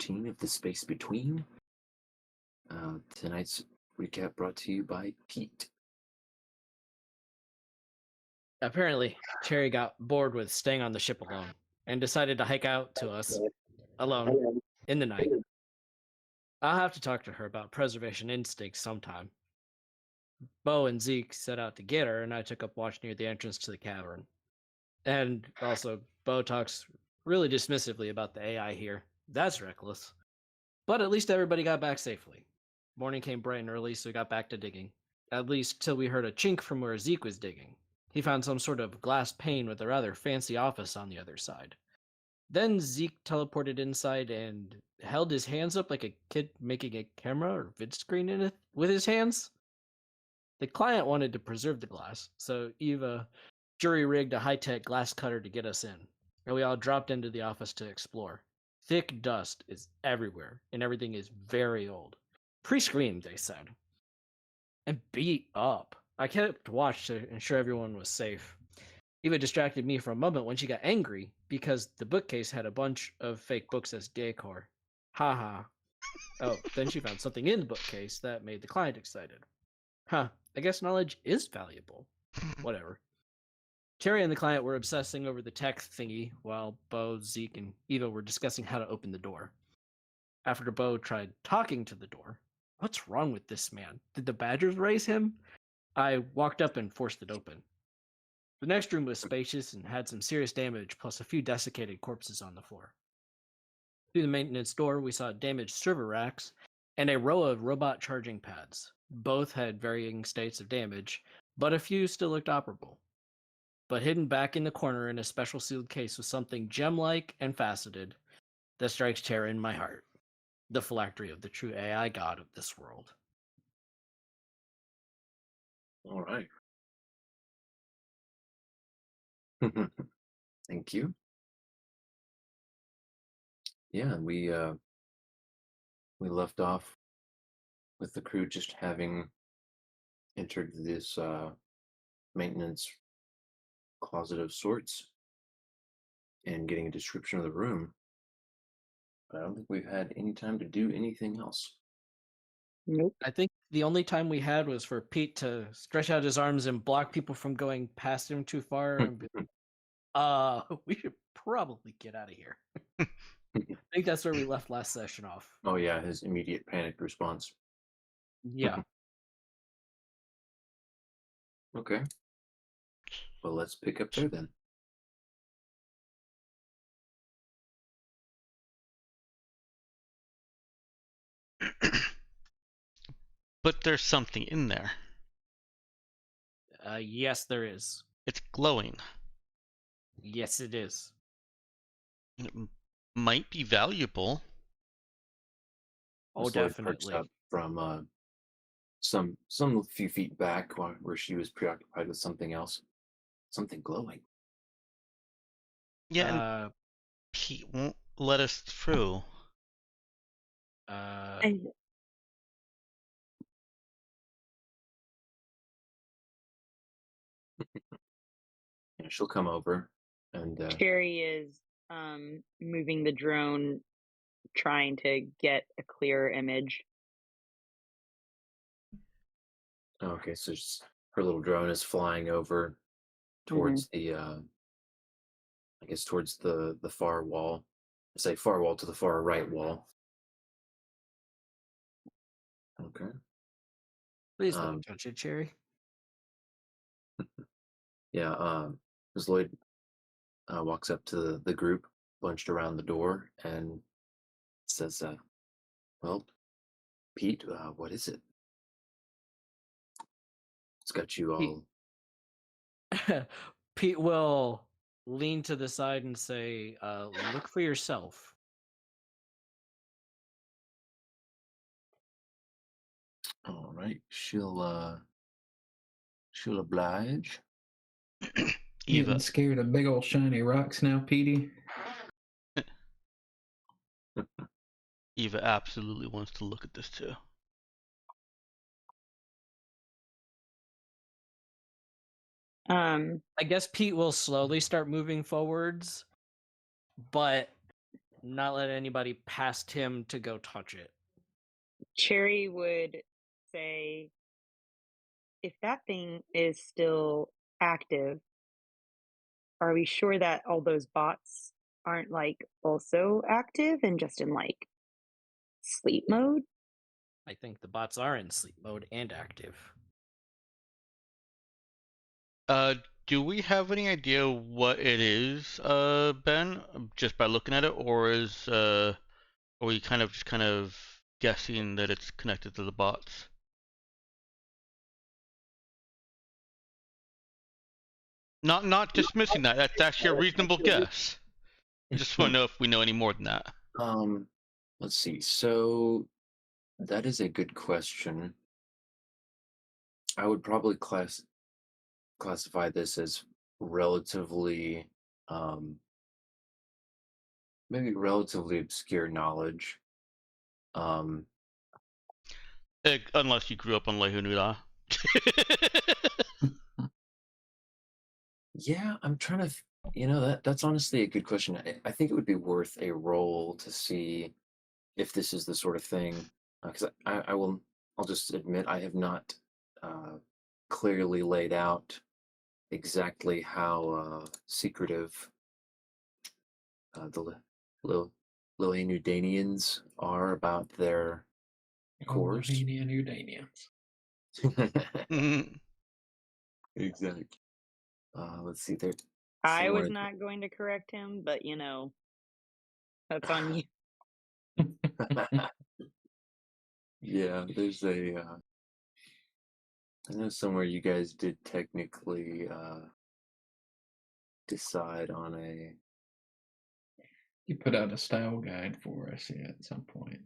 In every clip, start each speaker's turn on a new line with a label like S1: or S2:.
S1: 13 of The Space Between. Tonight's recap brought to you by Pete.
S2: Apparently, Cherry got bored with staying on the ship alone and decided to hike out to us alone in the night. I'll have to talk to her about preservation instincts sometime. Bo and Zeke set out to get her, and I took up watch near the entrance to the cavern. And also, Bo talks really dismissively about the AI here. That's reckless. But at least everybody got back safely. Morning came bright and early, so we got back to digging. At least till we heard a chink from where Zeke was digging. He found some sort of glass pane with a rather fancy office on the other side. Then Zeke teleported inside and held his hands up like a kid making a camera or vid screen in it with his hands. The client wanted to preserve the glass, so Eva jury-rigged a high-tech glass cutter to get us in, and we all dropped into the office to explore. Thick dust is everywhere, and everything is very old. Pre-screened, they said. And beat up. I kept watch to ensure everyone was safe. Eva distracted me for a moment when she got angry because the bookcase had a bunch of fake books as decor. Haha. Oh, then she found something in the bookcase that made the client excited. Huh, I guess knowledge is valuable. Whatever. Terry and the client were obsessing over the tech thingy while Bo, Zeke, and Eva were discussing how to open the door. After Bo tried talking to the door, what's wrong with this man? Did the Badgers raise him? I walked up and forced it open. The next room was spacious and had some serious damage, plus a few desiccated corpses on the floor. Through the maintenance door, we saw damaged server racks and a row of robot charging pads. Both had varying states of damage, but a few still looked operable. But hidden back in the corner in a special sealed case was something gem-like and faceted that strikes terror in my heart. The phylactery of the true AI god of this world.
S1: All right. Thank you. Yeah, we left off with the crew just having entered this maintenance closet of sorts and getting a description of the room. But I don't think we've had any time to do anything else.
S3: Nope.
S2: I think the only time we had was for Pete to stretch out his arms and block people from going past him too far and be, we should probably get out of here. I think that's where we left last session off.
S1: Oh yeah, his immediate panicked response.
S2: Yeah.
S1: Okay. Well, let's pick up there then.
S4: But there's something in there.
S2: Yes, there is.
S4: It's glowing.
S2: Yes, it is.
S4: It might be valuable.
S2: Oh,
S1: Miss Lloyd
S2: definitely.
S1: perks up from some few feet back where she was preoccupied with something else. Something glowing.
S4: Yeah, and Pete won't let us through.
S1: Yeah, she'll come over and
S3: Cherry is moving the drone, trying to get a clearer image.
S1: okay, so her little drone is flying over towards the I guess towards the far wall. I say far wall to the far right wall. Okay.
S2: Please don't touch it, Cherry.
S1: Yeah, Ms. Lloyd walks up to the group bunched around the door and says, well, Pete, what is it? It's got you all...
S2: Pete will lean to the side and say, look for yourself.
S1: All right, she'll oblige.
S5: You
S4: Eva,
S5: getting scared of big old shiny rocks now, Petey?
S4: Eva absolutely wants to look at this too.
S2: I guess Pete will slowly start moving forwards, but not let anybody past him to go touch it.
S3: Cherry would say, if that thing is still active, are we sure that all those bots aren't like also active and just in like sleep mode?
S2: I think the bots are in sleep mode and active.
S4: Do we have any idea what it is, Ben? Just by looking at it, or are we kind of guessing that it's connected to the bots? Not dismissing that. That's actually a reasonable guess. I just want to know if we know any more than that.
S1: Let's see. So that is a good question. I would probably classify this as relatively, maybe relatively obscure knowledge.
S4: Unless you grew up on Lehunula.
S1: Yeah, I'm trying to, that's honestly a good question. I think it would be worth a roll to see if this is the sort of thing, because I'll just admit I have not clearly laid out exactly how secretive the Lilhanudanians are about their cores.
S5: Bohemian Udanians.
S4: Mhm.
S1: Exactly. Let's see there.
S3: I was
S1: somewhere-
S3: not going to correct him, but that's on you.
S1: Yeah, there's I know somewhere you guys did technically decide on a.
S5: You put out a style guide for us at some point.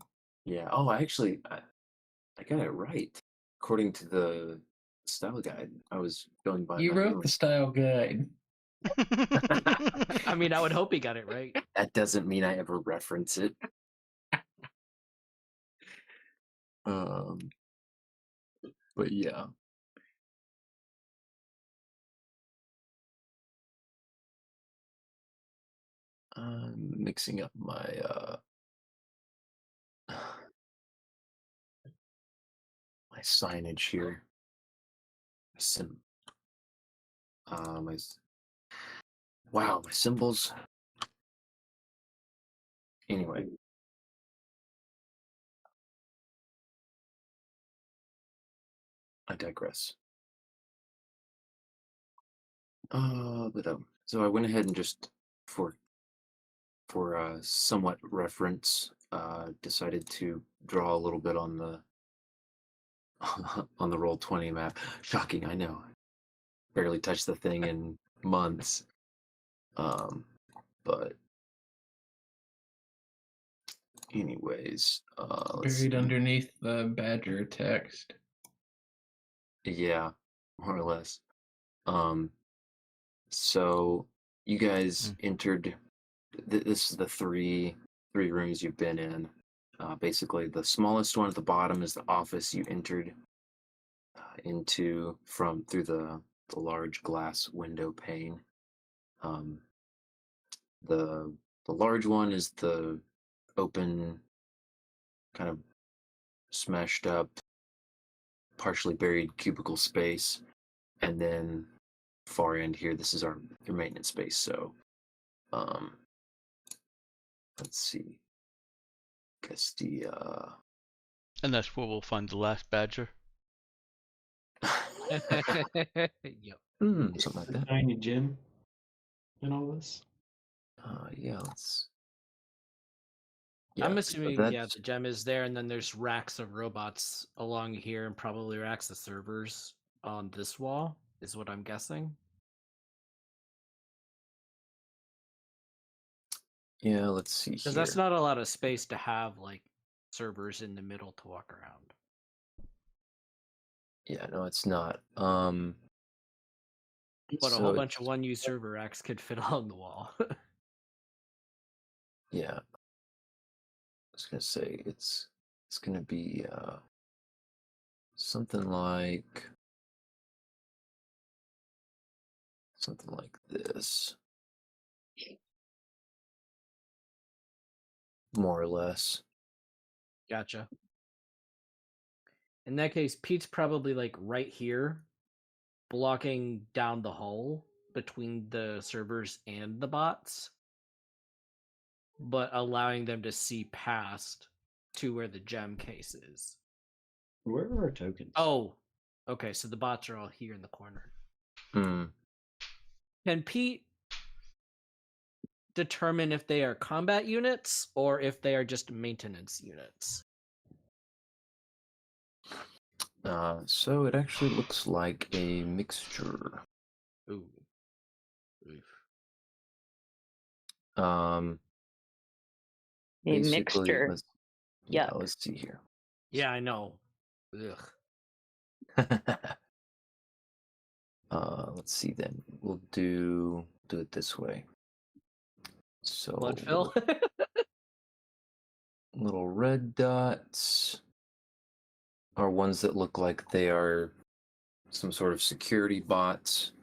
S1: Yeah. Oh, I got it right. According to the style guide, I was going by
S5: You
S1: my
S5: wrote
S1: own.
S5: the style guide.
S2: I mean, I would hope he got it right.
S1: That doesn't mean I ever reference it. Um, but yeah. I'm mixing up my my signage here. Sim wow, my symbols. Anyway. I digress. So I went ahead and just for somewhat reference, decided to draw a little bit on the on the Roll20 map. Shocking, I know. Barely touched the thing in months. But anyways, let's
S5: Buried
S1: see.
S5: underneath the Badger text.
S1: Yeah, more or less. So you guys entered. This is the three rooms you've been in. Basically, the smallest one at the bottom is the office you entered into through the large glass window pane. Um, the large one is the open, kind of smashed up, partially buried cubicle space, and then far end here, this is your maintenance space. So, let's see. Guess the
S4: And that's where we'll find the last badger.
S2: Yep.
S1: something like that.
S6: Tiny gym and all this.
S1: Yeah, let's.
S2: I'm
S1: Yeah,
S2: assuming,
S1: that's
S2: the gem is there, and then there's racks of robots along here, and probably racks of servers on this wall, is what I'm guessing.
S1: yeah. Let's see
S2: Because
S1: here.
S2: that's not a lot of space to have, like, servers in the middle to walk around.
S1: Yeah, no, it's not.
S2: But a
S1: so
S2: whole bunch of one-use server racks could fit along the wall.
S1: yeah, I was gonna say it's gonna be something like this. more or less.
S2: Gotcha. In that case, Pete's probably like right here, blocking down the hall between the servers and the bots, but allowing them to see past to where the gem case is.
S6: Where are our tokens?
S2: Oh, okay. So the bots are all here in the corner.
S1: Hmm.
S2: Can Pete determine if they are combat units or if they are just maintenance units?
S1: So it actually looks like a mixture.
S2: Ooh. Oof.
S3: A
S1: Basically,
S3: mixture. Yuck.
S1: let's see here.
S2: Yeah, I know. Ugh.
S1: Let's see then. We'll do it this way. So
S2: Blood fill?
S1: little red dots are ones that look like they are some sort of security bots.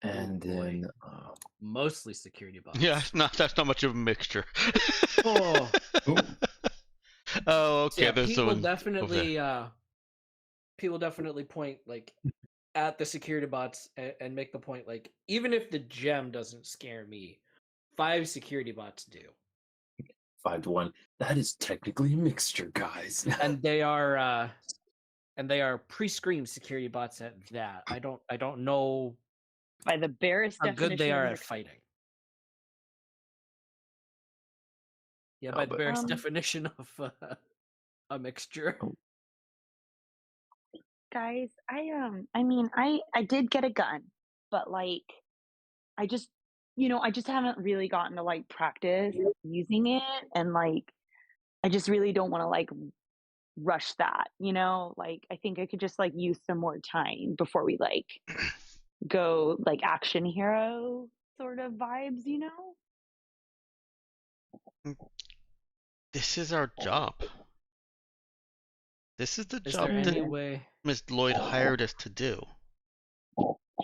S1: And
S2: boy.
S1: then
S2: Mostly security bots.
S4: Yeah, that's not much of a mixture.
S2: Oh.
S4: Oh, okay.
S2: Yeah,
S4: There's
S2: Pete will
S4: someone over
S2: definitely
S4: there.
S2: Pete will definitely point like at the security bots and make the point like even if the gem doesn't scare me, 5 security bots do.
S1: 5-1. That is technically a mixture, guys.
S2: And they are pre-screened security bots at that. I don't know
S3: By the barest
S2: how good they
S3: definition
S2: are
S3: of
S2: at fighting. Yeah,
S1: Oh,
S2: by the
S1: but-
S2: barest definition of a mixture.
S1: Oh.
S3: guys, I mean, I did get a gun, but like I just I just haven't really gotten to like practice using it, and like I just really don't want to like rush that, like I think I could just like use some more time before we like go like action hero sort of vibes.
S4: This is our job. This is the
S2: Is
S4: job
S2: there
S4: that
S2: any way
S4: Miss Lloyd hired us to do.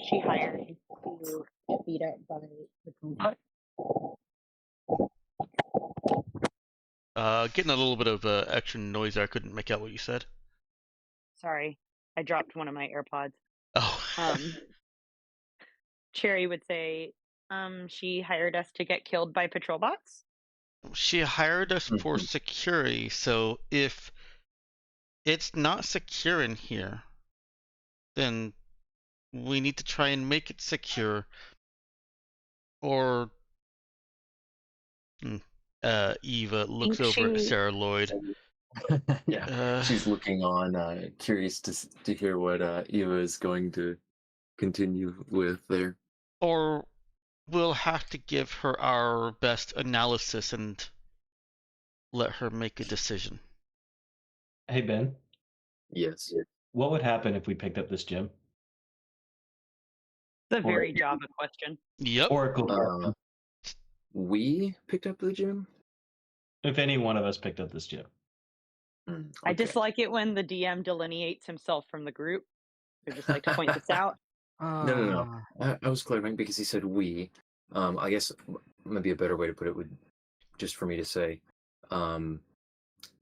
S3: She hired me to get beat up by the combat.
S4: Getting a little bit of extra noise there. I couldn't make out what you said.
S3: Sorry, I dropped one of my AirPods.
S4: Oh.
S3: Cherry would say, she hired us to get killed by patrol bots.
S4: She hired us for security, so if it's not secure in here, then we need to try and make it secure. Or Eva looks over at Sarah Lloyd.
S1: Yeah, she's looking on, curious to hear what Eva is going to continue with there.
S4: Or we'll have to give her our best analysis and let her make a decision.
S6: Hey, Ben,
S1: Yes.
S6: what would happen if we picked up this gem?
S3: It's a very Java question.
S4: Yep.
S6: Oracle.
S1: We picked up the gem?
S6: If any one of us picked up this gem.
S3: I dislike it when the DM delineates himself from the group. I just like to point this out.
S1: No. I was clarifying because he said we. I guess maybe a better way to put it would just for me to say.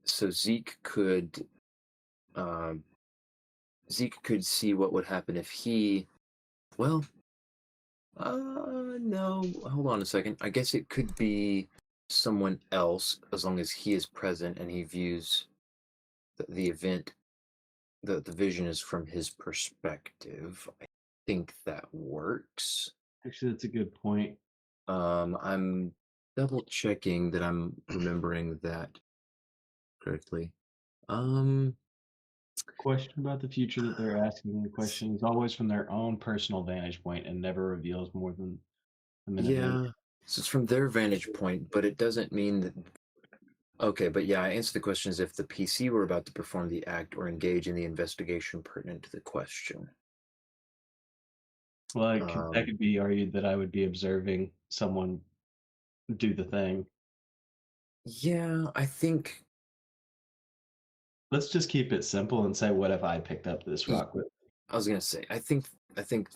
S1: So Zeke could see what would happen if he. Well, no. Hold on a second. I guess it could be someone else as long as he is present and he views the event. The vision is from his perspective. I think that works.
S6: Actually, that's a good point.
S1: I'm double checking that I'm remembering that correctly.
S6: Question about the future that they're asking. The question is always from their own personal vantage point and never reveals more than a minute.
S1: Yeah, so it's from their vantage point, but it doesn't mean that. Okay, but yeah, I answered the question as if the PC were about to perform the act or engage in the investigation pertinent to the question.
S6: Well, that could be argued that I would be observing someone do the thing.
S1: Yeah, I think.
S6: Let's just keep it simple and say, what if I picked up this rock with
S1: I was gonna say, I think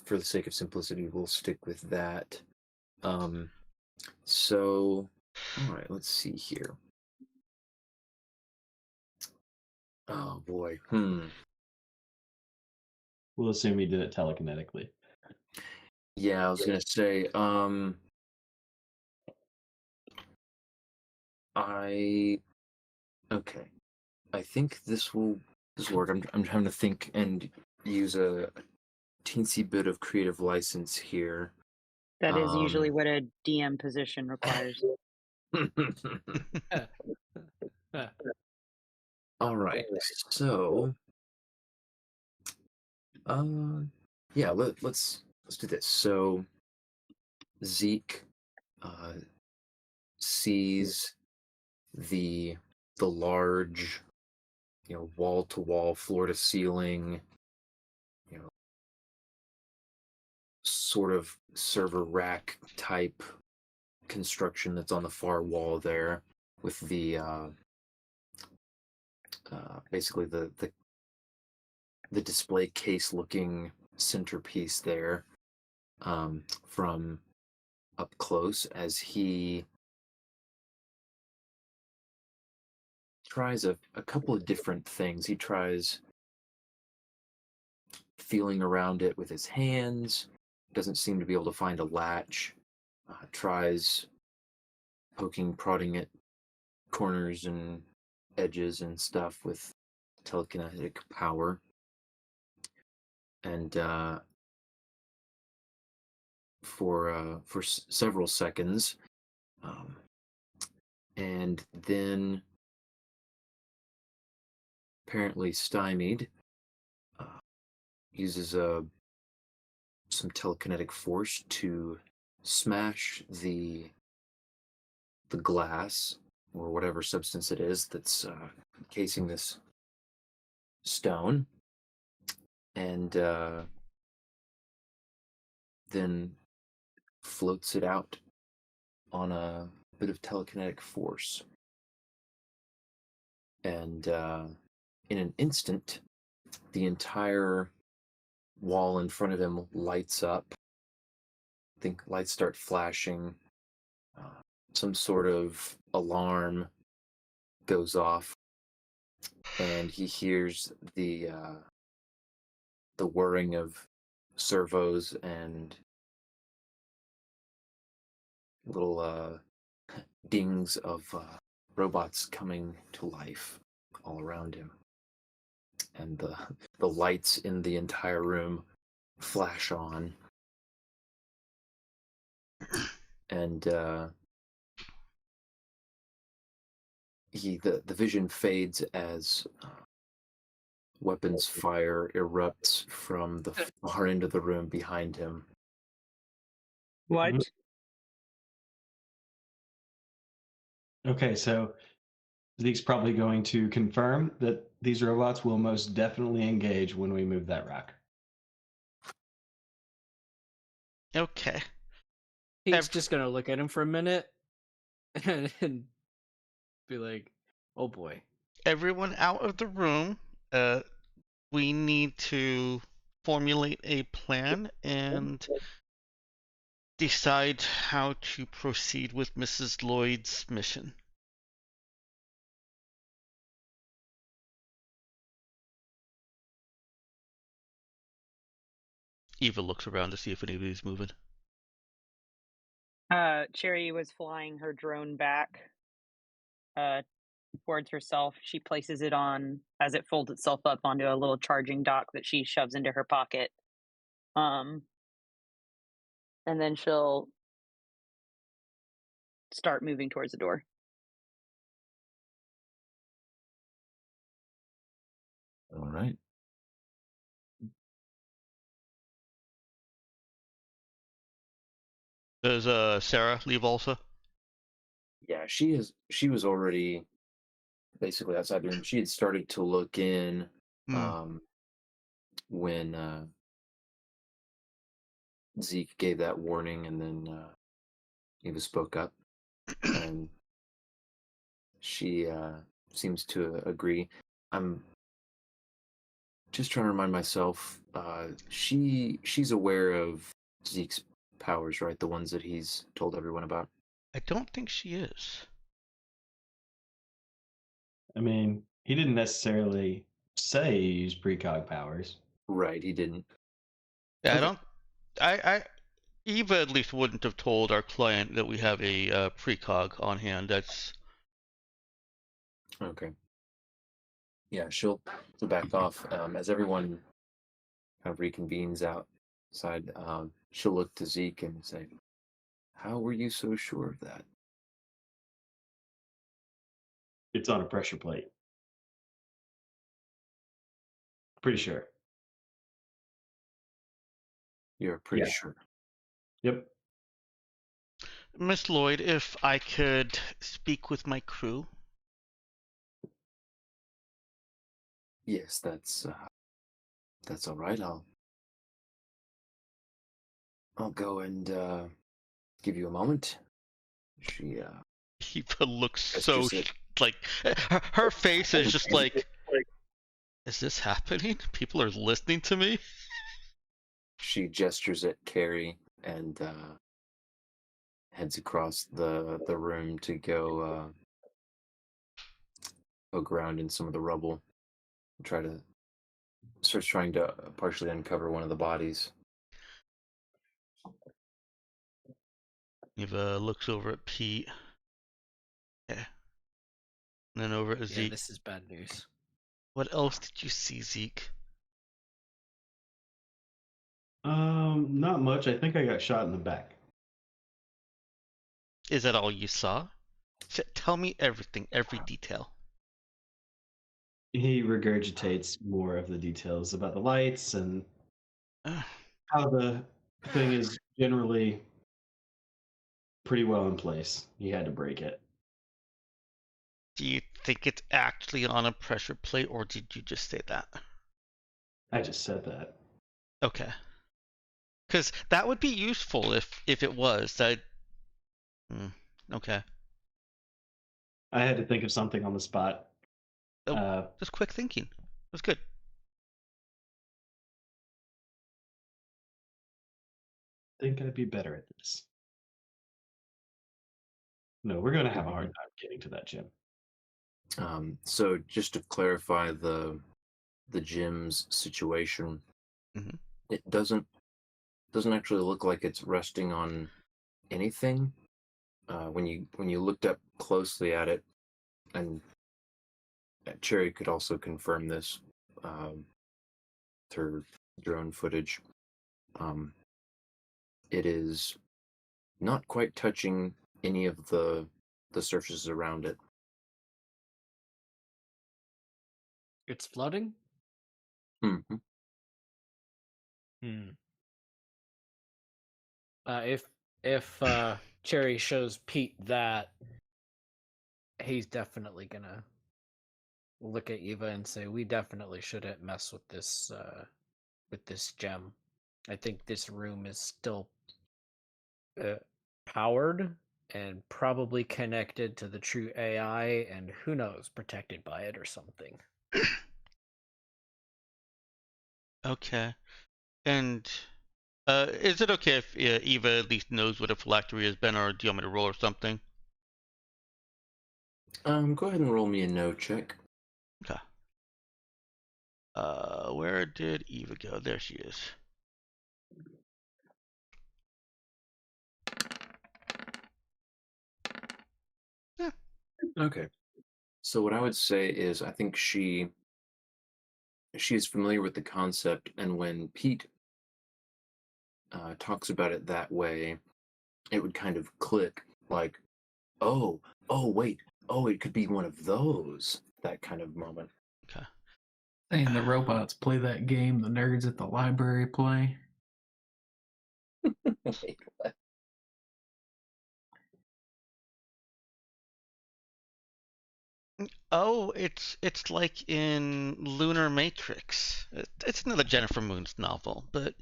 S1: for the sake of simplicity, we'll stick with that. So, all right, let's see here. Oh boy.
S6: We'll assume he did it telekinetically.
S1: Yeah, I was gonna say, okay. I think this will work. I'm trying to think and use a teensy bit of creative license here.
S3: That is usually
S1: Um,
S3: what a DM position requires.
S1: all right. So, yeah, let's do this. So Zeke sees the large, wall to wall, floor to ceiling, you know, sort of server rack type construction that's on the far wall there, with the basically the display case looking centerpiece there, from up close, as he tries a couple of different things. He tries feeling around it with his hands, doesn't seem to be able to find a latch, tries poking, prodding at corners and edges and stuff with telekinetic power. And for several seconds, and then, apparently stymied, uh, uses some telekinetic force to smash the glass, or whatever substance it is that's casing this stone, and then floats it out on a bit of telekinetic force. And in an instant, the entire wall in front of him lights up. I think lights start flashing. Some sort of alarm goes off, and he hears the whirring of servos and little dings of robots coming to life all around him, and the lights in the entire room flash on, and the vision fades as weapons fire erupts from the far end of the room behind him.
S3: What?
S6: Mhm. Okay, so Zeke's probably going to confirm that these robots will most definitely engage when we move that rock.
S4: Okay.
S2: Pete's just gonna look at him for a minute and be like, "Oh boy."
S4: Everyone out of the room. We need to formulate a plan and decide how to proceed with Mrs. Lloyd's mission. Eva looks around to see if anybody's moving.
S3: Cherry was flying her drone back towards herself. She places it on as it folds itself up onto a little charging dock that she shoves into her pocket. And then she'll start moving towards the door.
S1: All right.
S4: Does Sarah leave also?
S1: Yeah, she was already basically outside the room. She had started to look in when Zeke gave that warning, and then Eva spoke up, and she seems to agree. I'm just trying to remind myself. She's aware of Zeke's powers, right? The ones that he's told everyone about.
S4: I don't think she is.
S6: I mean, he didn't necessarily say he used precog powers.
S1: Right, he didn't.
S4: Yeah,
S1: Okay.
S4: I Eva at least wouldn't have told our client that we have a precog on hand. That's
S1: Okay. Yeah, she'll back off as everyone kind of reconvenes outside. She'll look to Zeke and say, "How were you so sure of that?"
S6: It's on a pressure plate. Pretty sure.
S1: You're pretty
S6: Yeah.
S1: sure.
S6: Yep.
S4: Miss Lloyd. If I could speak with my crew.
S1: Yes, that's all right. I'll go and give you a moment. She
S4: Eva looks so
S1: gestures it.
S4: like her face is just like, is this happening? People are listening to me.
S1: She gestures at Carrie and heads across the room to go poke around in some of the rubble. Starts trying to partially uncover one of the bodies.
S4: Eva looks over at Pete. Yeah. And then over at
S2: Yeah,
S4: Zeke.
S2: this is bad news.
S4: What else did you see, Zeke?
S6: Not much. I think I got shot in the back.
S4: Is that all you saw? Tell me everything, every detail.
S6: He regurgitates more of the details about the lights and
S4: Uh,
S6: how the thing is generally pretty well in place. He had to break it.
S4: Do you think it's actually on a pressure plate, or did you just say that?
S6: I just said that.
S4: Okay. Because that would be useful if it was. That. Okay.
S6: I had to think of something on the spot.
S4: Just quick thinking. That's good.
S6: Think I'd be better at this. No, we're gonna have a hard time getting to that gym.
S1: So just to clarify the gym's situation,
S4: Mhm.
S1: it doesn't actually look like it's resting on anything. When you looked up closely at it, and Cherry could also confirm this through drone footage. It is not quite touching any of the surfaces around it.
S2: It's flooding?
S1: Mm-hmm.
S2: Hmm. If Cherry shows Pete that, he's definitely gonna look at Eva and say, "We definitely shouldn't mess with this gem. I think this room is still powered and probably connected to the true AI, and who knows, protected by it or something."
S4: Okay. And is it okay if Eva at least knows what a phylactery has been, or do you want me to roll or something?
S1: Go ahead and roll me a no check.
S4: Okay. Where did Eva go? There she is. Yeah.
S1: Okay. So what I would say is I think she is familiar with the concept, and when Pete talks about it that way, it would kind of click like, oh, wait, it could be one of those, that kind of moment.
S4: Okay.
S5: Saying the robots play that game the nerds at the library play.
S1: Wait, what?
S4: Oh, it's like in Lunar Matrix. It's another Jennifer Moon's novel, but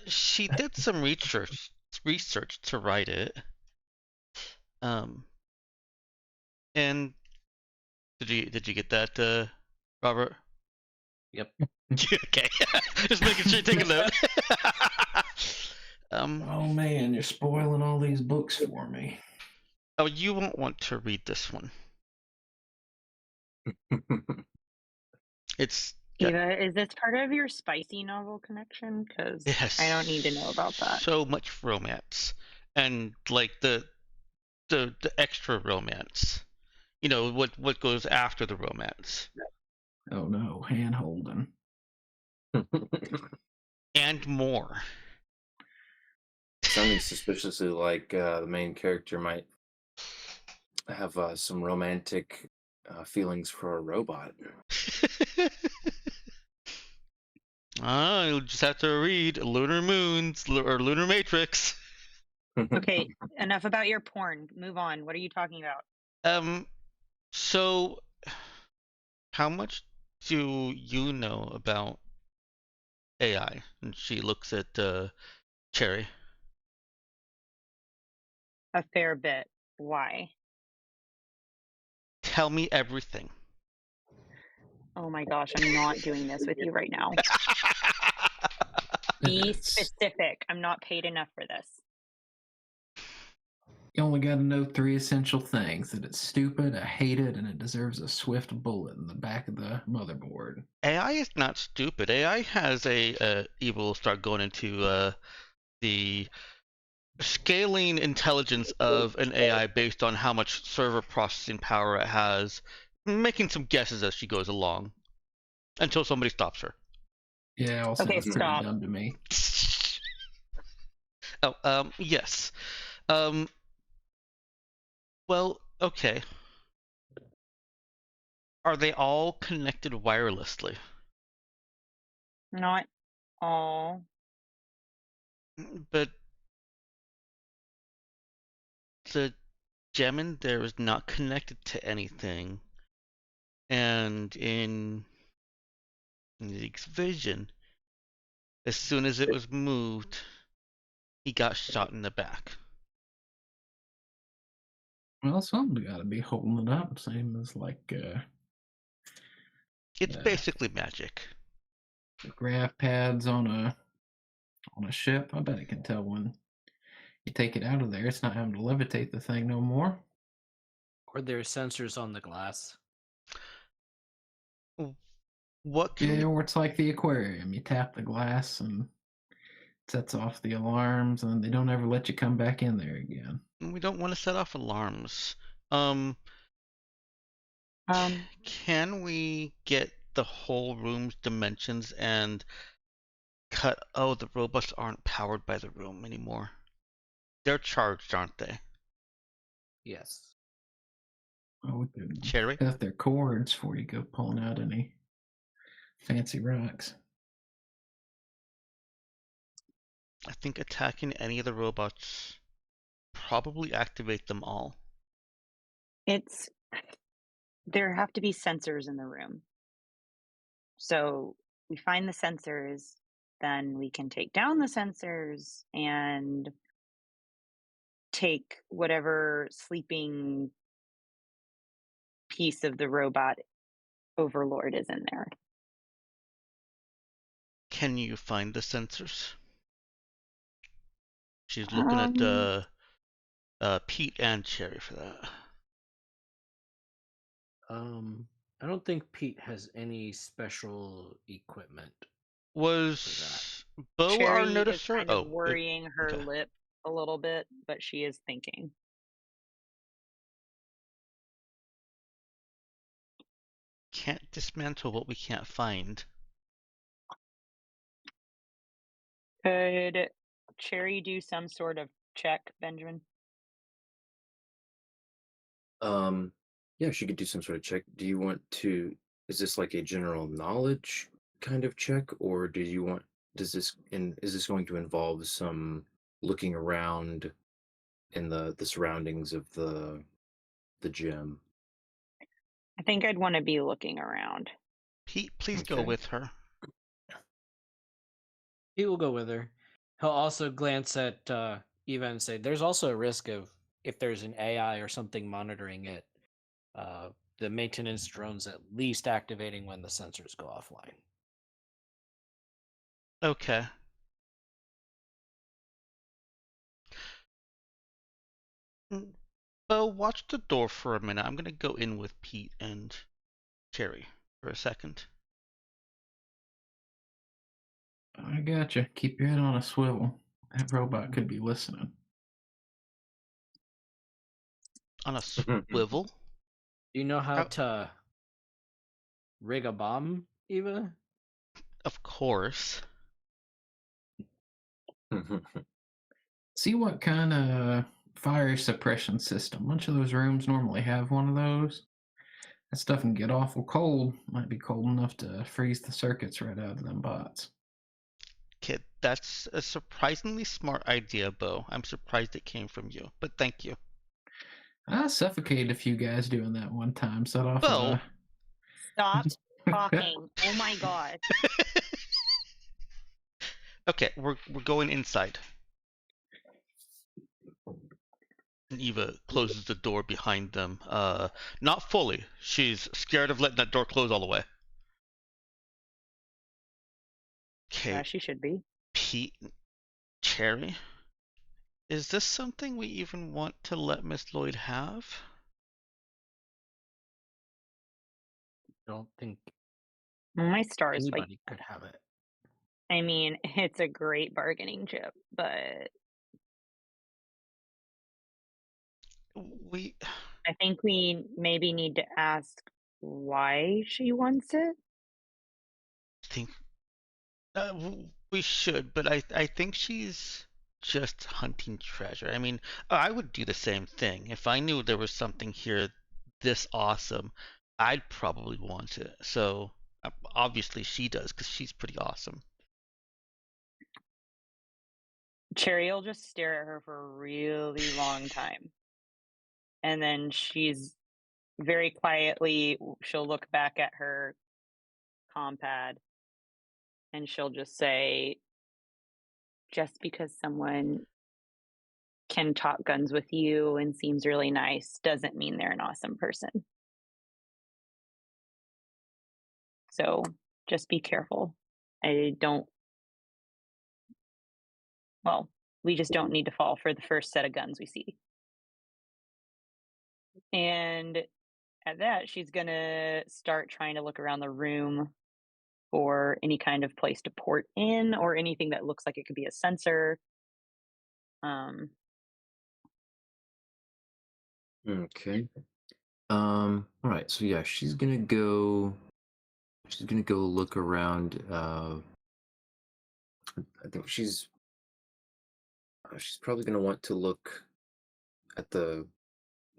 S4: she did some research to write it. And did you get that, Robert?
S2: Yep.
S4: Okay, just making sure you take a note.
S5: Oh man, you're spoiling all these books for me.
S4: Oh, you won't want to read this one. It's got,
S3: Eva, is this part of your spicy novel connection? Because
S4: it has
S3: I don't need to know about that.
S4: so much romance, and like the extra romance. You know what goes after the romance,
S5: Oh no, hand holding.
S4: and more.
S1: Sounding suspiciously like the main character might have some romantic feelings for a robot.
S4: You'll just have to read Lunar Moons or Lunar Matrix.
S3: Okay, enough about your porn. Move on. What are you talking about?
S4: So how much do you know about AI? And she looks at Cherry.
S3: A fair bit. Why?
S4: Tell me everything.
S3: Oh my gosh, I'm not doing this with you right now. Be
S5: It's-
S3: specific. I'm not paid enough for this.
S5: You only got to know 3 essential things: that it's stupid, I hate it, and it deserves a swift bullet in the back of the motherboard.
S4: AI is not stupid. AI has a evil start going into the scaling intelligence of an AI based on how much server processing power it has, making some guesses as she goes along until somebody stops her.
S5: Yeah, all
S3: Okay,
S5: sounds pretty
S3: stop.
S5: dumb to me.
S4: Oh, yes. Well, okay. Are they all connected wirelessly?
S3: Not all.
S4: But the gem in there is not connected to anything. And in Zeke's vision, as soon as it was moved, he got shot in the back.
S5: Well, something's got to be holding it up, same as like
S4: It's
S5: Yeah.
S4: basically magic.
S5: graph pads on a ship. I bet it can tell when you take it out of there. It's not having to levitate the thing no more.
S2: Or there's sensors on the glass.
S4: What can
S5: Yeah, or it's like the aquarium. You tap the glass and it sets off the alarms, and they don't ever let you come back in there again.
S4: we don't want to set off alarms. Can we get the whole room's dimensions and cut? Oh, the robots aren't powered by the room anymore. They're charged, aren't they?
S2: Yes.
S5: Oh, we could
S4: Cherry?
S5: cut their cords before you go pulling out any fancy rocks.
S4: I think attacking any of the robots probably activate them all.
S3: There have to be sensors in the room. So we find the sensors, then we can take down the sensors and take whatever sleeping piece of the robot overlord is in there.
S4: Can you find the sensors? She's looking at Pete and Cherry for that.
S2: I don't think Pete has any special equipment.
S4: Was Bo our
S3: Cherry is
S4: noticer?
S3: kind of worrying her
S4: okay.
S3: lip a little bit, but she is thinking.
S4: Can't dismantle what we can't find.
S3: Could Cherry do some sort of check, Benjamin?
S1: Yeah, she could do some sort of check. Do you want to? Is this like a general knowledge kind of check, or do you want? Is this going to involve some looking around in the surroundings of the gym?
S3: I think I'd want to be looking around.
S4: Pete, please go
S1: Okay.
S4: with her.
S2: He will go with her. He'll also glance at Eva and say, "There's also a risk of if there's an AI or something monitoring it, the maintenance drones at least activating when the sensors go offline."
S4: Okay. Bo, watch the door for a minute. I'm gonna go in with Pete and Cherry for a second.
S5: I gotcha. Keep your head on a swivel. That robot could be listening.
S4: On a swivel?
S2: Do you know how
S4: How-
S2: to rig a bomb, Eva?
S4: Of course.
S5: See what kind of fire suppression system. Much of those rooms normally have one of those. That stuff can get awful cold. Might be cold enough to freeze the circuits right out of them bots.
S4: Kid, that's a surprisingly smart idea, Bo. I'm surprised it came from you, but thank you.
S5: I suffocated a few guys doing that one time. Set off
S4: Bo!
S5: a.
S3: Stop talking. Oh my god.
S4: Okay, we're going inside. And Eva closes the door behind them. Not fully. She's scared of letting that door close all the way. Okay,
S3: Yeah, she should be.
S4: Pete, Cherry, is this something we even want to let Miss Lloyd have?
S2: Don't think
S3: My stars, like,
S2: anybody could have it.
S3: I mean, it's a great bargaining chip, but
S4: We
S3: I think we maybe need to ask why she wants it.
S4: think we should, but I think she's just hunting treasure. I mean, I would do the same thing if I knew there was something here this awesome. I'd probably want it. So obviously she does because she's pretty awesome.
S3: Cherry will just stare at her for a really long time. And then she's very quietly, she'll look back at her compad and she'll just say, just because someone can talk guns with you and seems really nice doesn't mean they're an awesome person. So just be careful. I don't, well, we just don't need to fall for the first set of guns we see. And at that, she's going to start trying to look around the room for any kind of place to port in or anything that looks like it could be a sensor.
S1: Okay. All right. So yeah, she's gonna go. She's gonna go look around. I think she's probably gonna want to look at the,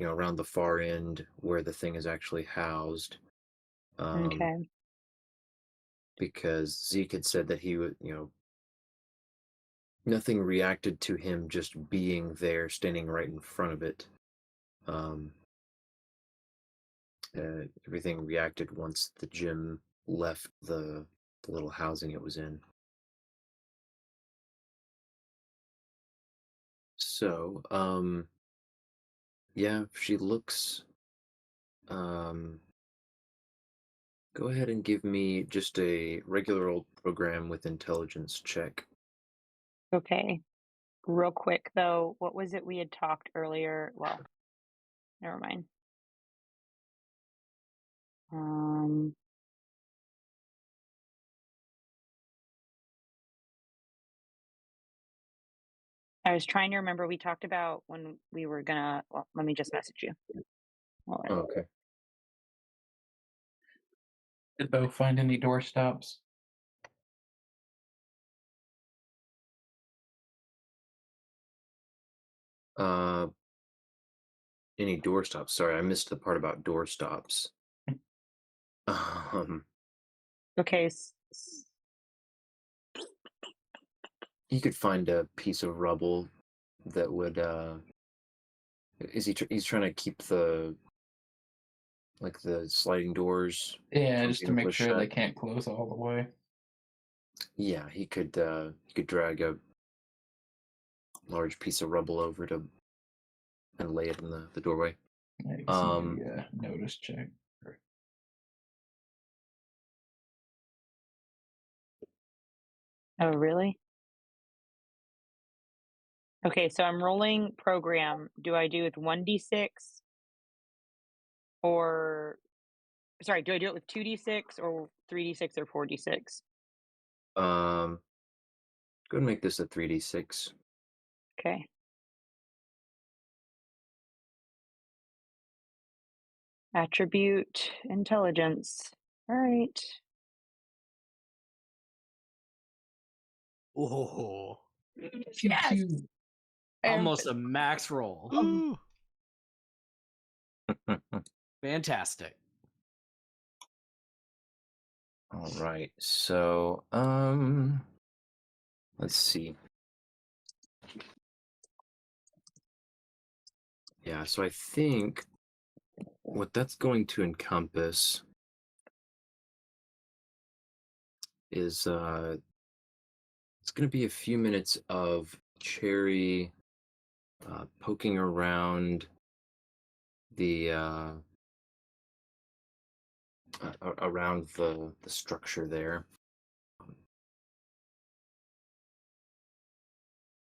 S1: around the far end where the thing is actually housed.
S3: Okay.
S1: Because Zeke had said that he would, nothing reacted to him just being there, standing right in front of it. Everything reacted once the gym left the little housing it was in. So, yeah, she looks. Go ahead and give me just a regular old program with intelligence check.
S3: Okay. Real quick though, what was it we had talked earlier? Well, never mind. I was trying to remember we talked about when we were gonna, well, let me just message you. Hold on.
S1: Oh, okay.
S5: Did Bo find any door stops?
S1: Uh, any door stops? Sorry, I missed the part about door stops. Um,
S3: Okay.
S1: you could find a piece of rubble that would. He's trying to keep the sliding doors
S5: Yeah,
S1: from
S5: just to
S1: being
S5: make
S1: pushed
S5: sure they
S1: shut.
S5: can't close all the way.
S1: Yeah, he could drag a large piece of rubble over to and lay it in the doorway.
S5: Yeah, you can see the notice check.
S3: Oh, really? Okay, so I'm rolling program. Do I do it with 1d6 or sorry, do I do it with 2d6 or 3d6 or 4d6?
S1: Go and make this a 3d6.
S3: Okay. Attribute intelligence. All right.
S2: Oh,
S3: Yes.
S2: almost a max roll.
S4: Ooh.
S2: Fantastic.
S1: All right. So, let's see. Yeah, so I think what that's going to encompass is it's going to be a few minutes of Cherry poking around the around the structure there.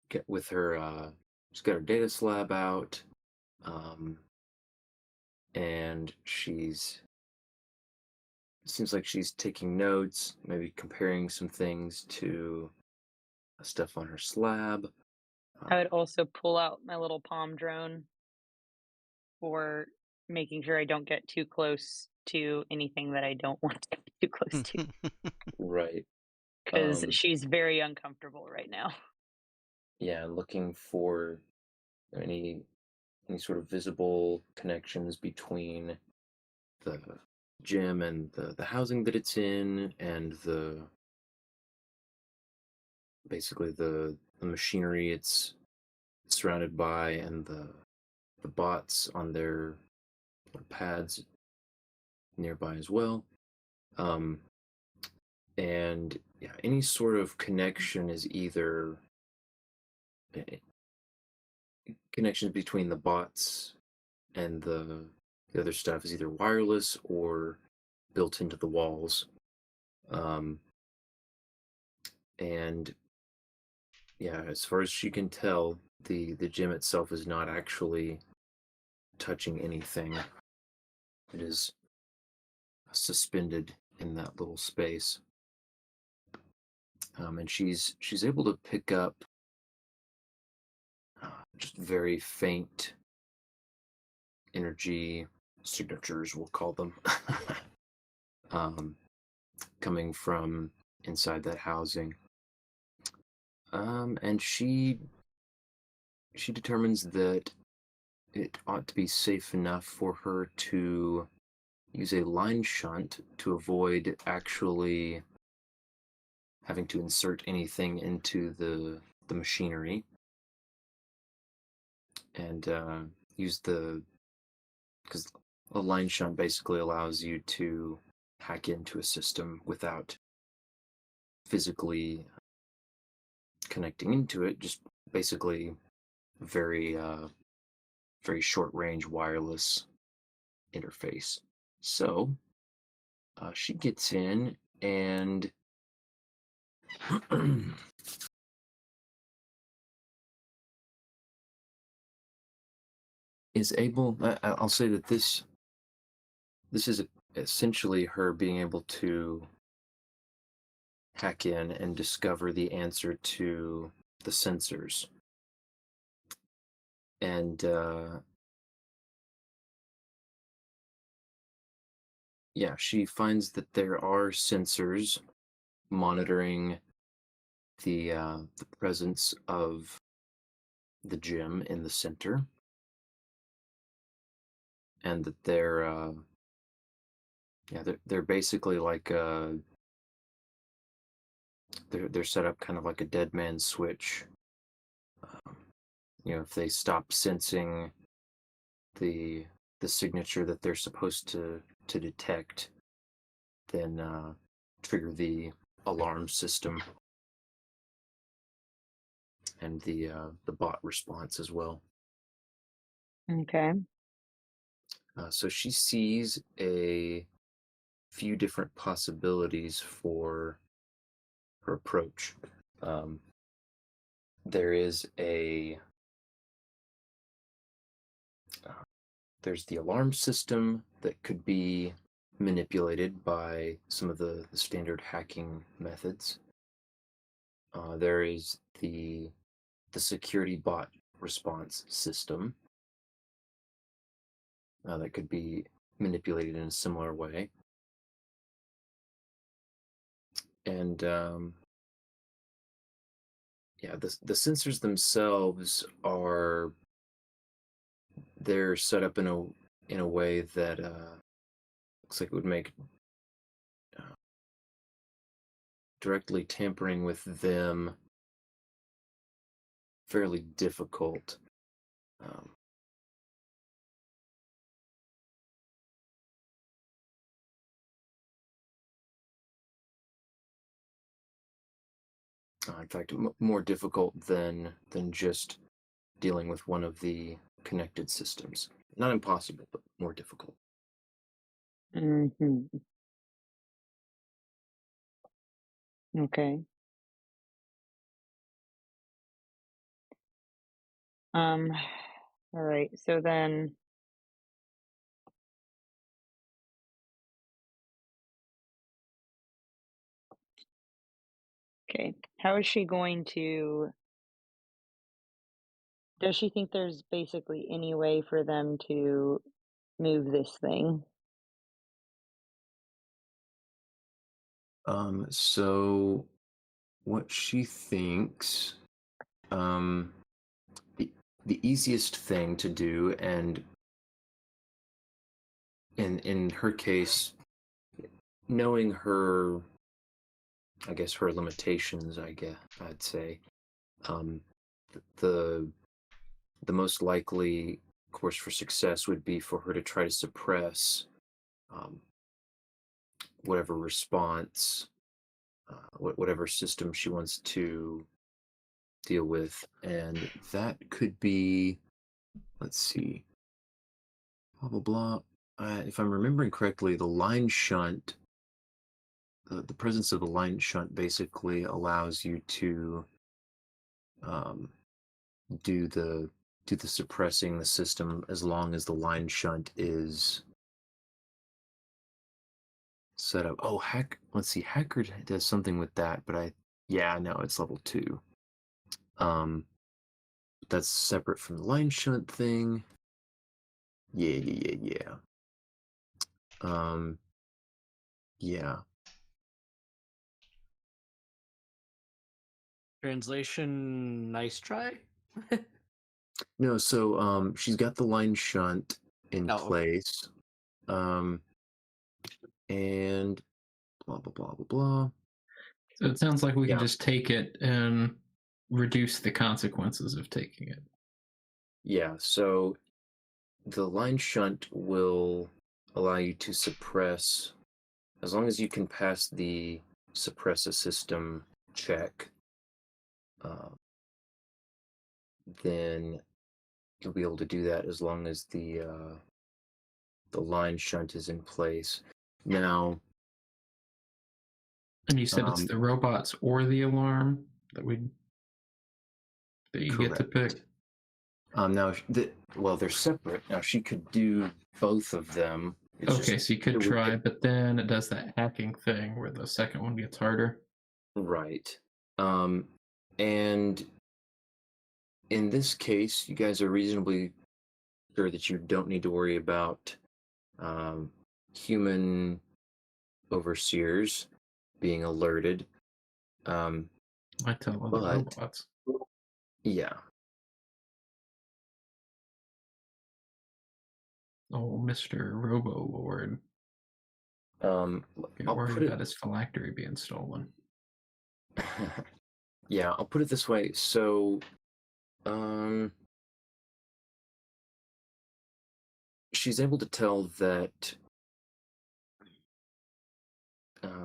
S1: Get with her. She's got her data slab out, and seems like she's taking notes, maybe comparing some things to stuff on her slab.
S3: I would also pull out my little palm drone for making sure I don't get too close to anything that I don't want to get too close to
S1: Right.
S3: because she's very uncomfortable right now.
S1: Yeah, looking for any sort of visible connections between the gym and the housing that it's in, and basically the machinery it's surrounded by, and the bots on their pads nearby as well. And yeah, any sort of connection is either connections between the bots and the other stuff is either wireless or built into the walls. And yeah, as far as she can tell, the gym itself is not actually touching anything. It is suspended in that little space. And she's able to pick up just very faint energy signatures, we'll call them, coming from inside that housing. And she determines that it ought to be safe enough for her to use a line shunt to avoid actually having to insert anything into the machinery, and use because a line shunt basically allows you to hack into a system without physically connecting into it, just basically very very short range wireless interface. So she gets in and is able. I'll say that this is essentially her being able to hack in and discover the answer to the sensors. And yeah, she finds that there are sensors monitoring the presence of the gym in the center, and that they're basically like they're set up kind of like a dead man switch. If they stop sensing the signature that they're supposed to detect, then trigger the alarm system and the bot response as well.
S3: Okay.
S1: So she sees a few different possibilities for her approach. There is there's the alarm system that could be manipulated by some of the standard hacking methods. There is the security bot response system that could be manipulated in a similar way. And yeah, the sensors themselves they're set up in a way that looks like it would make directly tampering with them fairly difficult. In fact, more difficult than just dealing with one of the connected systems. Not impossible, but more difficult.
S3: Mm-hmm. Okay. All right. So then, okay, how is she going to? Does she think there's basically any way for them to move this thing?
S1: So what she thinks, the easiest thing to do, and in her case, knowing her, I guess her limitations, I'd say, the the most likely course for success would be for her to try to suppress um, whatever response, whatever system she wants to deal with, and that could be, let's see, blah blah blah. If I'm remembering correctly, the line shunt, the presence of the line shunt basically allows you to um, do the suppressing the system as long as the line shunt is set up. Oh, let's see, hacker does something with that, but yeah, no, it's level 2. That's separate from the line shunt thing. Yeah. Yeah.
S2: Translation, nice try.
S1: No, so she's got the line shunt in
S2: Oh, okay.
S1: place. And blah blah blah blah blah.
S5: So it sounds like we can
S1: Yeah.
S5: just take it and reduce the consequences of taking it.
S1: Yeah, so the line shunt will allow you to suppress, as long as you can pass the suppress a system check, then you'll be able to do that as long as the line shunt is in place. Now,
S5: And you said it's the robots or the alarm that you get to pick.
S1: Now, well, they're separate. Now, she could do both of them.
S5: Okay, so you could try, but then it does that hacking thing where the second one gets harder.
S1: Right. And in this case, you guys are reasonably sure that you don't need to worry about human overseers being alerted.
S5: I tell other robots.
S1: Yeah.
S5: Oh, Mr. Robo Lord. Get
S1: I'll
S5: worried
S1: put
S5: about his phylactery being stolen.
S1: Yeah, I'll put it this way. So, she's able to tell that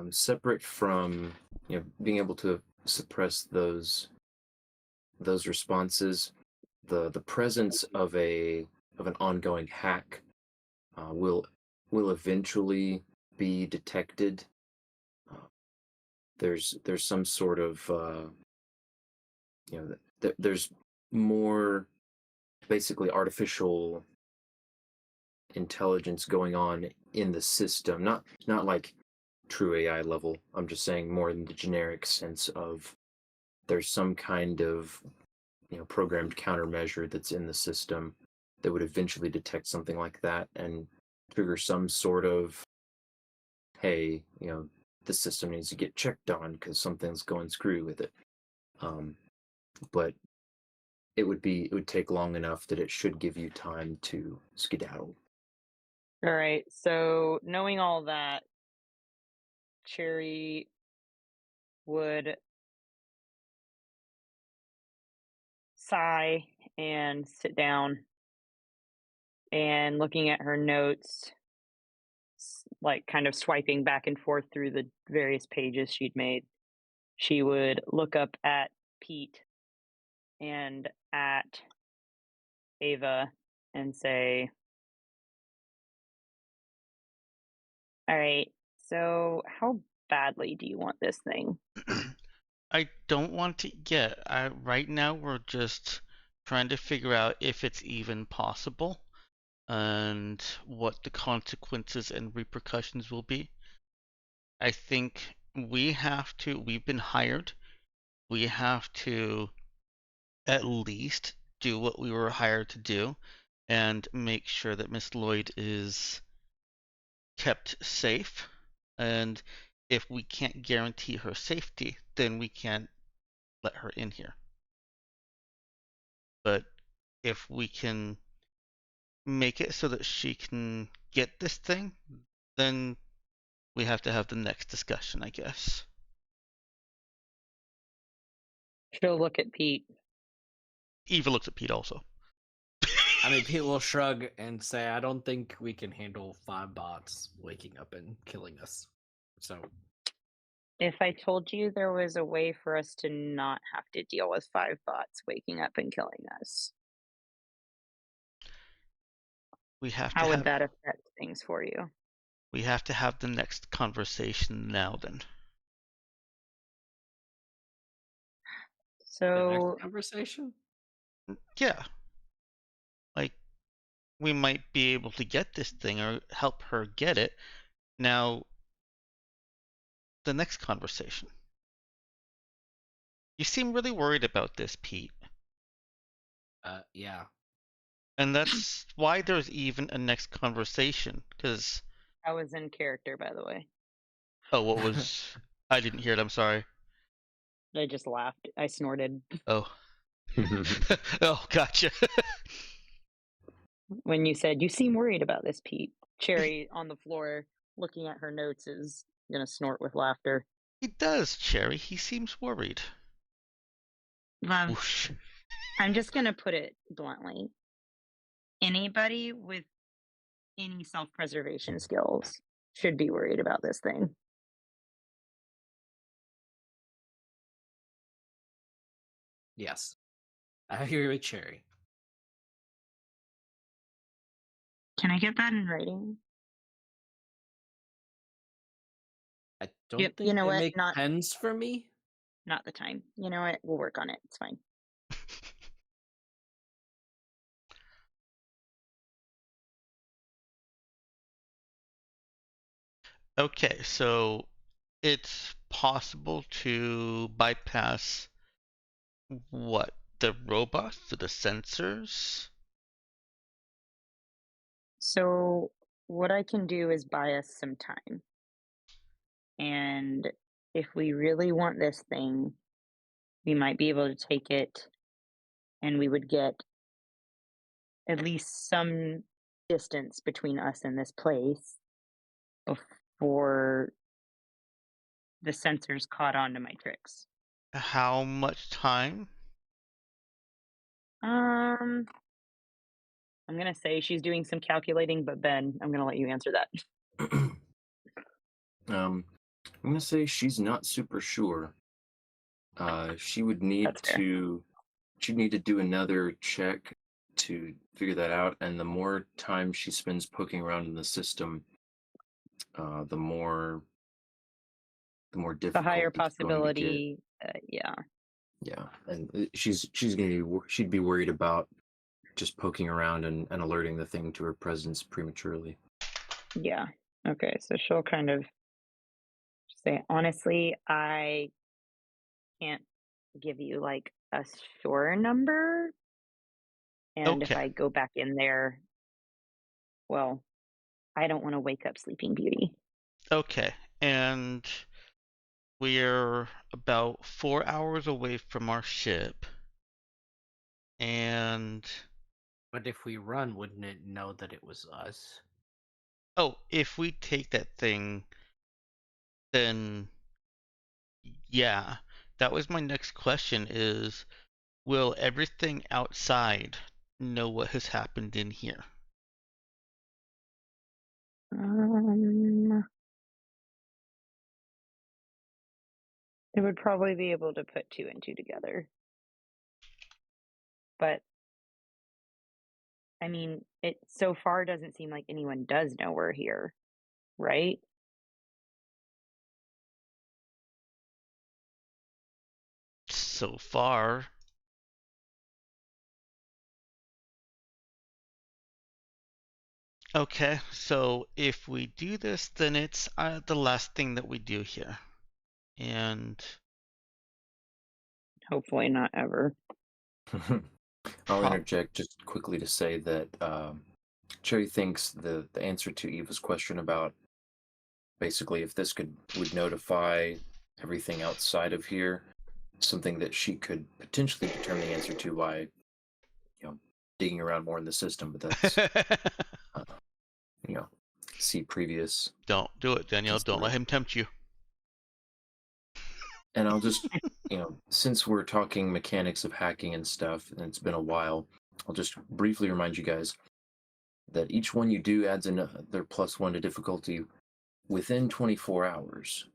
S1: separate from being able to suppress those responses, the presence of an ongoing hack will eventually be detected. There's some sort of there's more basically artificial intelligence going on in the system, not like true AI level. I'm just saying more in the generic sense of there's some kind of programmed countermeasure that's in the system that would eventually detect something like that and trigger some sort of, hey, the system needs to get checked on because something's going screwy with it. But it would take long enough that it should give you time to skedaddle.
S3: All right. So knowing all that, Cherry would sigh and sit down, and looking at her notes, like kind of swiping back and forth through the various pages she'd made, she would look up at Pete and at Ava and say, all right, so how badly do you want this thing?
S4: I don't want to yet. Right now we're just trying to figure out if it's even possible and what the consequences and repercussions will be. I think we've been hired. We have to at least do what we were hired to do and make sure that Miss Lloyd is kept safe. And if we can't guarantee her safety, then we can't let her in here. But if we can make it so that she can get this thing, then we have to have the next discussion, I guess.
S3: She'll look at Pete.
S4: Eva looks at Pete also.
S2: I mean, Pete will shrug and say, I don't think we can handle 5 bots waking up and killing us. So,
S3: If I told you there was a way for us to not have to deal with 5 bots waking up and killing us,
S4: We have
S3: how
S4: to
S3: would
S4: have
S3: that affect things for you?
S4: we have to have the next conversation now then.
S2: the
S3: So
S2: next conversation?
S4: Yeah. Like we might be able to get this thing or help her get it. Now the next conversation. You seem really worried about this, Pete.
S2: Yeah.
S4: And that's why there's even a next conversation. Because,
S3: I was in character, by the way.
S4: oh, what was. I didn't hear it, I'm sorry.
S3: I just laughed. I snorted.
S4: Oh. Oh, gotcha.
S3: When you said, you seem worried about this, Pete. Cherry on the floor looking at her notes is going to snort with laughter.
S4: He does, Cherry. He seems worried.
S3: Love,
S4: Whoosh.
S3: I'm just going to put it bluntly. Anybody with any self-preservation skills should be worried about this thing.
S2: Yes. I agree with Cherry.
S3: Can I get that in writing?
S2: I don't
S3: Yep,
S2: think
S3: you know
S2: they
S3: what?
S2: make pens for me.
S3: Not the time. You know what? We'll work on it. It's fine.
S4: Okay, so it's possible to bypass what? The robots? The sensors?
S3: So what I can do is buy us some time. And if we really want this thing, we might be able to take it and we would get at least some distance between us and this place before the sensors caught on to my tricks.
S4: How much time?
S3: I'm gonna say she's doing some calculating, but Ben, I'm gonna let you answer that.
S1: I'm gonna say she's not super sure. She would need
S3: That's fair.
S1: she'd need to do another check to figure that out, and the more time she spends poking around in the system, the more
S3: The
S1: difficult
S3: higher
S1: it's going to get.
S3: possibility, yeah.
S1: Yeah, and she's gonna she'd be worried about just poking around and alerting the thing to her presence prematurely.
S3: Yeah. Okay, so she'll kind of say, honestly, I can't give you like a sure number. And if
S4: Okay.
S3: I go back in there, well, I don't want to wake up Sleeping Beauty.
S4: Okay. And we're about 4 hours away from our ship. And
S2: But if we run, wouldn't it know that it was us?
S4: oh, if we take that thing, then yeah. That was my next question is will everything outside know what has happened in here?
S3: It would probably be able to put two and two together. But I mean, it so far doesn't seem like anyone does know we're here, right?
S4: So far. Okay, so if we do this, then it's the last thing that we do here. And
S3: Hopefully not ever.
S1: I'll
S4: prob-
S1: interject just quickly to say that Cherry thinks the answer to Eva's question about basically if this would notify everything outside of here, something that she could potentially determine the answer to by, digging around more in the system. But that's you know, see previous
S4: don't do it, Danielle. Don't let
S1: consideration.
S4: him tempt you.
S1: And I'll just, since we're talking mechanics of hacking and stuff, and it's been a while, I'll just briefly remind you guys that each one you do adds another +1 to difficulty within 24 hours.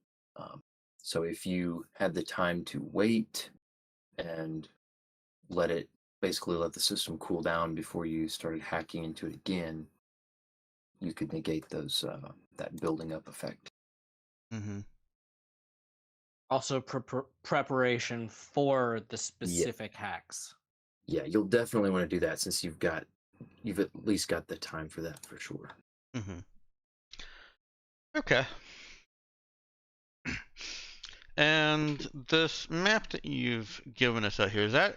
S1: So if you had the time to wait and basically let the system cool down before you started hacking into it again, you could negate that building up effect.
S4: Mm-hmm.
S2: Also, preparation for the
S1: Yeah,
S2: specific hacks.
S1: yeah, you'll definitely want to do that since you've at least got the time for that for sure.
S4: Mm-hmm. Okay. And this map that you've given us out here, is that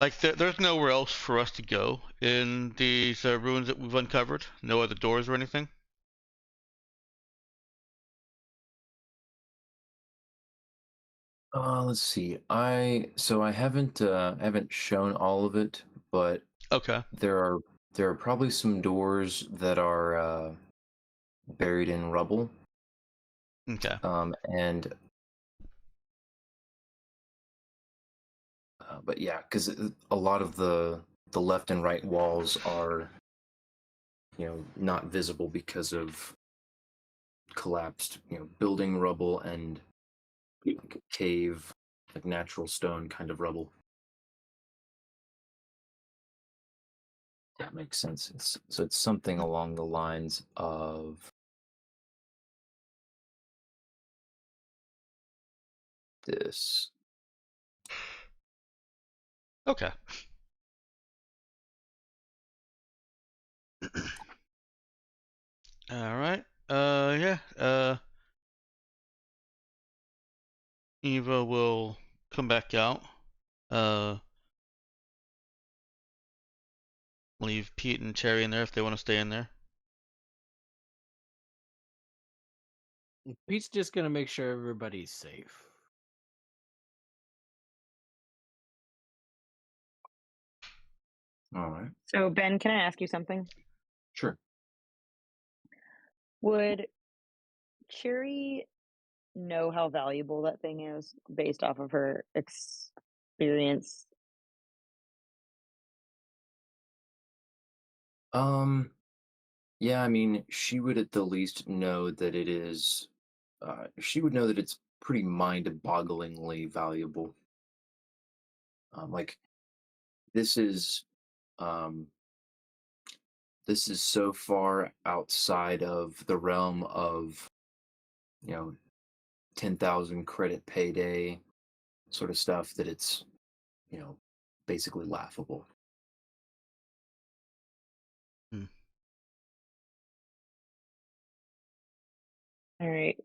S4: like there's nowhere else for us to go in these ruins that we've uncovered? No other doors or anything?
S1: Let's see. I haven't shown all of it, but
S4: Okay.
S1: there are probably some doors that are buried in rubble.
S4: Okay.
S1: And but yeah, because a lot of the left and right walls are not visible because of collapsed building rubble and like cave, like natural stone kind of rubble. That makes sense. So it's something along the lines of this.
S4: Okay. All right. Yeah. Eva will come back out. Uh, leave Pete and Cherry in there if they want to stay in there.
S2: Pete's just gonna make sure everybody's safe.
S1: All right.
S3: So, Ben, can I ask you something?
S1: Sure.
S3: Would Cherry know how valuable that thing is based off of her experience?
S1: Yeah, I mean, she would at the least know that it is. She would know that it's pretty mind-bogglingly valuable. Like this is, um, this is so far outside of the realm of, you know, 10,000 credit payday sort of stuff that it's, basically laughable.
S3: All right.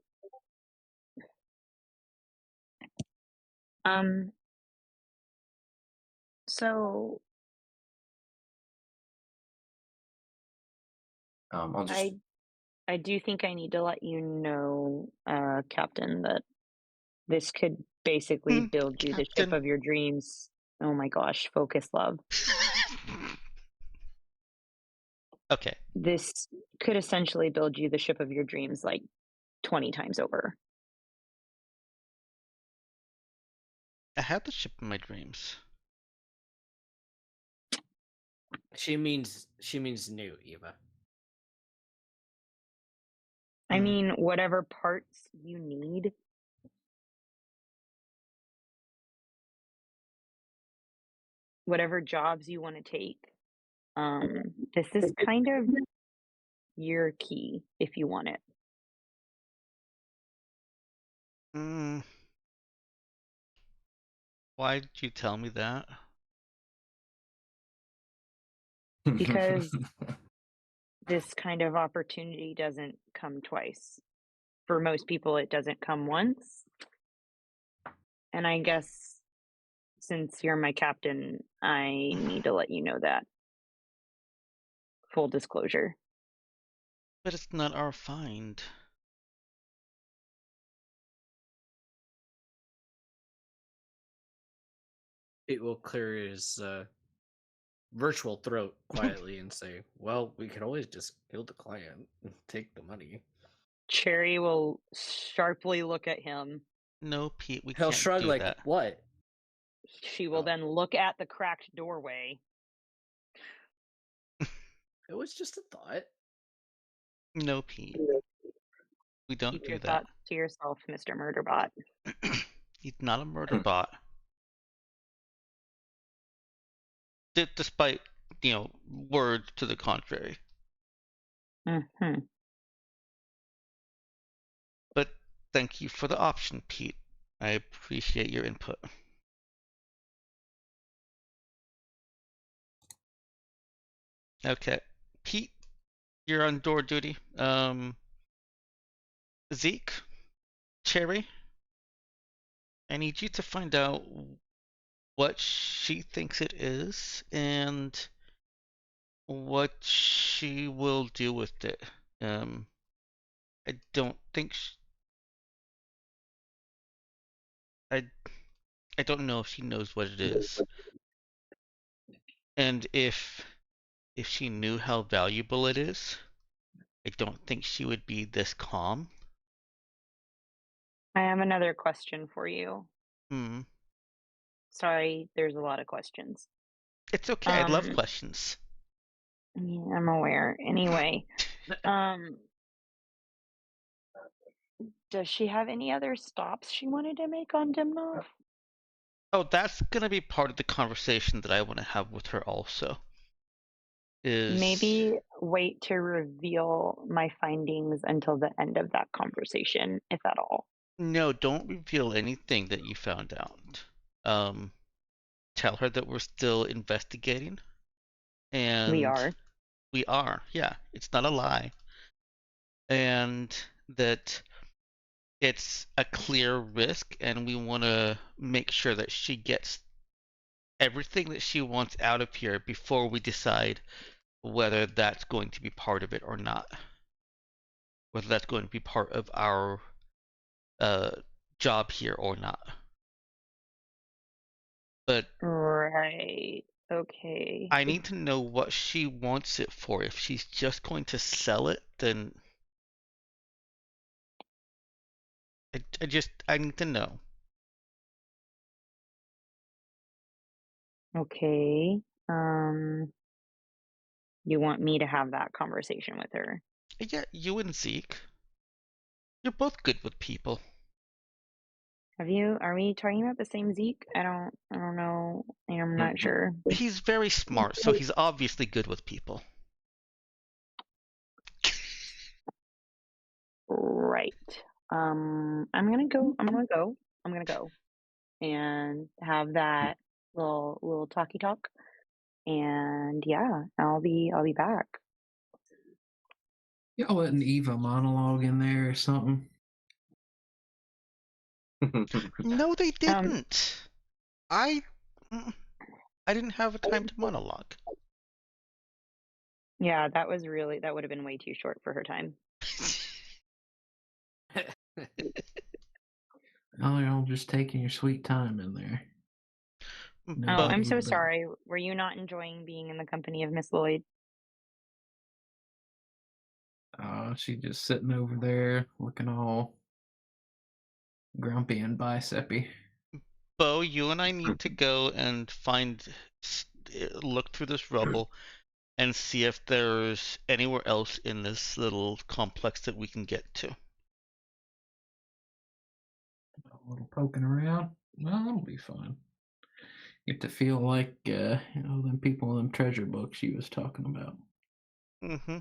S3: So
S1: I'll just
S3: I do think I need to let you know, Captain, that this could basically build you the ship
S4: Captain.
S3: of your dreams. Oh my gosh, focus, love.
S4: Okay.
S3: This could essentially build you the ship of your dreams like 20 times over.
S4: I had the ship in my dreams.
S2: She means new, Eva.
S3: I mean, whatever parts you need. Whatever jobs you want to take. This is kind of your key if you want it.
S4: Why did you tell me that?
S3: Because this kind of opportunity doesn't come twice. For most people, it doesn't come once. And I guess since you're my captain, I need to let you know that. Full disclosure.
S4: But it's not our find.
S2: It will clear his virtual throat quietly and say, "Well, we could always just kill the client and take the money."
S3: Cherry will sharply look at him.
S4: No, Pete, we
S2: He'll
S4: can't
S2: shrug
S4: do
S2: like,
S4: that.
S2: "What?"
S3: She will then look at the cracked doorway.
S2: It was just a thought.
S4: No, Pete. We don't
S3: Keep
S4: do
S3: your
S4: that.
S3: thoughts to yourself, Mr. Murderbot.
S4: He's not a murder bot. Despite, words to the contrary.
S3: Mm-hmm.
S4: But thank you for the option, Pete. I appreciate your input. Okay. Pete, you're on door duty. Zeke, Cherry, I need you to find out what she thinks it is and what she will do with it. I don't think I don't know if she knows what it is. And if she knew how valuable it is, I don't think she would be this calm.
S3: I have another question for you. Sorry, there's a lot of questions.
S4: It's okay. I love questions.
S3: Yeah, I'm aware. Anyway, does she have any other stops she wanted to make on Dimnov?
S4: Oh, that's gonna be part of the conversation that I want to have with her also.
S3: Maybe wait to reveal my findings until the end of that conversation, if at all.
S4: No, don't reveal anything that you found out. Tell her that we're still investigating. And
S3: we are,
S4: yeah. It's not a lie. And that it's a clear risk, and we want to make sure that she gets everything that she wants out of here before we decide whether that's going to be part of it or not. Whether that's going to be part of our job here or not. But
S3: right. Okay.
S4: I need to know what she wants it for. If she's just going to sell it, then I need to know.
S3: Okay. You want me to have that conversation with her?
S4: Yeah, you and Zeke. You're both good with people.
S3: Are we talking about the same Zeke? I don't know. I'm not sure.
S4: He's very smart, so he's obviously good with people.
S3: Right. I'm gonna go. And have that little talky talk. And yeah, I'll be back.
S5: Y'all letting Eva monologue in there or something?
S4: No, they
S3: Um,
S4: didn't. I I didn't have a time to monologue.
S3: yeah, that would have been way too short for her time.
S5: Oh, y'all just taking your sweet time in there. No
S3: Oh,
S4: But
S3: I'm
S5: big
S3: so
S5: deal.
S3: sorry. Were you not enjoying being in the company of Miss Lloyd?
S5: She just sitting over there looking all grumpy and bicepy.
S4: Bo, you and I need to go and look through this rubble and see if there's anywhere else in this little complex that we can get to.
S5: A little poking around. Well, that'll be fun. Get to feel like them people in them treasure books she was talking about.
S4: Mm-hmm.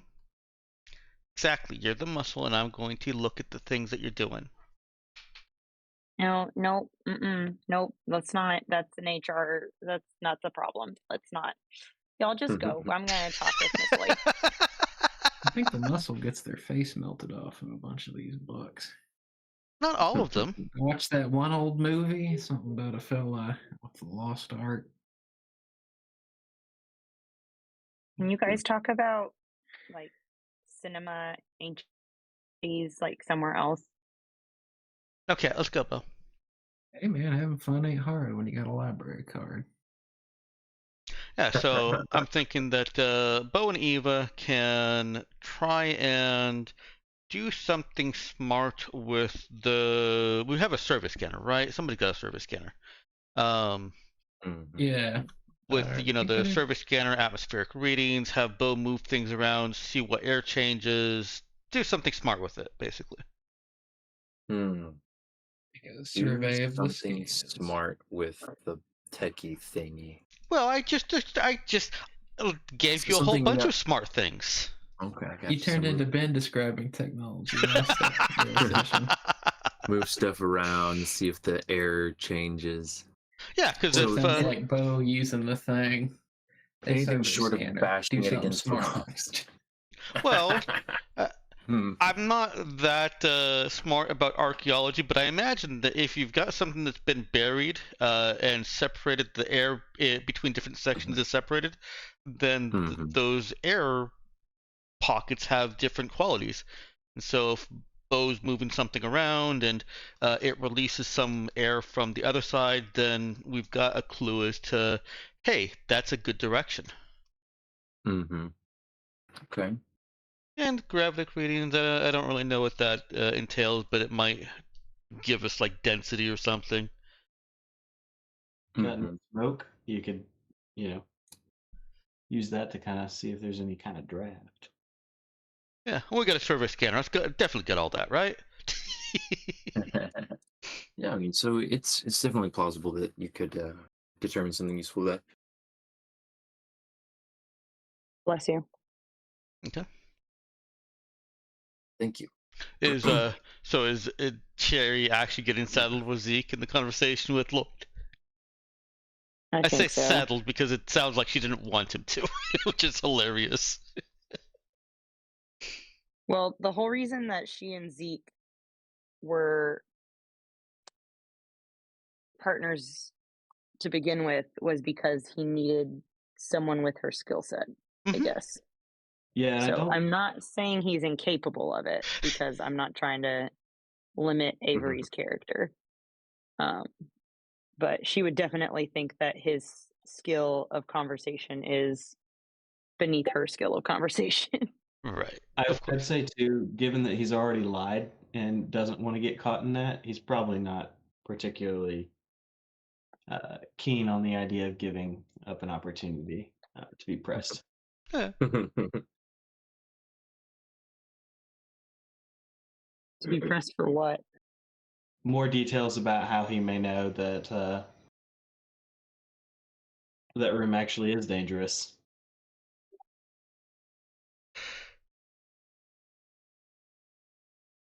S4: Exactly. You're the muscle, and I'm going to look at the things that you're doing.
S3: No, nope, nope. Let's not. That's an HR. That's not the problem. Let's not. Y'all just go. I'm gonna talk with Miss Lloyd.
S5: I think the muscle gets their face melted off in a bunch of these books.
S4: Not all of them.
S5: Watch that one old movie, something about a fella with the lost art.
S3: Can you guys talk about like cinema ancient like somewhere else?
S4: Okay, let's go, Bo.
S5: Hey man, having fun ain't hard when you got a library card.
S4: Yeah, so I'm thinking that Bo and Eva can try and do something smart with the. We have a service scanner, right? Somebody's got a service scanner.
S5: Yeah.
S4: With the
S5: Keep it
S4: service scanner, atmospheric readings, have Bo move things around, see what air changes, do something smart with it, basically.
S5: a
S1: Do
S5: survey of the
S1: something
S5: scans.
S1: smart with the techie thingy.
S4: Well, I just gave you a whole
S1: Something
S4: bunch
S1: that-
S4: of smart things.
S1: Okay, I got
S5: You turned into Ben describing technology last session.
S1: move stuff around, see if the air changes.
S4: Yeah, because
S5: So it
S4: if
S5: sounds like Bo using the thing. Hey,
S1: Anything
S5: survey
S1: short of
S5: scanner,
S1: bashing
S5: do
S1: it
S5: something
S1: against the
S5: smart.
S1: rocks.
S4: well,
S1: Hmm.
S4: I'm not that smart about archaeology, but I imagine that if you've got something that's been buried and separated, the air between different sections is separated, then those air pockets have different qualities. And so if Bo's moving something around and it releases some air from the other side, then we've got a clue as to, hey, that's a good direction.
S1: Okay.
S4: And gravity readings, I don't really know what that entails, but it might give us like density or something.
S6: Cutting smoke, you could, use that to kind of see if there's any kind of draft.
S4: Yeah, we got a survey scanner. Let's definitely get all that, right?
S1: Yeah, I mean, so it's definitely plausible that you could determine something useful with that.
S3: Bless you.
S4: Okay.
S1: Thank you.
S4: Is Cherry actually getting settled with Zeke in the conversation with Lloyd? I say
S3: think so.
S4: settled because it sounds like she didn't want him to, which is hilarious.
S3: Well, the whole reason that she and Zeke were partners to begin with was because he needed someone with her skill set, I guess.
S6: Yeah, and
S3: So I'm not saying he's incapable of it because I'm not trying to limit Avery's character. But she would definitely think that his skill of conversation is beneath her skill of conversation.
S4: Right.
S6: I'd say too, given that he's already lied and doesn't want to get caught in that, he's probably not particularly keen on the idea of giving up an opportunity to be pressed.
S4: Yeah.
S3: To be pressed for what?
S6: More details about how he may know that that room actually is dangerous.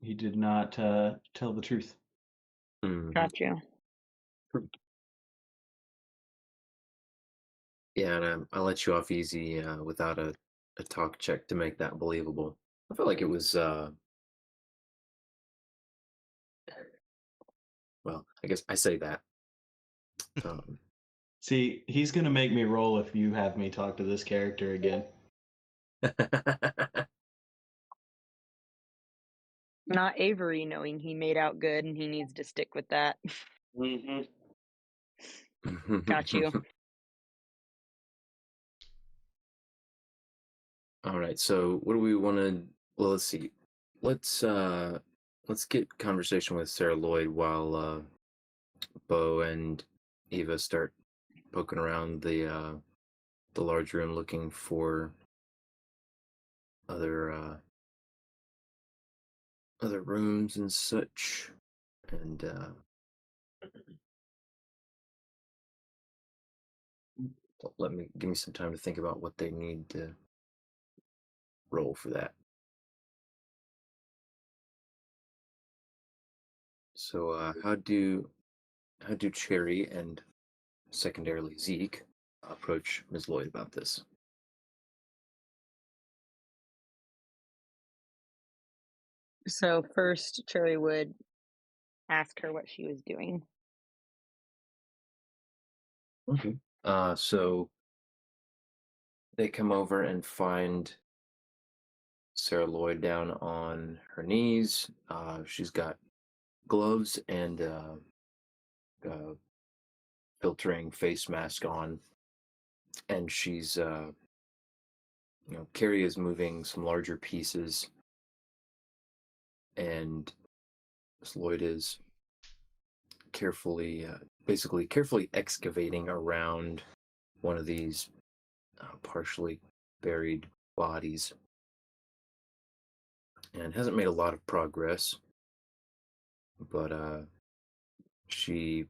S6: he did not tell the truth.
S1: Mhm.
S3: Got you.
S1: Yeah, and I'll let you off easy without a talk check to make that believable. I feel like it was, well, I guess I say that. Um,
S6: See, he's gonna make me roll if you have me talk to this character again.
S3: Not Avery knowing he made out good and he needs to stick with that. Got you.
S1: All right, so what do we want to? Well, let's see. Let's get conversation with Sarah Lloyd while Bo and Eva start poking around the large room looking for other other rooms and such. And give me some time to think about what they need to roll for that. So how do Cherry and secondarily Zeke approach Ms. Lloyd about this?
S3: So first, Cherry would ask her what she was doing.
S1: Okay. So they come over and find Sarah Lloyd down on her knees. She's got gloves and filtering face mask on, and she's Carrie is moving some larger pieces, and Miss Lloyd is basically carefully excavating around one of these partially buried bodies, and hasn't made a lot of progress, but she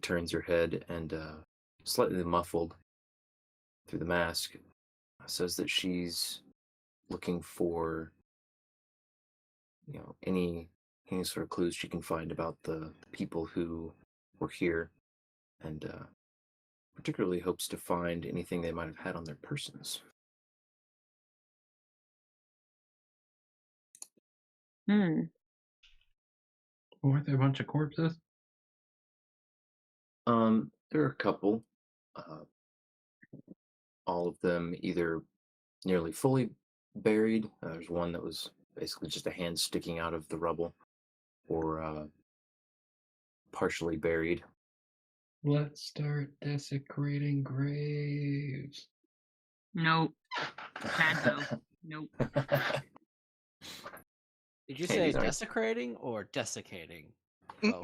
S1: turns her head and slightly muffled through the mask says that she's looking for any sort of clues she can find about the people who were here, and particularly hopes to find anything they might have had on their persons.
S5: Weren't there a bunch of corpses?
S1: There are a couple, all of them either nearly fully buried. There's one that was basically just a hand sticking out of the rubble, or partially buried.
S5: Let's start desecrating graves.
S3: Nope. Bad Bo. Nope.
S2: Did you
S1: Hey,
S2: say
S1: these aren't-
S2: desecrating or desiccating? Oh,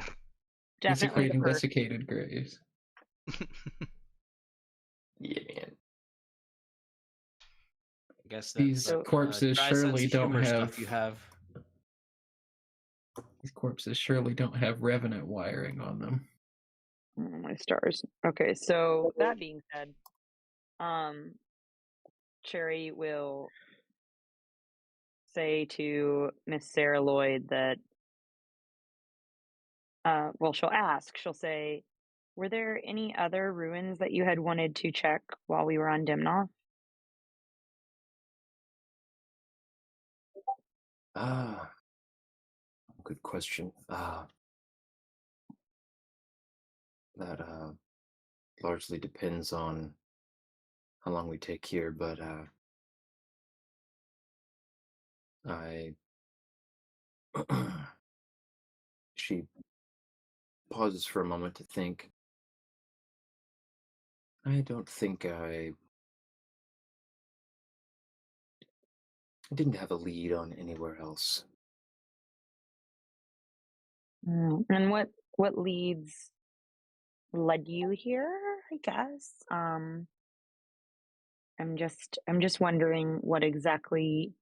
S3: Definitely the
S5: Desecrating
S3: first.
S5: desiccated graves.
S1: Yeah, man.
S2: I guess that's
S5: These
S2: the,
S5: corpses
S2: dry sense
S5: surely
S2: of
S5: don't
S2: humor
S5: have.
S2: stuff you have.
S5: These corpses surely don't have revenant wiring on them.
S3: Oh, my stars. Okay, so that being said, Cherry will say to Miss Sarah Lloyd that, well, she'll say, were there any other ruins that you had wanted to check while we were on Dimnoth?
S1: Ah, good question. That largely depends on how long we take here, but I she pauses for a moment to think. I don't think I didn't have a lead on anywhere else.
S3: And what leads led you here, I guess? I'm just wondering what exactly,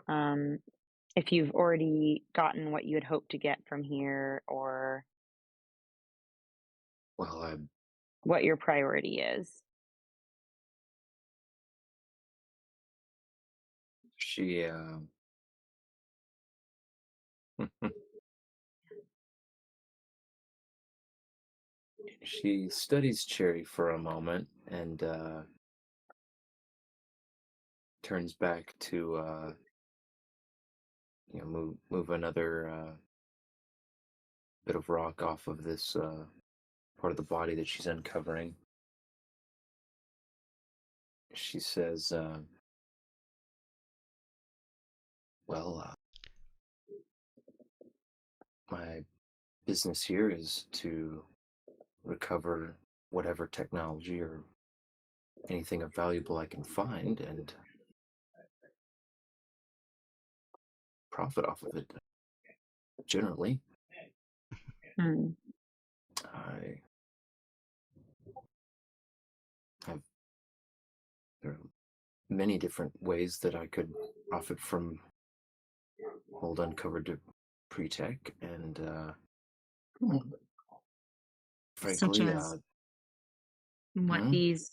S3: if you've already gotten what you had hoped to get from here, or
S1: Well,
S3: what your priority is.
S1: she She studies Cherry for a moment and turns back to move another bit of rock off of this part of the body that she's uncovering. She says, "Well, my business here is to recover whatever technology or anything of valuable I can find and profit off of it. Generally,
S3: Hmm.
S1: I have there are many different ways that I could profit from old uncovered pre-tech, and
S3: Such
S1: frankly,
S3: as what
S1: hmm,
S3: these,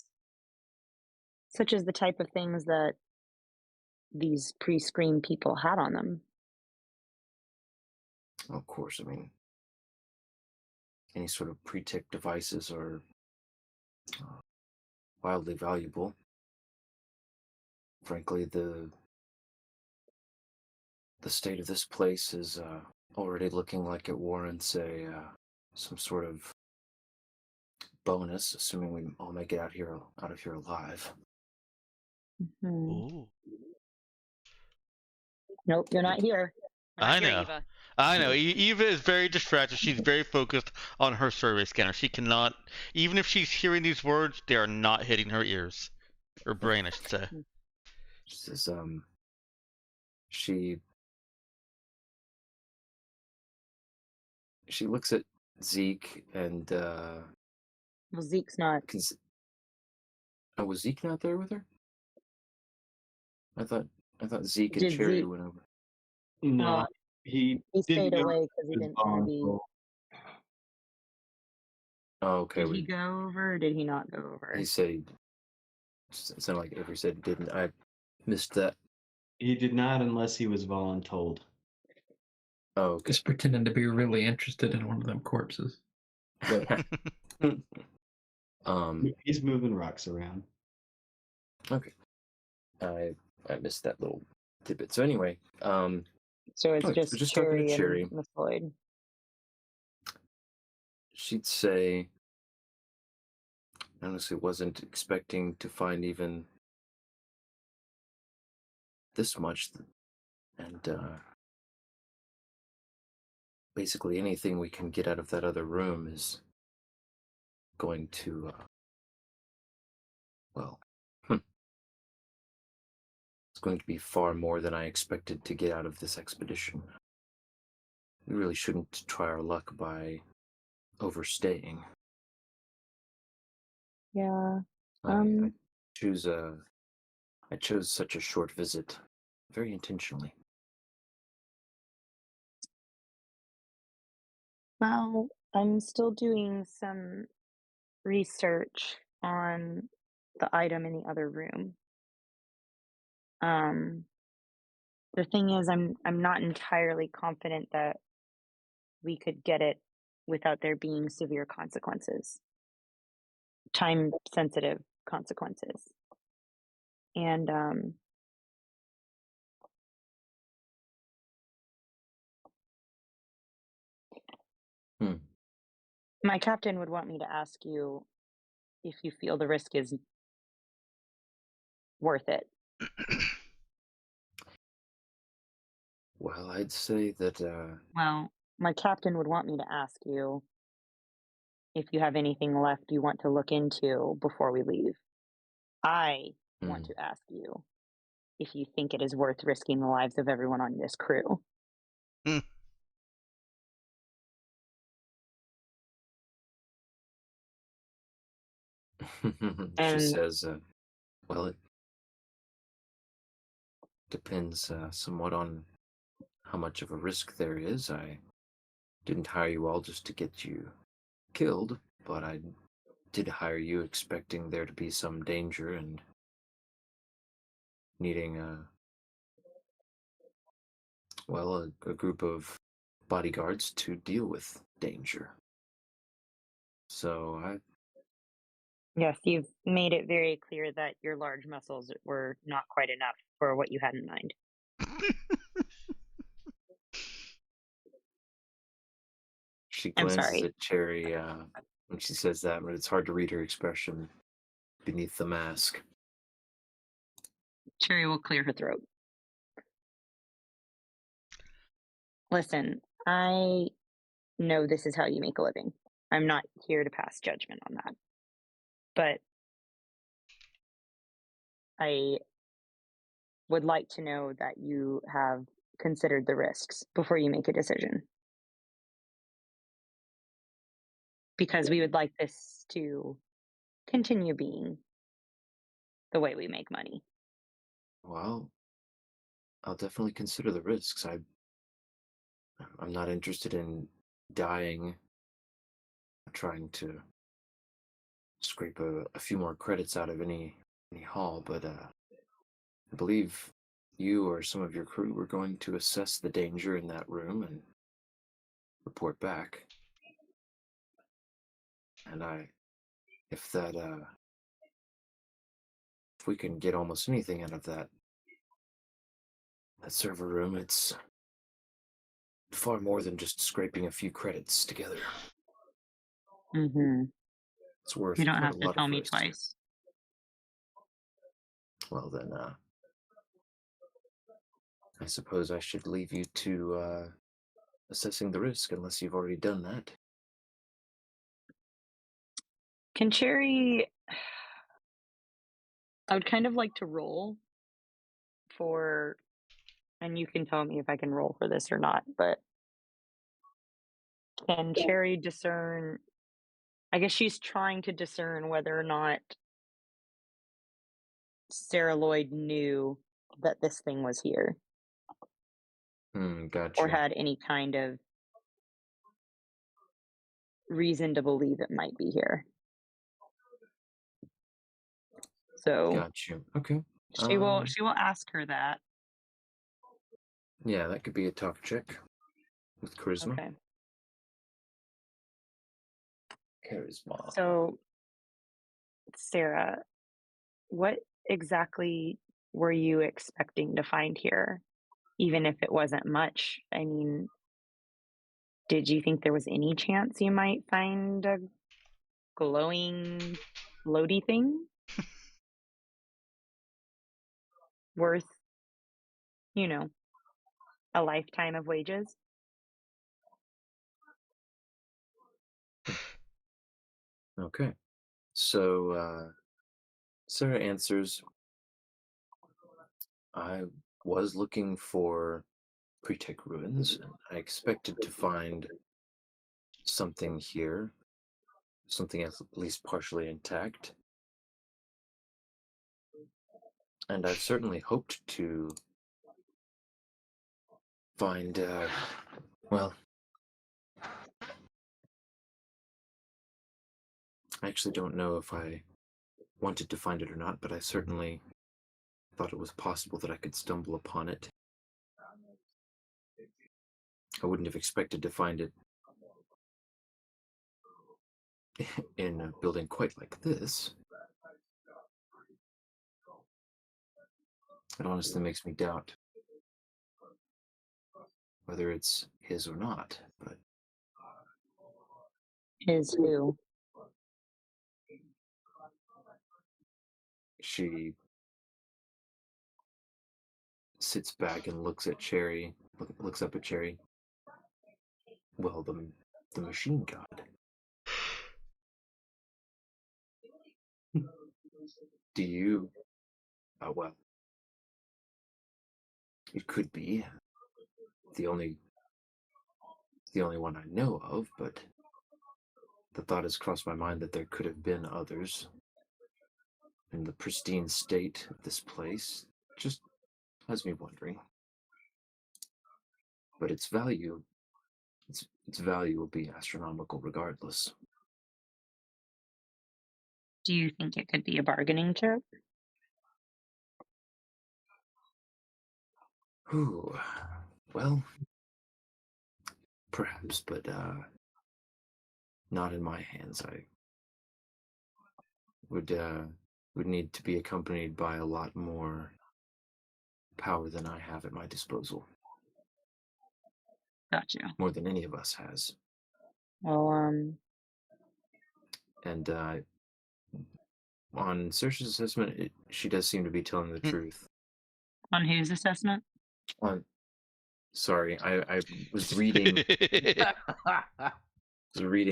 S3: such as the type of things that these pre-screen people had on them.
S1: of course, I mean, any sort of pre-tech devices are uh, wildly valuable. Frankly, the state of this place is already looking like it warrants a some sort of bonus, assuming we all make it out of here alive.
S3: Hmm.
S4: Ooh.
S3: Nope, you're not here. We're not
S4: I
S3: here,
S4: know.
S3: Eva.
S4: I know. Eva is very distracted. She's very focused on her survey scanner. She cannot, even if she's hearing these words, they are not hitting her ears. Or brain, I should say.
S1: She says, she she looks at Zeke and
S3: Well, Zeke's not.
S1: oh, was Zeke not there with her? I thought Zeke and
S3: Did
S1: Cherry
S3: Zeke?
S1: went over.
S6: No,
S3: Well,
S6: he
S3: he
S6: didn't
S3: stayed
S6: go
S3: away because he
S6: with
S3: didn't want to be.
S6: Bonzo.
S1: Oh, okay.
S3: Did he go over or did he not go over?
S1: He said it sounded like Avery said he didn't. I missed that.
S6: He did not unless he was voluntold.
S1: Oh, okay.
S5: Just pretending to be really interested in one of them corpses.
S6: He's moving rocks around.
S1: Okay. I missed that little tidbit. So anyway,
S3: So it's
S1: okay, so
S3: just
S1: just talking to
S3: Cherry and
S1: Cherry,
S3: Miss Lloyd.
S1: she'd say, honestly, wasn't expecting to find even this much, and basically anything we can get out of that other room is going to, well, it's going to be far more than I expected to get out of this expedition. We really shouldn't try our luck by overstaying.
S3: Yeah.
S1: I choose I chose such a short visit, very intentionally.
S3: Well, I'm still doing some research on the item in the other room. Um, the thing is, I'm not entirely confident that we could get it without there being severe consequences, time sensitive consequences. And my captain would want me to ask you if you feel the risk is worth it.
S1: Well, I'd say that
S3: Well, my captain would want me to ask you if you have anything left you want to look into before we leave. I want to ask you if you think it is worth risking the lives of everyone on this crew.
S1: she
S3: And
S1: says, well, it depends somewhat on how much of a risk there is. I didn't hire you all just to get you killed, but I did hire you expecting there to be some danger and needing a group of bodyguards to deal with danger. So
S3: Yes, you've made it very clear that your large muscles were not quite enough for what you had in mind.
S1: she
S3: I'm
S1: glances
S3: sorry.
S1: at Cherry when she says that, but it's hard to read her expression beneath the mask.
S3: Cherry will clear her throat. Listen, I know this is how you make a living. I'm not here to pass judgment on that. But I would like to know that you have considered the risks before you make a decision. Because we would like this to continue being the way we make money.
S1: Well, I'll definitely consider the risks. I'm not interested in dying trying to scrape a few more credits out of any haul, but I believe you or some of your crew were going to assess the danger in that room and report back. And if we can get almost anything out of that server room, it's far more than just scraping a few credits together.
S3: Mm-hmm.
S1: It's worth
S3: You don't
S1: quite
S3: have
S1: a
S3: to
S1: lot
S3: tell
S1: of
S3: me
S1: risk.
S3: twice.
S1: Well then, I suppose I should leave you to assessing the risk, unless you've already done that.
S3: Can Cherry... I would kind of like to roll for... And you can tell me if I can roll for this or not, but can Cherry discern... I guess she's trying to discern whether or not Sarah Lloyd knew that this thing was here or
S1: Gotcha.
S3: had any kind of reason to believe it might be here. So
S1: Gotcha. Okay.
S3: she will ask her that.
S1: Yeah, that could be a talk check with charisma.
S3: Okay.
S1: Charisma.
S3: So Sarah, what exactly were you expecting to find here? Even if it wasn't much. I mean, did you think there was any chance you might find a glowing floaty thing worth, a lifetime of wages?
S1: Okay. So Sarah answers, I was looking for pre-tech ruins, and I expected to find something here, something at least partially intact. And I've certainly hoped to find, well, I actually don't know if I wanted to find it or not, but I certainly thought it was possible that I could stumble upon it. I wouldn't have expected to find it in a building quite like this. It honestly makes me doubt whether it's his or not, but
S3: Is who?
S1: she sits back and looks at Cherry, looks up at Cherry. Well, the machine god. Do you? Well, it could be the only one I know of, but the thought has crossed my mind that there could have been others. In the pristine state of this place just has me wondering. But its value will be astronomical regardless.
S3: Do you think it could be a bargaining chip?
S1: Ooh, well, Perhaps, but not in my hands. I would need to be accompanied by a lot more power than I have at my disposal,
S3: Gotcha.
S1: more than any of us has.
S3: Well,
S1: And on Saoirse's assessment, she does seem to be telling the
S4: Hmm.
S1: truth.
S3: on whose assessment?
S1: Sorry, I was reading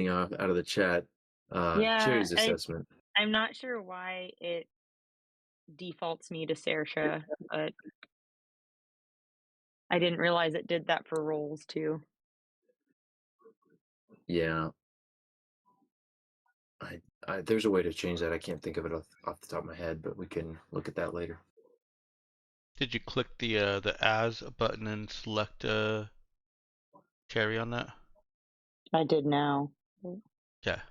S1: out of the chat.
S3: Yeah,
S1: Cherry's assessment.
S3: I'm not sure why it defaults me to Saoirse, but I didn't realize it did that for roles too.
S1: Yeah. There's a way to change that. I can't think of it off the top of my head, but we can look at that later.
S4: Did you click the as button and select Cherry on that?
S3: I did now.
S4: Yeah.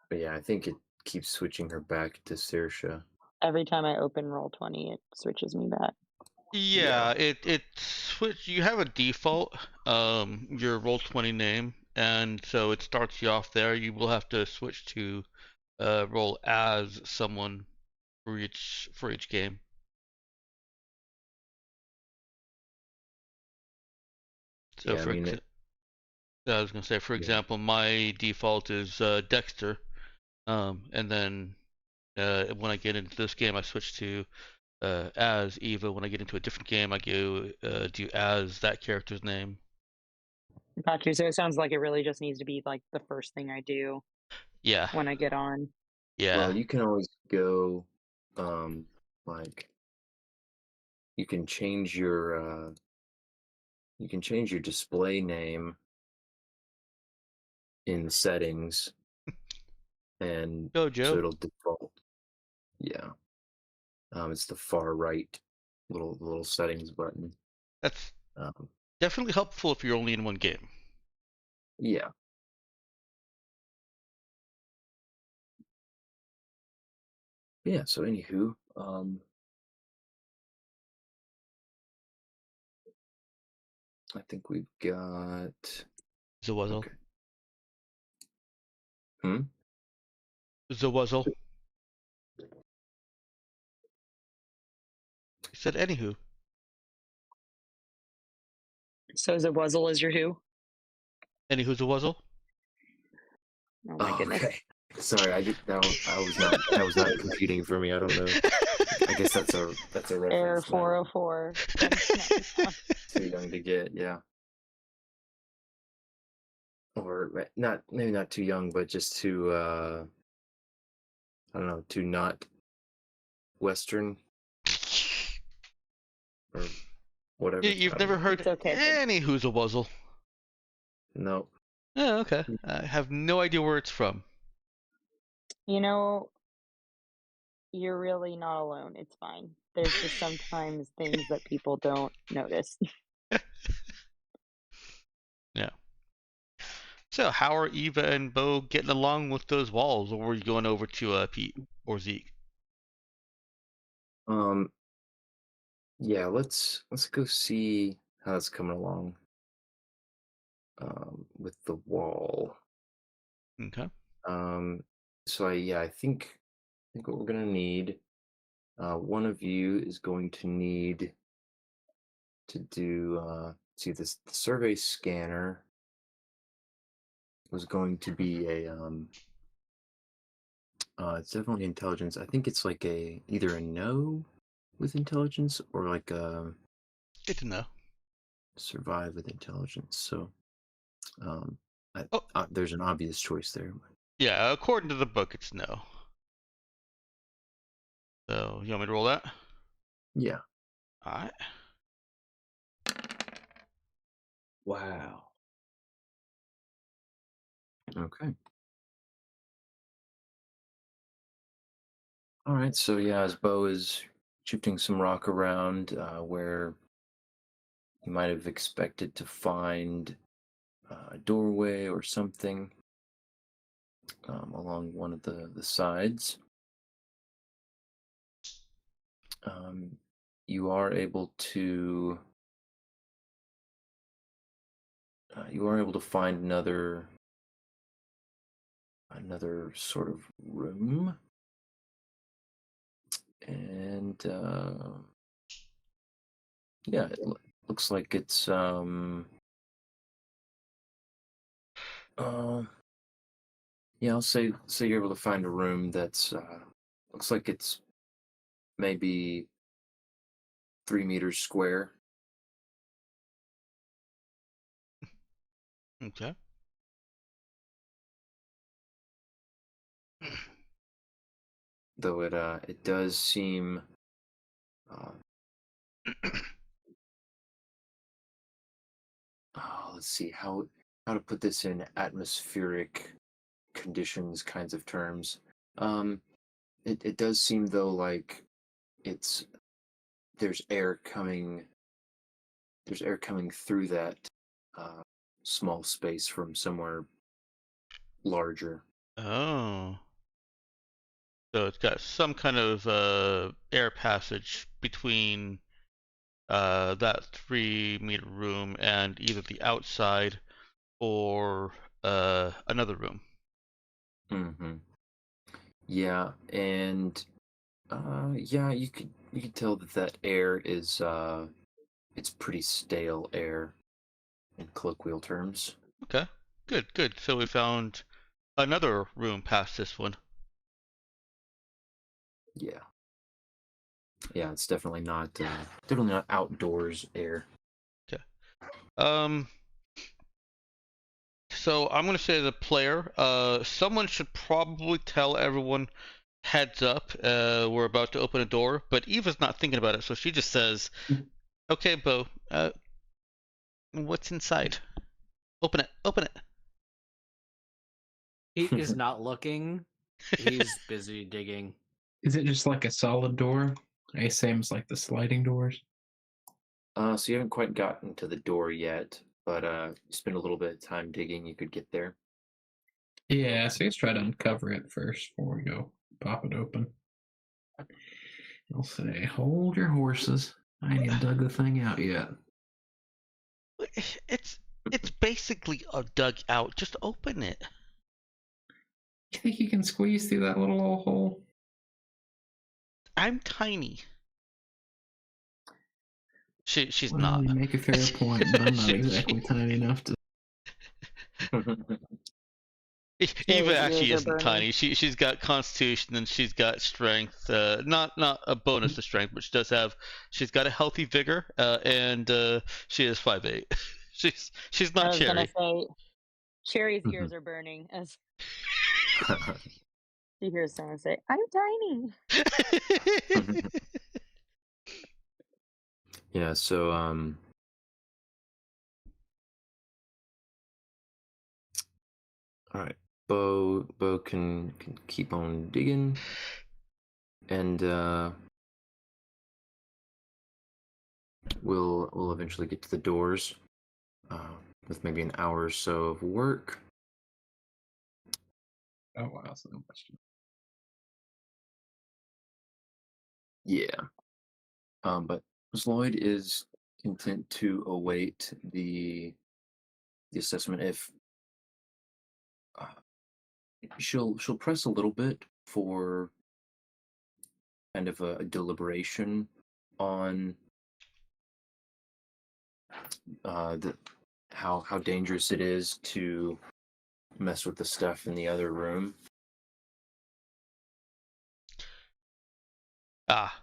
S1: But yeah, I think it keeps switching her back to Saoirse.
S3: Every time I open Roll20, it switches me back.
S4: Yeah, it switch. You have a default, your Roll20 name, and so it starts you off there. You will have to switch to roll as someone for each game. So
S1: Yeah, I mean it.
S4: I was gonna say, for
S1: Yeah.
S4: example, my default is Dexter, and then when I get into this game, I switch to as Eva. When I get into a different game, I go do as that character's name.
S3: Gotcha. So it sounds like it really just needs to be like the first thing I do
S4: Yeah,
S3: when I get on.
S4: yeah.
S1: Well, you can always go, like, you can change your display name in settings, and so
S4: Jojo.
S1: it'll default. Yeah. It's the far right little settings button.
S4: That's
S1: Um,
S4: definitely helpful if you're only in one game.
S1: yeah. Yeah. So, anywho, I think we've got.
S4: Zawazzle.
S1: Okay. Hmm.
S4: Zawazzle. He said, anywho.
S3: So Zawazzle is your who?
S4: Anywho, Zawazzle.
S3: Oh my goodness.
S1: Okay. Sorry, I was not computing for me. I don't know. I guess that's a reference.
S3: Error
S1: that
S3: 404.
S1: Too young to get, yeah. Or maybe not too young, but just too I don't know, too not Western or whatever.
S4: You've never heard
S3: It's okay.
S4: Anywho's a Wuzzle.
S1: No.
S4: Oh, okay. I have no idea where it's from.
S3: You know, you're really not alone. It's fine. There's just sometimes things that people don't notice.
S4: Yeah. So, how are Eva and Bo getting along with those walls, or were you going over to Pete or Zeke?
S1: Yeah, let's go see how it's coming along. With the wall.
S4: Okay.
S1: So I think what we're gonna need. One of you is going to need to do. See, the survey scanner was going to be a. It's definitely intelligence. I think it's like either a no with intelligence or like a
S4: Good to know.
S1: survive with intelligence. So, um,
S4: Oh.
S1: there's an obvious choice there.
S4: Yeah, according to the book, it's no. So, you want me to roll that?
S1: Yeah.
S4: Alright.
S1: Wow. Okay. All right. So yeah, as Bo is shifting some rock around where you might have expected to find a doorway or something along one of the sides, you are able to you are able to find another sort of room, and yeah, it looks like it's yeah, I'll say you're able to find a room that's looks like it's maybe 3 meters square.
S4: Okay.
S1: Though it does seem uh, let's see how to put this in atmospheric conditions kinds of terms. Um, it does seem though like it's there's air coming through that uh, small space from somewhere larger.
S4: Oh. So it's got some kind of air passage between that 3 meter room and either the outside or another room.
S1: Mm-hmm. Yeah, and yeah, you could tell that air is it's pretty stale air in colloquial terms.
S4: Okay. Good, good. So we found another room past this one.
S1: Yeah, yeah, it's definitely not outdoors air.
S4: Okay. Um. So I'm gonna say the player. Someone should probably tell everyone heads up. We're about to open a door, but Eva's not thinking about it, so she just says, "Okay, Bo. What's inside? Open it. Open it."
S2: He is not looking. He's busy digging.
S5: Is it just like a solid door? I assume it's like the sliding doors.
S1: So you haven't quite gotten to the door yet, but you spend a little bit of time digging, you could get there.
S5: Yeah, so let's try to uncover it first before we go pop it open. I'll say, hold your horses. I ain't even dug the thing out yet.
S4: It's basically a dugout. Just open it.
S5: You think you can squeeze through that little old hole?
S4: I'm tiny. She's
S5: Well,
S4: not.
S5: you make a fair point, but I'm not
S4: She-
S5: exactly tiny enough to.
S4: Eva
S3: Cherry's
S4: actually
S3: ears are
S4: isn't
S3: burning.
S4: tiny. She's got constitution and she's got strength. Not a bonus to strength, but she does have. She's got a healthy vigor, and she is 5'8". She's
S3: I
S4: not
S3: was gonna
S4: Cherry.
S3: say Cherry's
S1: Mhm.
S3: ears are burning as she hears someone say, "I'm tiny."
S1: Yeah, so all right. Bo can keep on digging, and we'll eventually get to the doors with maybe an hour or so of work.
S5: Oh wow, so much.
S1: Yeah. But Lloyd is content to await the assessment. If uh, she'll press a little bit for kind of a deliberation on the how dangerous it is to mess with the stuff in the other room.
S4: Ah,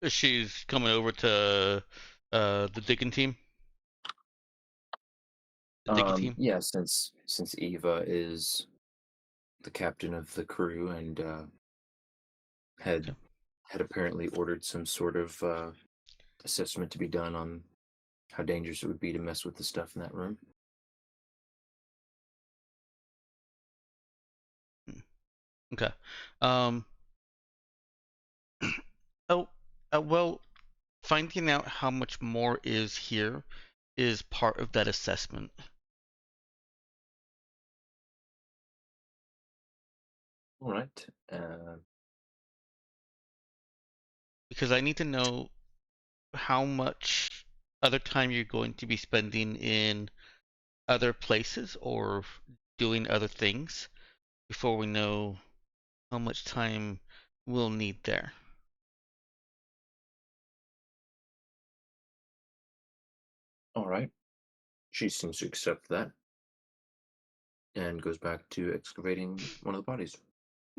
S4: she's coming over to the digging team. The digging team.
S1: Yeah, since Eva is the captain of the crew and had
S4: Okay.
S1: had apparently ordered some sort of assessment to be done on how dangerous it would be to mess with the stuff in that room.
S4: Okay. Um. Oh. Well, finding out how much more is here is part of that assessment.
S1: All right.
S4: Because I need to know how much other time you're going to be spending in other places or doing other things before we know how much time we'll need there.
S1: All right. She seems to accept that and goes back to excavating one of the bodies.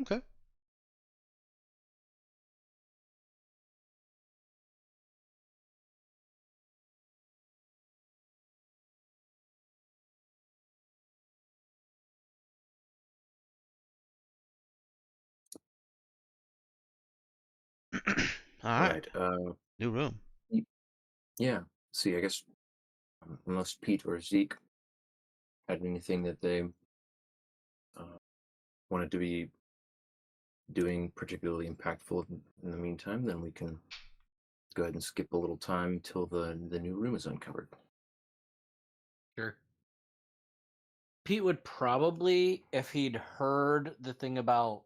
S4: Okay. All right. New room.
S1: Yeah. See, I guess unless Pete or Zeke had anything that they wanted to be doing particularly impactful in the meantime, then we can go ahead and skip a little time till the new room is uncovered.
S2: Sure. Pete would probably, if he'd heard the thing about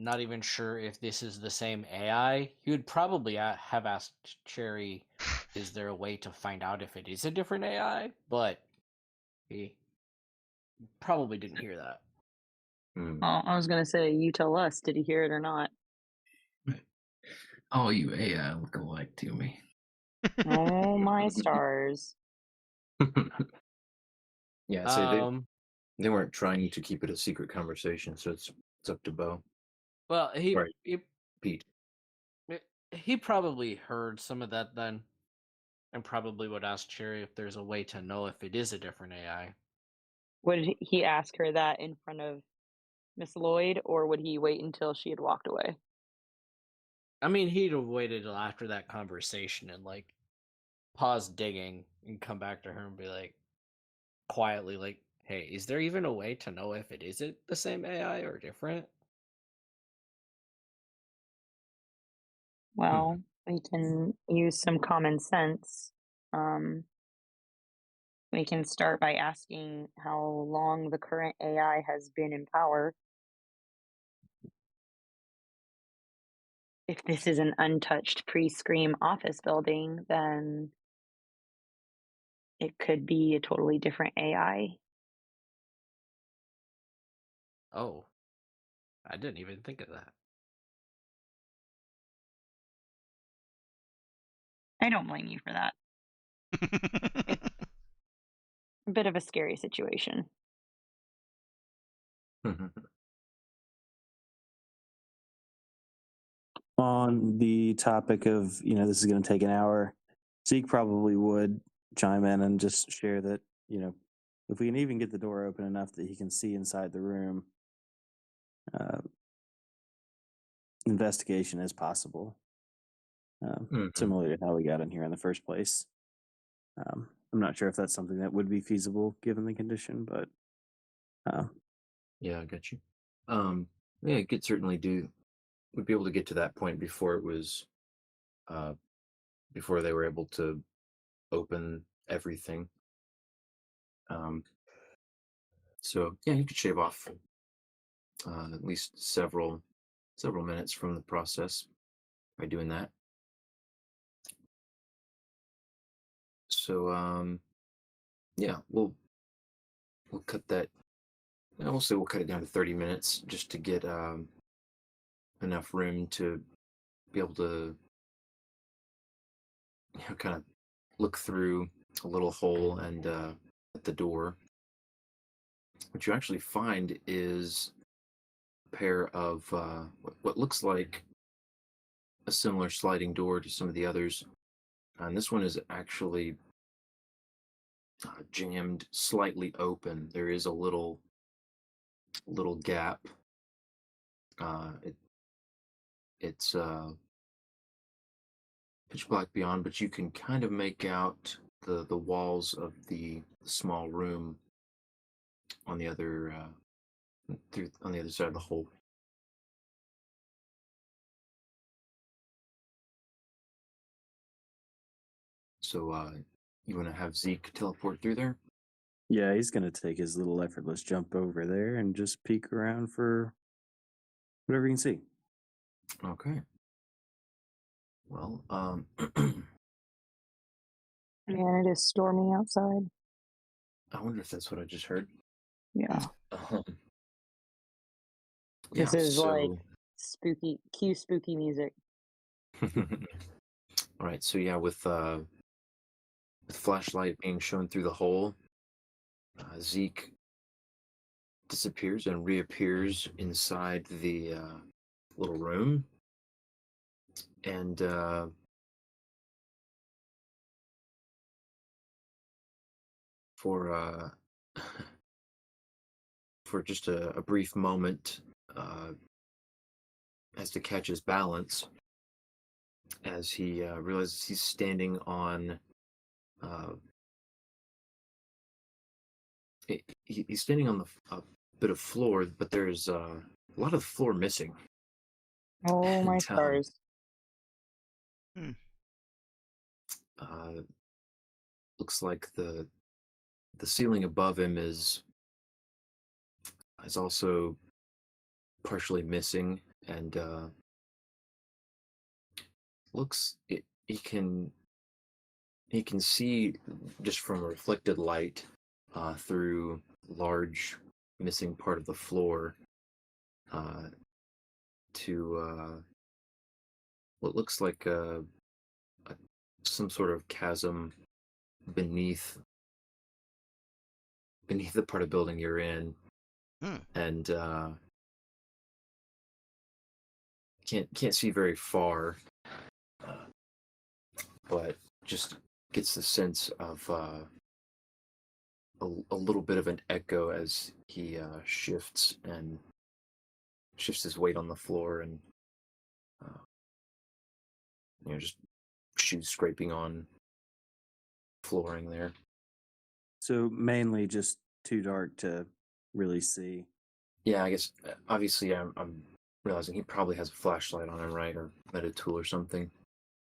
S2: not even sure if this is the same AI, he would probably have asked Cherry, is there a way to find out if it is a different AI? But he probably didn't hear that.
S3: Well, I was going to say, you tell us, did he hear it or not?
S5: All you AI look alike to me.
S3: Oh, my stars.
S1: Yeah, so they weren't trying to keep it a secret conversation, so it's up to Bo.
S2: Well,
S1: Right. Pete.
S2: He probably heard some of that then, and probably would ask Cherry if there's a way to know if it is a different AI.
S3: Would he ask her that in front of Miss Lloyd, or would he wait until she had walked away?
S2: I mean, he'd have waited till after that conversation and like pause digging and come back to her and be like, quietly, like, "Hey, is there even a way to know if it isn't the same AI or different?"
S3: Well, we can use some common sense. We can start by asking how long the current AI has been in power. If this is an untouched pre-Scream office building, then it could be a totally different AI.
S2: Oh, I didn't even think of that.
S3: I don't blame you for that. It's a bit of a scary situation.
S7: On the topic of, this is going to take an hour, Zeke probably would chime in and just share that, if we can even get the door open enough that he can see inside the room, investigation is possible. Similar to how we got in here in the first place. I'm not sure if that's something that would be feasible given the condition, but
S1: yeah, I got you. Yeah, it could certainly would be able to get to that point before it was before they were able to open everything. So yeah, you could shave off at least several minutes from the process by doing that. So yeah, we'll cut that. We'll say we'll cut it down to 30 minutes just to get enough room to be able to kind of look through a little hole and at the door. What you actually find is a pair of what looks like a similar sliding door to some of the others. And this one is actually jammed slightly open. There is a little gap. It's pitch black beyond, but you can kind of make out the walls of the small room on the other on the other side of the hole. So you want to have Zeke teleport through there?
S7: yeah, he's going to take his little effortless jump over there and just peek around for whatever he can see.
S1: Okay. Well,
S3: Man, it is stormy outside.
S1: I wonder if that's what I just heard.
S3: Yeah.
S1: Um,
S3: This
S1: yeah,
S3: is like
S1: so
S3: spooky music.
S1: all right, so yeah, with flashlight being shown through the hole, Zeke disappears and reappears inside the little room, and for for just a brief moment, has to catch his balance as he realizes he's standing on uh, he's standing on a bit of floor, but there's a lot of the floor missing.
S3: Oh my
S1: And
S3: stars.
S1: uh, looks like the ceiling above him is also partially missing, and looks it, he can see just from reflected light through large missing part of the floor uh, to what looks like a some sort of chasm beneath the part of building you're in,
S4: Hmm.
S1: and can't see very far, uh, but just gets the sense of a little bit of an echo as he shifts his weight on the floor, and uh, just shoes scraping on flooring there.
S7: So mainly just too dark to really see.
S1: Yeah, I guess obviously I'm realizing he probably has a flashlight on him, right, or meta tool or something.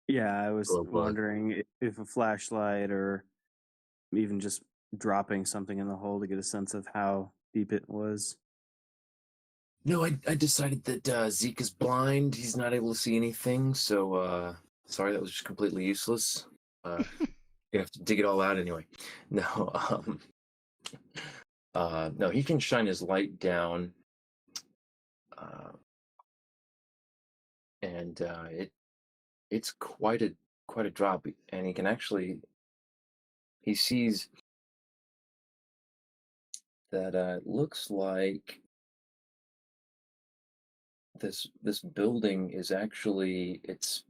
S7: Yeah, I was
S1: Glow bug.
S7: wondering if a flashlight or even just dropping something in the hole to get a sense of how deep it was.
S1: No, I decided that Zeke is blind. He's not able to see anything. So sorry, that was just completely useless. You have to dig it all out anyway. No, no, he can shine his light down, uh, and it's quite a drop, and he can actually he sees that it looks like this building is actually it's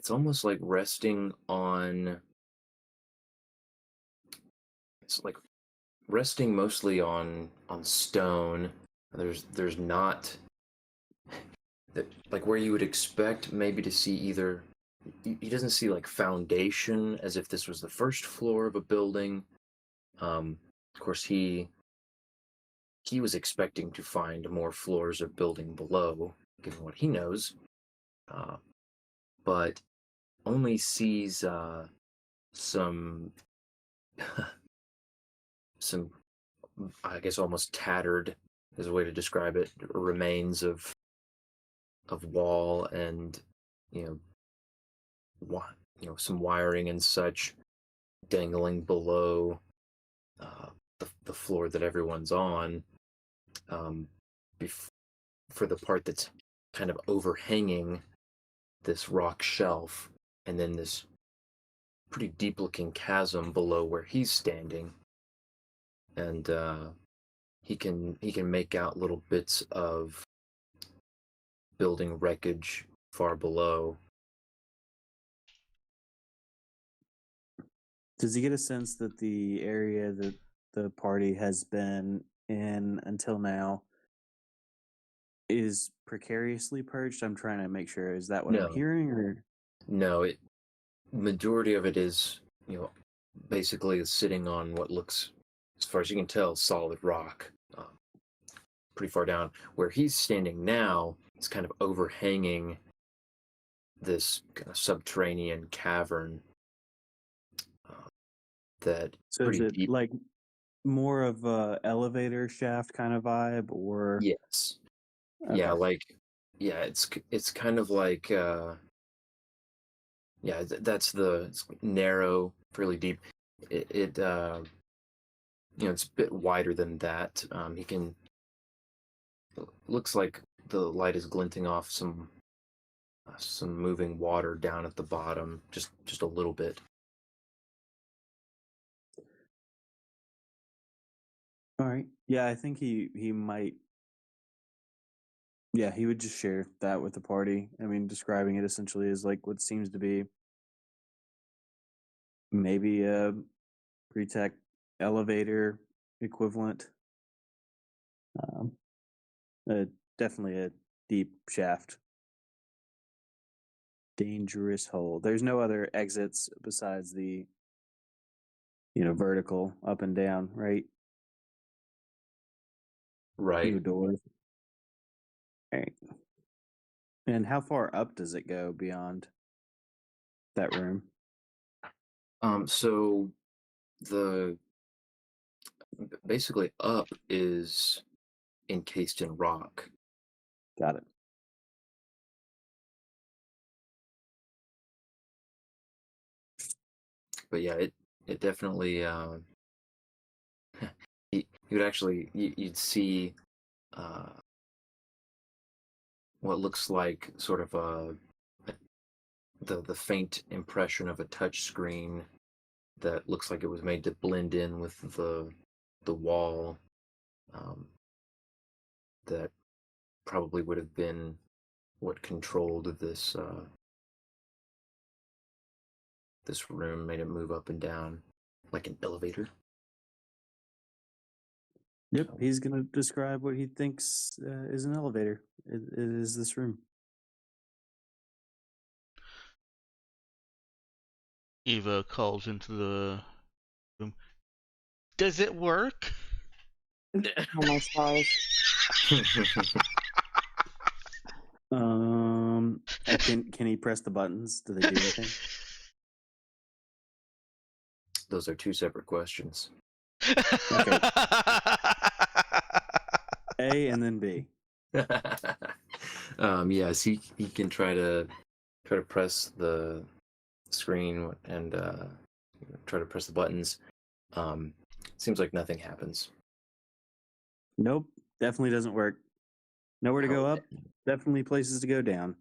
S1: almost like resting on it's like resting mostly on stone. There's not like where you would expect maybe to see either he doesn't see like foundation as if this was the first floor of a building. Of course he was expecting to find more floors of building below, given what he knows, uh, but only sees some some I guess almost tattered is a way to describe it, remains of wall and you know some wiring and such dangling below uh, the floor that everyone's on, um, bef- for the part that's kind of overhanging this rock shelf, and then this pretty deep looking chasm below where he's standing, and he can make out little bits of building wreckage far below.
S7: Does he get a sense that the area that the party has been in until now is precariously perched? I'm trying to make sure. Is that what I'm
S1: No,
S7: hearing, or
S1: no, it majority of it is basically sitting on what looks, as far as you can tell, solid rock, pretty far down. Where he's standing now is kind of overhanging this kind of subterranean cavern that
S7: so is
S1: pretty
S7: it
S1: deep.
S7: like more of a elevator shaft kind of vibe, or
S1: Yes,
S7: okay?
S1: yeah, like Yeah, it's kind of like yeah, it's narrow, fairly deep. It it's a bit wider than that. He can looks like the light is glinting off some moving water down at the bottom, just a little bit.
S7: All right. Yeah, I think he might. Yeah, he would just share that with the party. I mean, describing it essentially as like what seems to be maybe a pre-tech elevator equivalent. Um, Definitely a deep shaft. Dangerous hole. There's no other exits besides the, vertical up and down, right?
S1: Right.
S7: No doors. Right. And how far up does it go beyond that room?
S1: So the basically up is encased in rock.
S7: Got it.
S1: But yeah, it definitely you would actually you'd see uh what looks like sort of the faint impression of a touch screen that looks like it was made to blend in with the wall, um, that probably would have been what controlled this room, made it move up and down like an elevator.
S7: Yep, he's going to describe what he thinks is an elevator. It is this room.
S4: Eva calls into the room. Does it work?
S3: Oh my stars.
S7: Can he press the buttons? Do they do anything?
S1: Those are two separate questions.
S7: Okay. A and then B.
S1: Yes, he can try to press the screen and try to press the buttons. Seems like nothing happens.
S7: Nope, definitely doesn't work. Nowhere to go
S1: Oh.
S7: up. Definitely places to go down.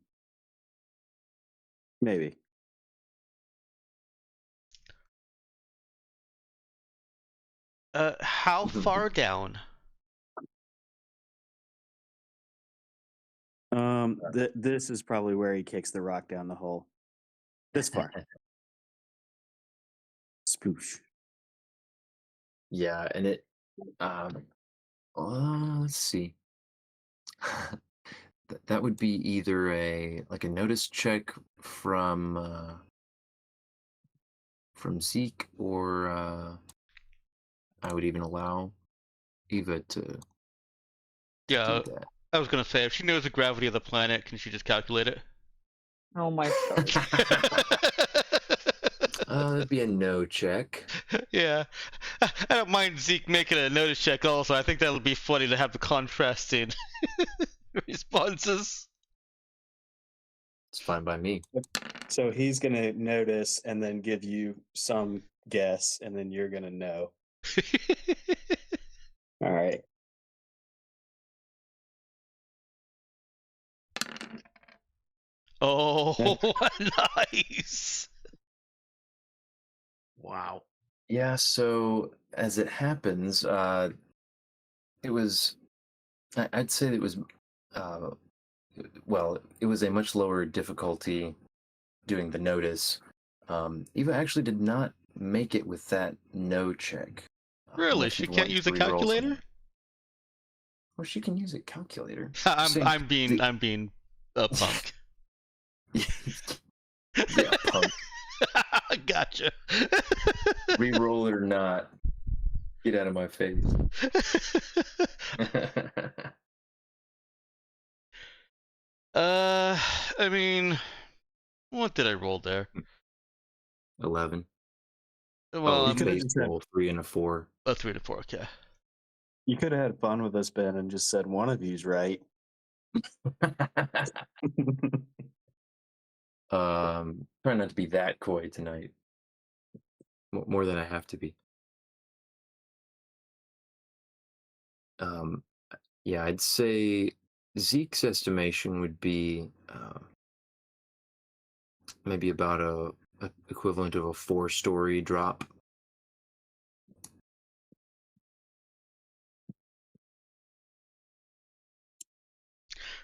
S7: Maybe.
S4: How far down?
S7: This is probably where he kicks the rock down the hole. This far. Sploosh.
S1: Yeah, and it let's see. That would be either a notice check from Zeke, or I would even allow Eva to
S4: Yeah,
S1: do that.
S4: I was gonna say, if she knows the gravity of the planet, can she just calculate it?
S3: Oh my stars.
S1: That'd be a no check.
S4: Yeah. I don't mind Zeke making a notice check also. I think that'll be funny to have the contrasting responses.
S1: It's fine by me.
S7: So he's going to notice and then give you some guess, and then you're going to know. All right.
S4: Oh, nice.
S2: Wow.
S1: Yeah, so as it happens, it was, I'd say it was, well, it was a much lower difficulty doing the notice. Eva actually did not make it with that no check.
S4: Really?
S1: Unless
S4: She
S1: you'd
S4: can't
S1: want
S4: use
S1: to
S4: a
S1: reroll
S4: calculator?
S1: something. Well, she can use a calculator.
S4: I'm being a punk.
S1: Yeah, punk.
S4: Gotcha.
S1: Reroll it or not. Get out of my face.
S4: I mean, what did I roll there?
S1: 11.
S4: Well,
S7: you could have
S1: base
S7: just had,
S1: roll 3 and a 4.
S4: a 3 to 4, okay.
S7: you could have had fun with us, Ben, and just said one of you's right.
S1: Try not to be that coy tonight. More than I have to be. Um, yeah, I'd say Zeke's estimation would be maybe about a equivalent of a 4-story drop.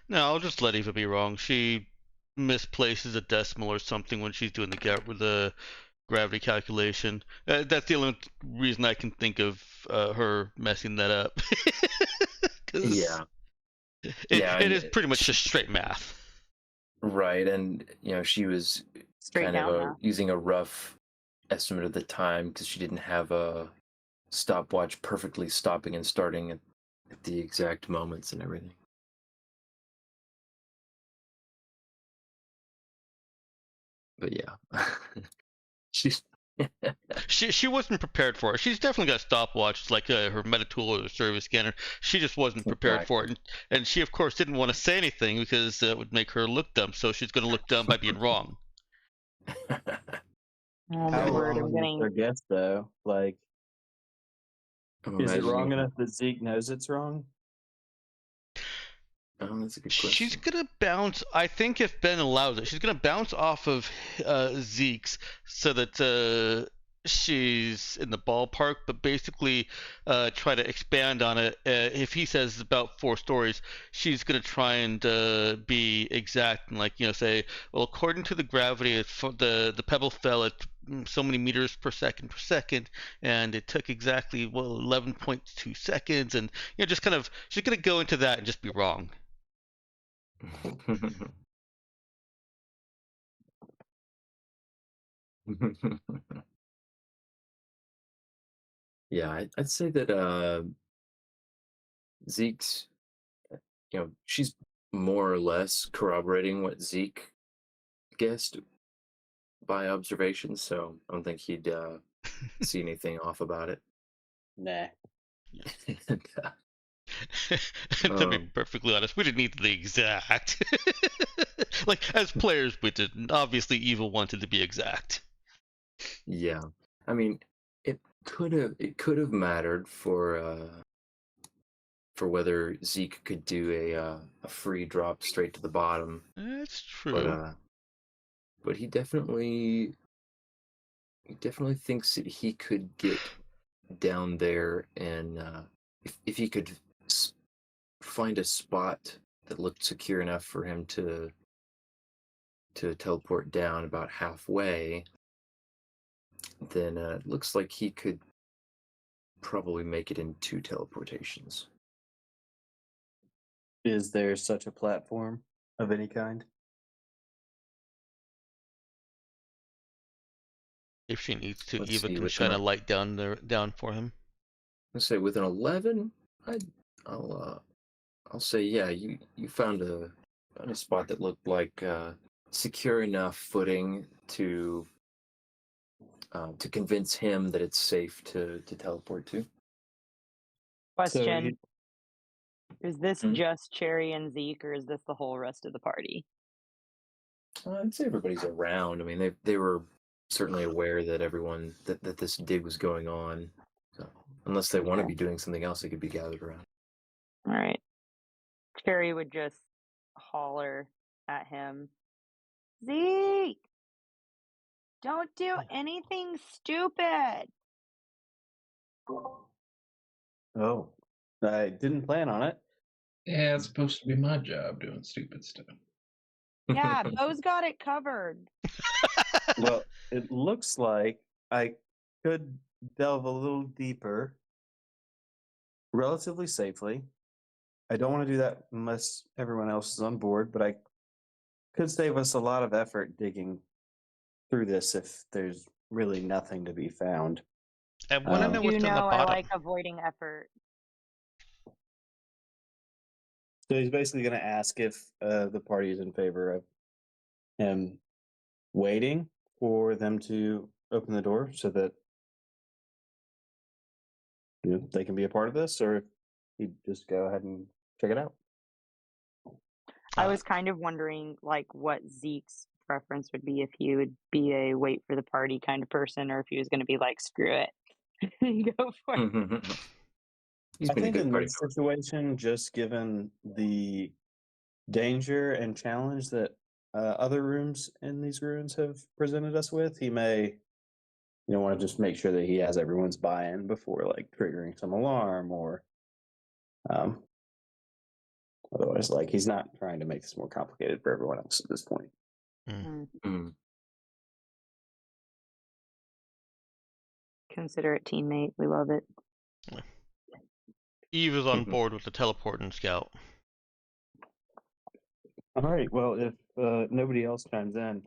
S4: No, I'll just let Eva be wrong. She misplaces a decimal or something when she's doing the gravity calculation. That's the only reason I can think of her messing that up. Because
S1: Yeah, yeah,
S4: it
S1: and
S4: is pretty much just straight math.
S1: right, and she was
S3: Straight
S1: kind of
S3: down math.
S1: using a rough estimate of the time because she didn't have a stopwatch perfectly stopping and starting at the exact moments and everything. But yeah, she's
S4: She wasn't prepared for it. She's definitely got stopwatches like her Metatool or the service scanner. She just wasn't prepared for it, and she of course didn't want to say anything because it would make her look dumb. So she's going to look dumb by being wrong.
S3: Oh my
S7: How
S3: word! I'm
S7: wrong is
S3: getting.
S7: their guess, though? Like,
S1: I'm
S7: is it wrong
S1: imagining.
S7: enough that Zeke knows it's wrong?
S1: Oh, that's a good
S4: She's
S1: question.
S4: gonna bounce. I think if Ben allows it, she's gonna bounce off of Zeke's so that she's in the ballpark. But basically, try to expand on it. If he says about 4 stories, she's gonna try and be exact and say, well, according to the gravity, the pebble fell at so many meters per second, and it took exactly 11.2 seconds, and just kind of she's gonna go into that and just be wrong.
S1: Yeah, I'd say that Zeke's, she's more or less corroborating what Zeke guessed by observation, so I don't think he'd see anything off about it.
S7: Nah.
S1: And,
S4: And to be
S1: um,
S4: perfectly honest, we didn't need the exact. Like as players, we didn't. Obviously, Evil wanted to be exact.
S1: yeah, I mean, it could have mattered for whether Zeke could do a free drop straight to the bottom,
S4: That's
S1: but
S4: true.
S1: but he definitely thinks that he could get down there, and if he could find a spot that looked secure enough for him to teleport down about halfway, then it looks like he could probably make it in 2 teleportations.
S7: Is there such a platform of any kind?
S4: If she needs to,
S1: Let's
S4: Eva
S1: see,
S4: can
S1: with
S4: shine a light down for him.
S1: let's say with an 11, I'll say, yeah, you found a spot that looked like secure enough footing to convince him that it's safe to teleport to.
S3: Question: Is this
S1: Hmm?
S3: just Cherry and Zeke, or is this the whole rest of the party?
S1: I'd say everybody's around. I mean, they were certainly aware that that this dig was going on. So unless they want to
S3: Okay.
S1: be doing something else, they could be gathered around.
S3: All right. Cherry would just holler at him, Zeke, don't do anything stupid.
S7: Oh, I didn't plan on it.
S5: Yeah, it's supposed to be my job doing stupid stuff.
S3: Yeah, Bo's got it covered.
S7: Well, it looks like I could delve a little deeper relatively safely. I don't want to do that unless everyone else is on board, but I could save us a lot of effort digging through this if there's really nothing to be found.
S4: I want to know
S3: You
S4: what's on the
S3: know I
S4: bottom.
S3: like avoiding effort.
S7: So he's basically going to ask if the party is in favor of him waiting for them to open the door so that they can be a part of this, or if he'd just go ahead and check it out.
S3: I was kind of wondering, like, what Zeke's preference would be, if he would be a wait for the party kind of person, or if he was going to be like, screw it, go for it.
S1: He's
S7: I
S1: been a
S7: think
S1: good
S7: in
S1: party
S7: this
S1: goer.
S7: situation, just given the danger and challenge that other rooms in these ruins have presented us with, he may, want to just make sure that he has everyone's buy-in before like triggering some alarm or um, otherwise, like he's not trying to make this more complicated for everyone else at this point.
S1: Mm.
S3: Considerate teammate. We love it.
S4: Eve is on board with the teleporting scout.
S7: All right. Well, if nobody else chimes in,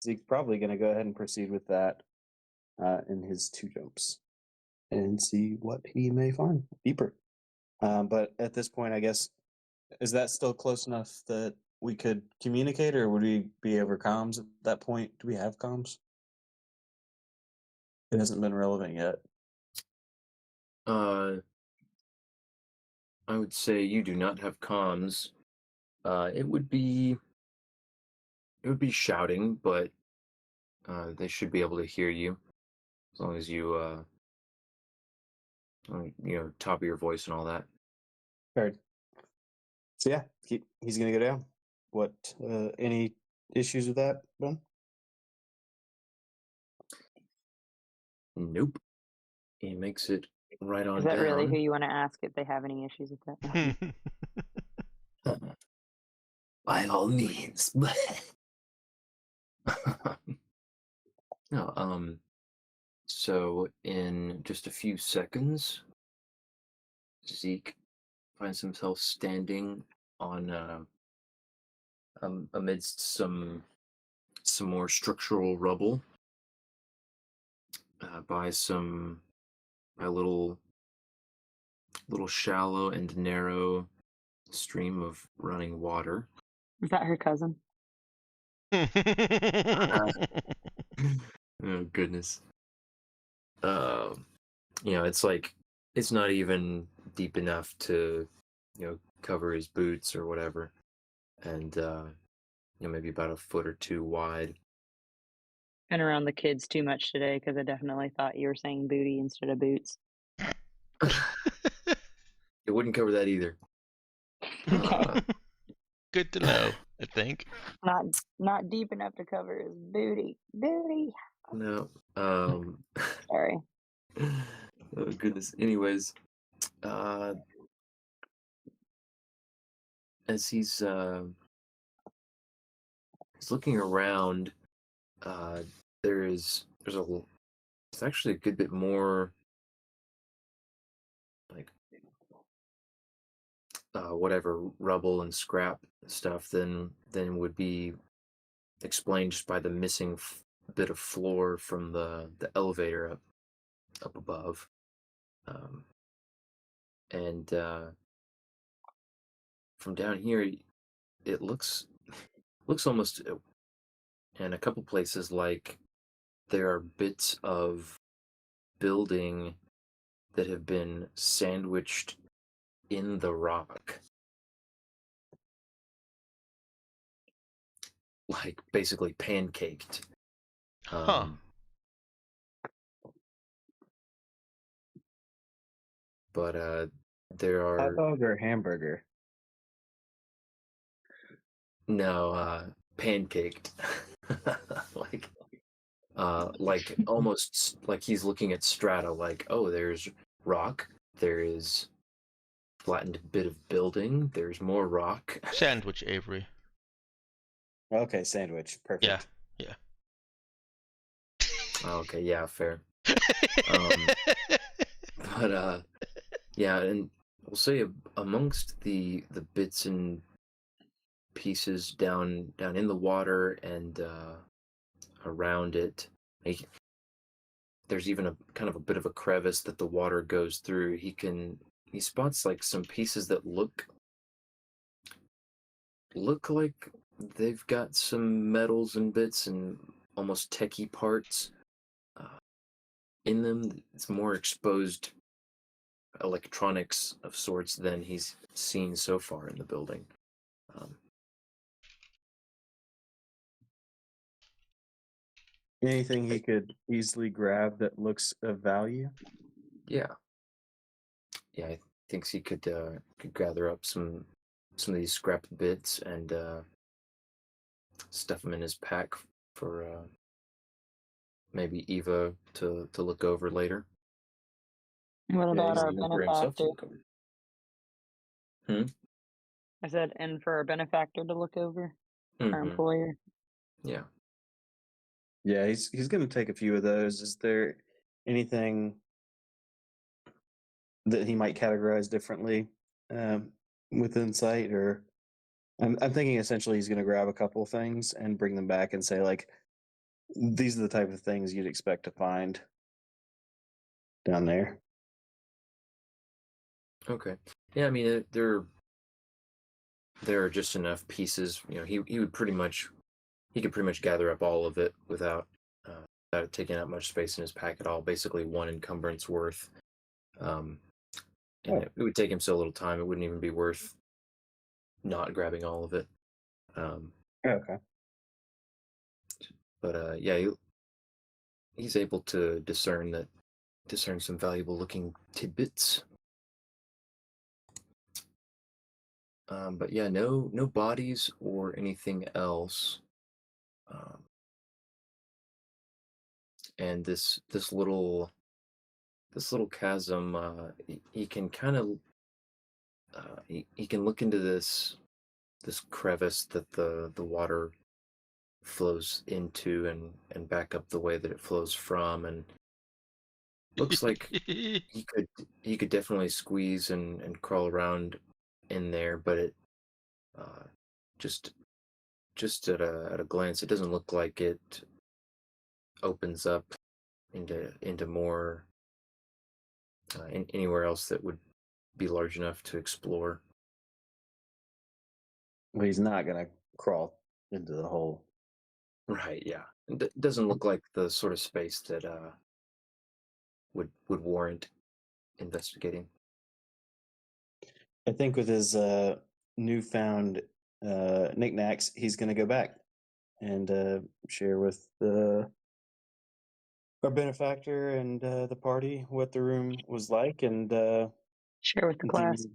S7: Zeke's probably going to go ahead and proceed with that in his 2 jumps and see what he may find deeper. But at this point, I guess, is that still close enough that we could communicate, or would we be over comms at that point? Do we have comms? It hasn't been relevant yet.
S1: I would say you do not have comms. It would be shouting, but they should be able to hear you as long as you top of your voice and all that.
S7: Heard. So yeah, he's gonna go down. What? Any issues with that, Ben?
S1: Nope. He makes it right on
S3: Is that really who
S1: down.
S3: you want to ask if they have any issues with that?
S1: By all means. No, so in just a few seconds, Zeke finds himself standing on amidst some more structural rubble by a little shallow and narrow stream of running water.
S3: Is that her cousin?
S1: Oh goodness. It's like it's not even deep enough to cover his boots or whatever, and maybe about a foot or two wide.
S3: Been around the kids too much today because I definitely thought you were saying booty instead of boots.
S1: It wouldn't cover that either.
S3: Okay.
S4: Good to know, I think.
S3: Not deep enough to cover his booty. Booty.
S1: No.
S3: Sorry.
S1: Oh goodness. Anyways, as he's looking around, there's it's actually a good bit more like whatever rubble and scrap stuff than would be explained just by the missing bit of floor from the elevator up above, and from down here it looks almost in a couple places like there are bits of building that have been sandwiched in the rock, like basically pancaked.
S4: Huh.
S1: But there
S7: Hot
S1: are
S7: dog or hamburger?
S1: no pancaked, like almost like he's looking at strata. Like, oh, there's rock. There is flattened bit of building. There's more rock.
S4: Sandwich, Avery.
S7: Okay, sandwich. Perfect.
S4: Yeah. Yeah.
S1: Okay, yeah, fair. But yeah, and we'll say amongst the bits and pieces down in the water and around it, there's even a kind of a bit of a crevice that the water goes through. He spots like some pieces that look like they've got some metals and bits and almost techie parts in them. It's more exposed electronics of sorts than he's seen so far in the building.
S7: Anything he could easily grab that looks of value?
S1: Yeah. Yeah, I thinks he could gather up some of these scrap bits and stuff them in his pack for maybe Eva to look over later.
S3: What
S7: Yeah,
S3: about
S7: he's
S3: our
S1: Or even for himself to
S3: benefactor?
S1: look over. Hmm.
S3: I said, and for our benefactor to look over, our
S1: Mm-hmm.
S3: employer.
S1: Yeah.
S7: Yeah, he's going to take a few of those. Is there anything that he might categorize differently with insight, or I'm thinking essentially he's going to grab a couple things and bring them back and say like, these are the type of things you'd expect to find down there.
S1: Okay. Yeah, I mean there are just enough pieces. You know, he could pretty much gather up all of it without it taking up much space in his pack at all. Basically, one encumbrance worth. And
S7: Oh.
S1: it would take him so little time; it wouldn't even be worth not grabbing all of it.
S7: Okay.
S1: But yeah, he's able to discern some valuable looking tidbits. But yeah, no bodies or anything else. And this little chasm, he can kind of he can look into this crevice that the water flows into and back up the way that it flows from, and looks like he could definitely squeeze and crawl around in there, but it uh, just at a glance, it doesn't look like it opens up into more anywhere else that would be large enough to explore.
S7: Well, he's not going to crawl into the hole.
S1: Right, yeah. It doesn't look like the sort of space that would warrant investigating.
S7: I think with his newfound knickknacks, he's going to go back and share with our benefactor and the party what the room was like and
S3: Share with the class.
S7: the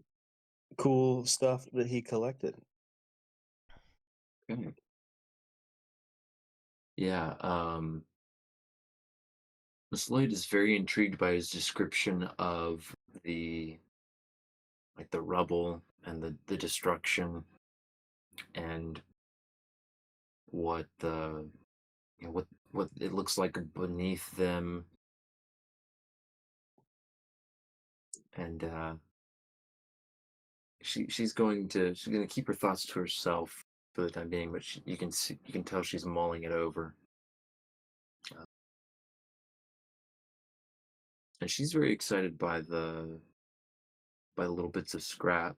S7: cool stuff that he collected.
S1: Okay. Yeah, Miss Lloyd is very intrigued by his description of the rubble and the destruction and what the what it looks like beneath them, and she's going to keep her thoughts to herself for the time being, but you can tell she's mulling it over, and she's very excited by the little bits of scrap.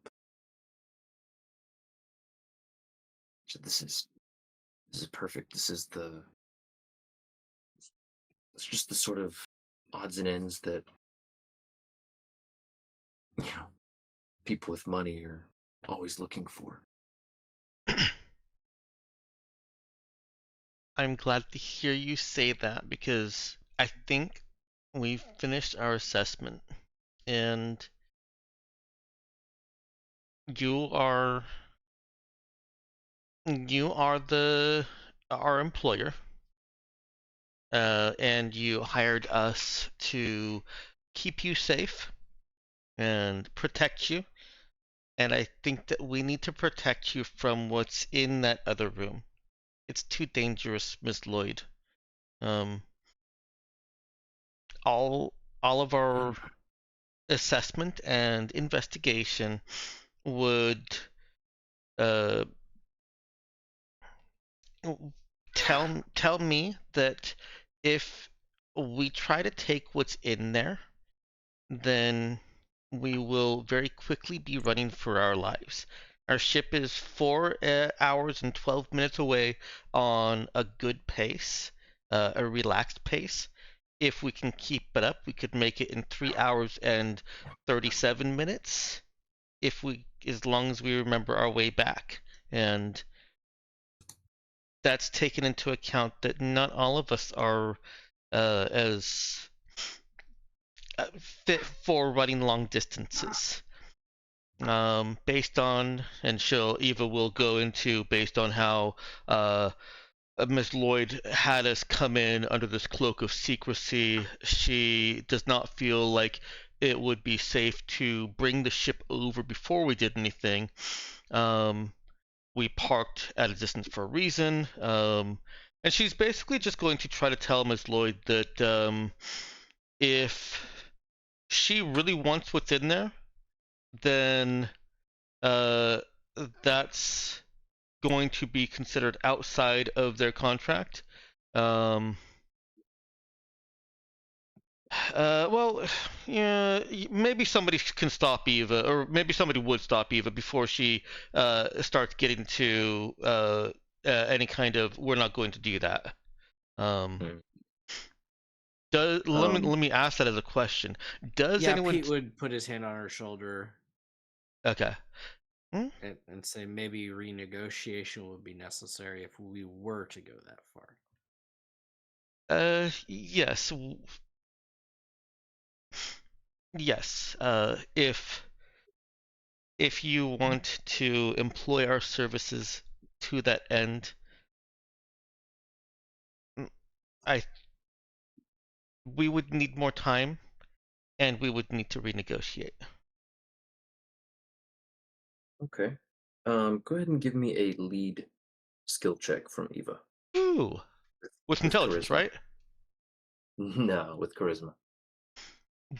S1: So this is perfect. It's just the sort of odds and ends that people with money are always looking for.
S4: I'm glad to hear you say that because I think we've finished our assessment and you are our employer, and you hired us to keep you safe and protect you. And I think that we need to protect you from what's in that other room. It's too dangerous, Miss Lloyd. Um, all of our assessment and investigation would uh, tell me that if we try to take what's in there, then we will very quickly be running for our lives. Our ship is 4 hours and 12 minutes away on a good pace, a relaxed pace. If we can keep it up, we could make it in 3 hours and 37 minutes. As long as we remember our way back. And that's taken into account that not all of us are as fit for running long distances. Based on, and Eva will go into based on how Miss Lloyd had us come in under this cloak of secrecy. She does not feel like it would be safe to bring the ship over before we did anything. We parked at a distance for a reason. And she's basically just going to try to tell Miss Lloyd that if she really wants what's in there, then that's going to be considered outside of their contract. Well, yeah, maybe somebody can stop Eva, or maybe somebody would stop Eva before she starts getting to any kind of. We're not going to do that. Let me ask that as a question. Does anyone?
S2: Pete would put his hand on her shoulder.
S4: Okay.
S2: And say maybe renegotiation would be necessary if we were to go that far.
S4: Yes. Yes. If you want to employ our services to that end, we would need more time, and we would need to renegotiate.
S1: Okay. Go ahead and give me a lead skill check from Eva.
S4: Ooh. With intelligence,
S1: charisma.
S4: right?
S1: No, with charisma.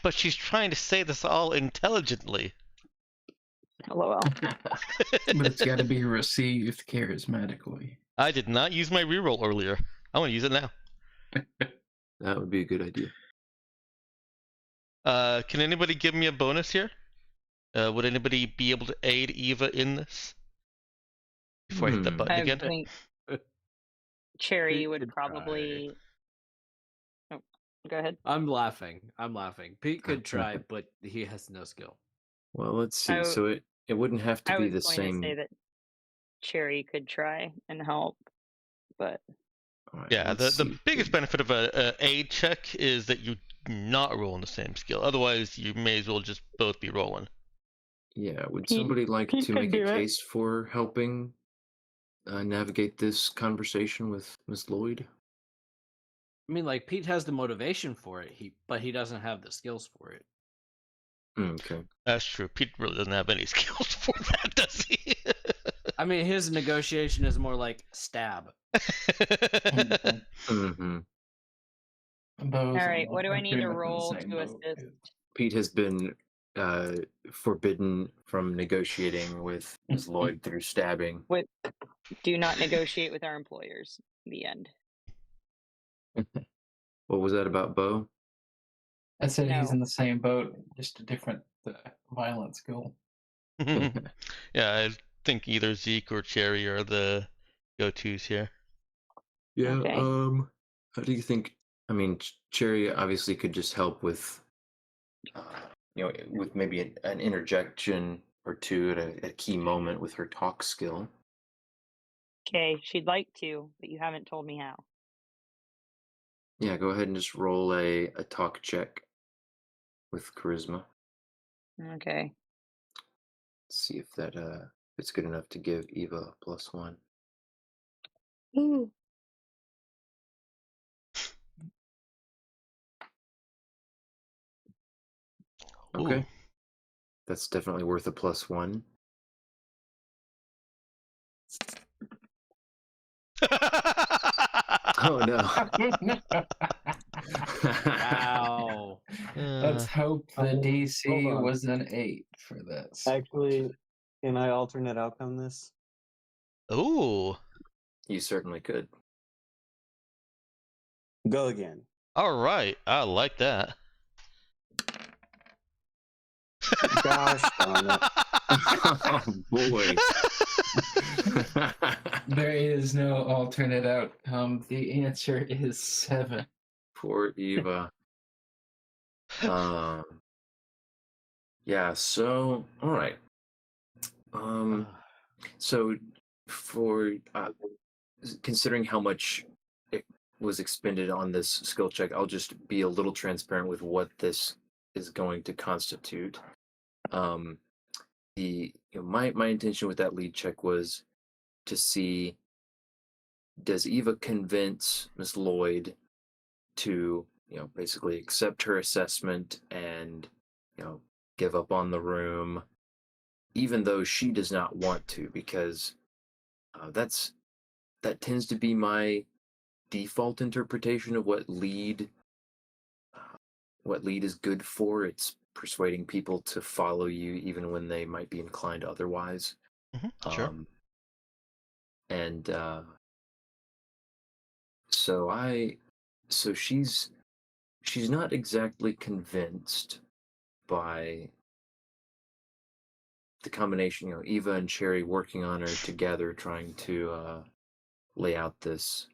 S4: But she's trying to say this all intelligently.
S3: LOL.
S5: But it's got to be received charismatically.
S4: I did not use my reroll earlier. I want to use it now.
S1: That would be a good idea.
S4: Can anybody give me a bonus here? Would anybody be able to aid Eva in this? Before I hit the button
S3: I
S4: again?
S3: think Cherry
S2: Pete
S3: would
S2: could
S3: probably. Oh, go ahead.
S2: I'm laughing. Pete could try, but he has no skill.
S1: Well, let's see. So it wouldn't have to
S3: I
S1: be
S3: was
S1: the
S3: going
S1: same.
S3: to say that Cherry could try and help, but
S1: Right,
S4: yeah, the biggest benefit of a aid check is that you're not rolling the same skill. Otherwise, you may as well just both be rolling.
S1: Yeah, would somebody like to make a case for helping navigate this conversation with Miss Lloyd?
S2: I mean, like, Pete has the motivation for it, but he doesn't have the skills for it.
S1: Okay.
S4: That's true. Pete really doesn't have any skills for that, does he?
S2: I mean, his negotiation is more like stab.
S1: Mm-hmm.
S3: all right. What do I need to roll to assist?
S1: Pete has been forbidden from negotiating with Ms. Lloyd through stabbing.
S3: Do not negotiate with our employers. The end.
S1: What was that about, Bo?
S5: I said he's
S3: No.
S5: in the same boat, just a different violence goal.
S4: Yeah, I think either Zeke or Cherry are the go-tos here.
S1: Yeah.
S3: Okay.
S1: How do you think? I mean, Cherry obviously could just help with, with maybe an interjection or two at a key moment with her talk skill.
S3: Okay, she'd like to, but you haven't told me how.
S1: Yeah, go ahead and just roll a talk check with charisma.
S3: Okay.
S1: Let's see if that it's good enough to give Eva a +1.
S3: Ooh.
S1: Okay.
S4: Ooh.
S1: That's definitely worth a +1. Oh no.
S2: Wow.
S5: Let's hope the
S6: Hold
S5: DC
S6: on.
S5: was an 8 for this.
S6: Actually, can I alternate outcome this?
S4: Ooh.
S1: You certainly could.
S6: Go again.
S4: All right. I like that.
S6: Gosh darn it.
S1: Oh boy.
S5: There is no alternate outcome. The answer is 7.
S1: Poor Eva. Yeah, so all right. So for considering how much it was expended on this skill check, I'll just be a little transparent with what this is going to constitute. Um, my intention with that lead check was to see, does Eva convince Miss Lloyd to basically accept her assessment and give up on the room, even though she does not want to, because that tends to be my default interpretation of what lead is good for. It's persuading people to follow you even when they might be inclined otherwise.
S4: Sure.
S1: And so she's not exactly convinced by the combination, Eva and Cherry working on her together, trying to lay out this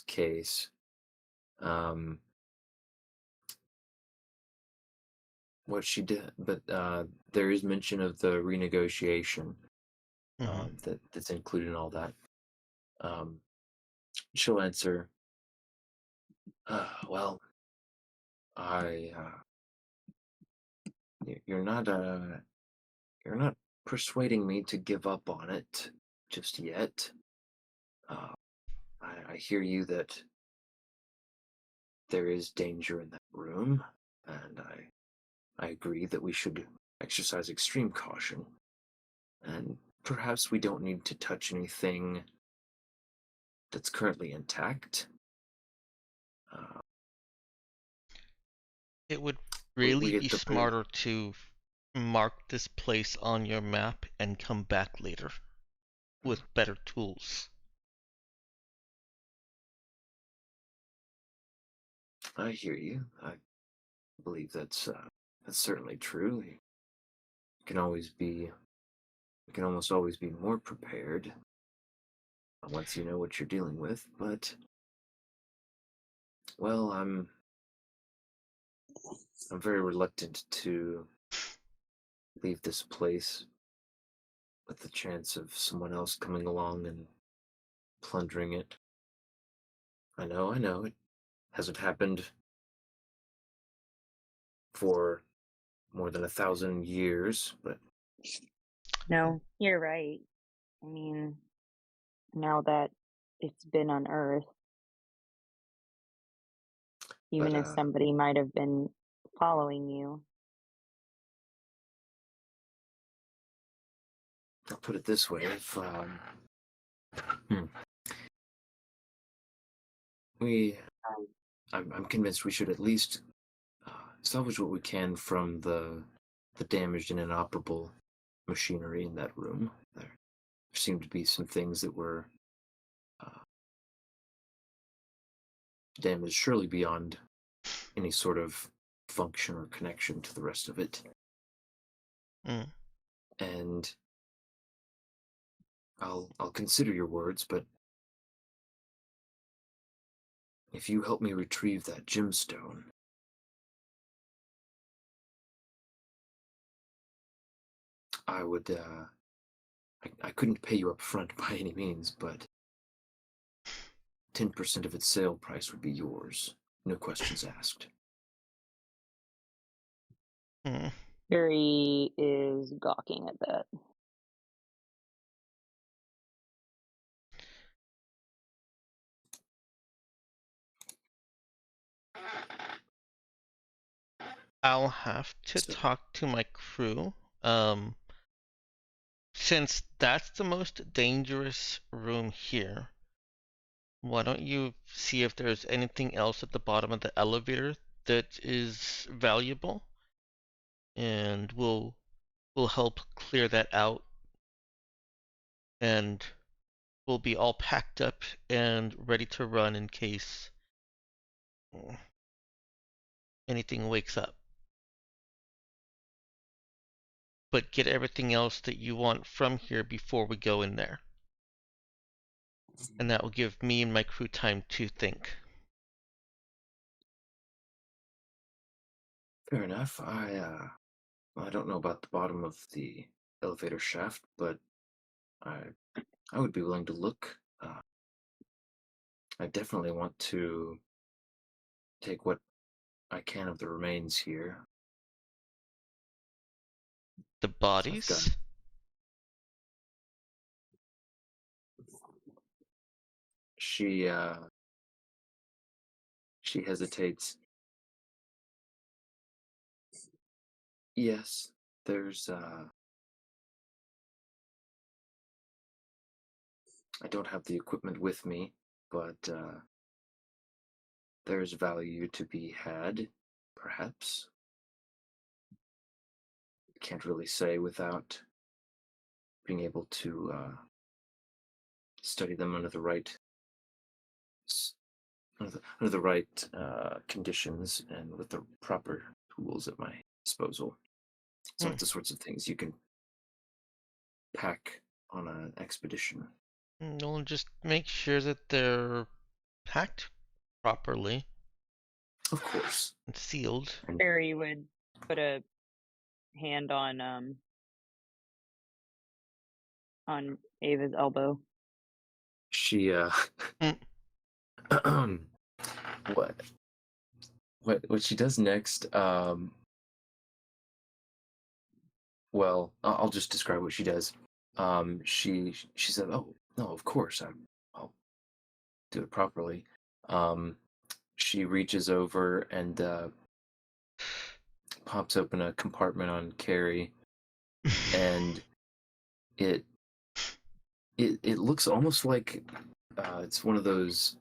S1: case. What she did, but there is mention of the renegotiation that's included in all that. She'll answer, well, I you're not persuading me to give up on it just yet. I hear you that there is danger in that room, and I agree that we should exercise extreme caution, and perhaps we don't need to touch anything that's currently intact.
S8: It would
S1: We
S8: really
S1: get
S8: be
S1: the
S8: smarter to mark this place on your map and come back later with better tools.
S1: I hear you. I believe that's certainly true. You can always be, you can almost always be more prepared once you know what you're dealing with. But well, I'm very reluctant to leave this place with the chance of someone else coming along and plundering it. I know, it hasn't happened for more than 1,000 years, but
S3: No, you're right. I mean, now that it's been unearthed, even if somebody might have been following you.
S1: I'll put it this way: if I'm convinced we should at least salvage what we can from the damaged and inoperable machinery in that room. There seemed to be some things that were damaged, surely beyond any sort of function or connection to the rest of it. And I'll consider your words, but if you help me retrieve that gemstone, I would I couldn't pay you up front by any means, but 10% of its sale price would be yours. No questions asked.
S3: Harry is gawking at that.
S8: I'll have to talk to my crew. Since that's the most dangerous room here, why don't you see if there's anything else at the bottom of the elevator that is valuable? And we'll help clear that out. And we'll be all packed up and ready to run in case anything wakes up. But get everything else that you want from here before we go in there. And that will give me and my crew time to think.
S1: Fair enough. I don't know about the bottom of the elevator shaft, but I would be willing to look. I definitely want to take what I can of the remains here.
S8: The
S1: So I've
S8: bodies?
S1: got she hesitates. Yes, there's I don't have the equipment with me, but there's value to be had, perhaps. Can't really say without being able to study them under the right under the right conditions and with the proper tools at my disposal. It's
S8: Hmm.
S1: not the sorts of things you can pack on an expedition.
S8: No, just make sure that they're packed properly
S1: Of course.
S8: and sealed.
S3: Cherry would put a hand on Ava's elbow.
S1: She
S8: Hmm.
S1: what what she does next, well, I'll just describe what she does. She said, "Oh no, of course I'll do it properly." Um, she reaches over and pops open a compartment on Carrie, and it it looks almost like it's one of those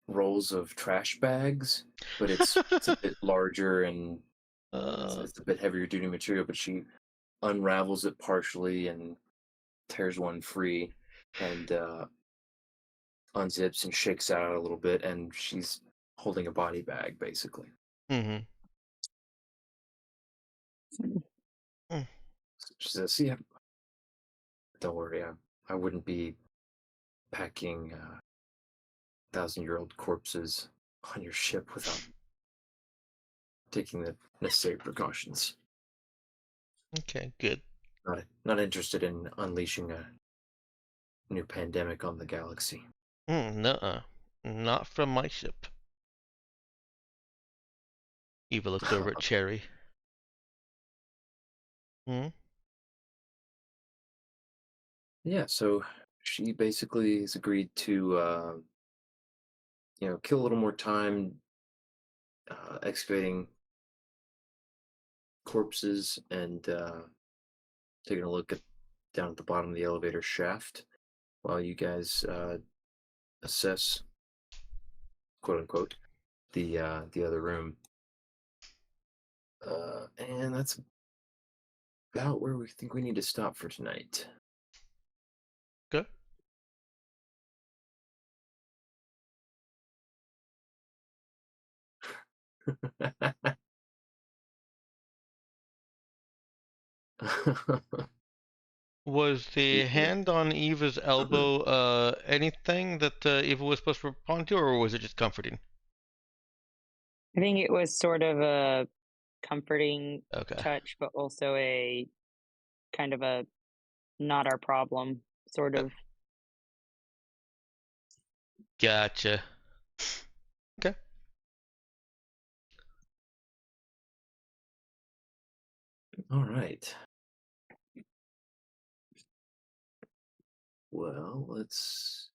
S1: rolls of trash bags, but it's a bit larger and it's a bit heavier duty material. But she unravels it partially and tears one free, and unzips and shakes out a little bit, and she's holding a body bag basically.
S8: Mm-hmm.
S1: She says, "Yeah, don't worry, I wouldn't be packing 1,000-year-old corpses on your ship without taking the necessary precautions.
S8: Okay, good.
S1: Not interested in unleashing a new pandemic on the galaxy."
S8: Nuh-uh. Not from my ship. Eva looks over at Cherry. Hmm?
S1: Yeah, so she basically has agreed to, kill a little more time excavating corpses and taking a look down at the bottom of the elevator shaft while you guys assess, quote unquote, the other room. And that's about where we think we need to stop for tonight.
S8: Good. Was the hand on Eva's elbow anything that Eva was supposed to respond to, or was it just comforting?
S3: I think it was sort of a comforting
S8: Okay.
S3: touch, but also a kind of a not our problem sort of.
S8: Gotcha. Okay.
S1: All right. Well, let's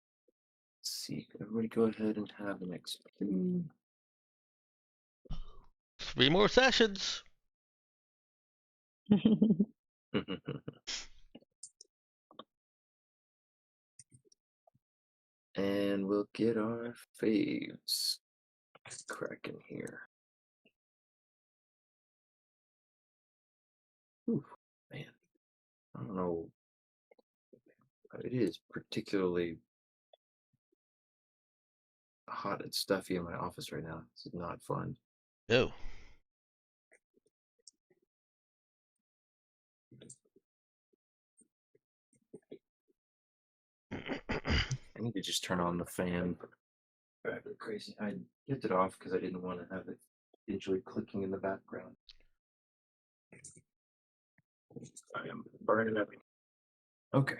S1: see. Everybody go ahead and have an XP.
S8: 3 more sessions.
S1: And we'll get our faves cracking here. Ooh, man. I don't know. It is particularly hot and stuffy in my office right now. This is not fun.
S8: Oh.
S1: I need to just turn on the fan. Crazy. I kept it off because I didn't want to have it digitally clicking in the background. I am burning up. Okay.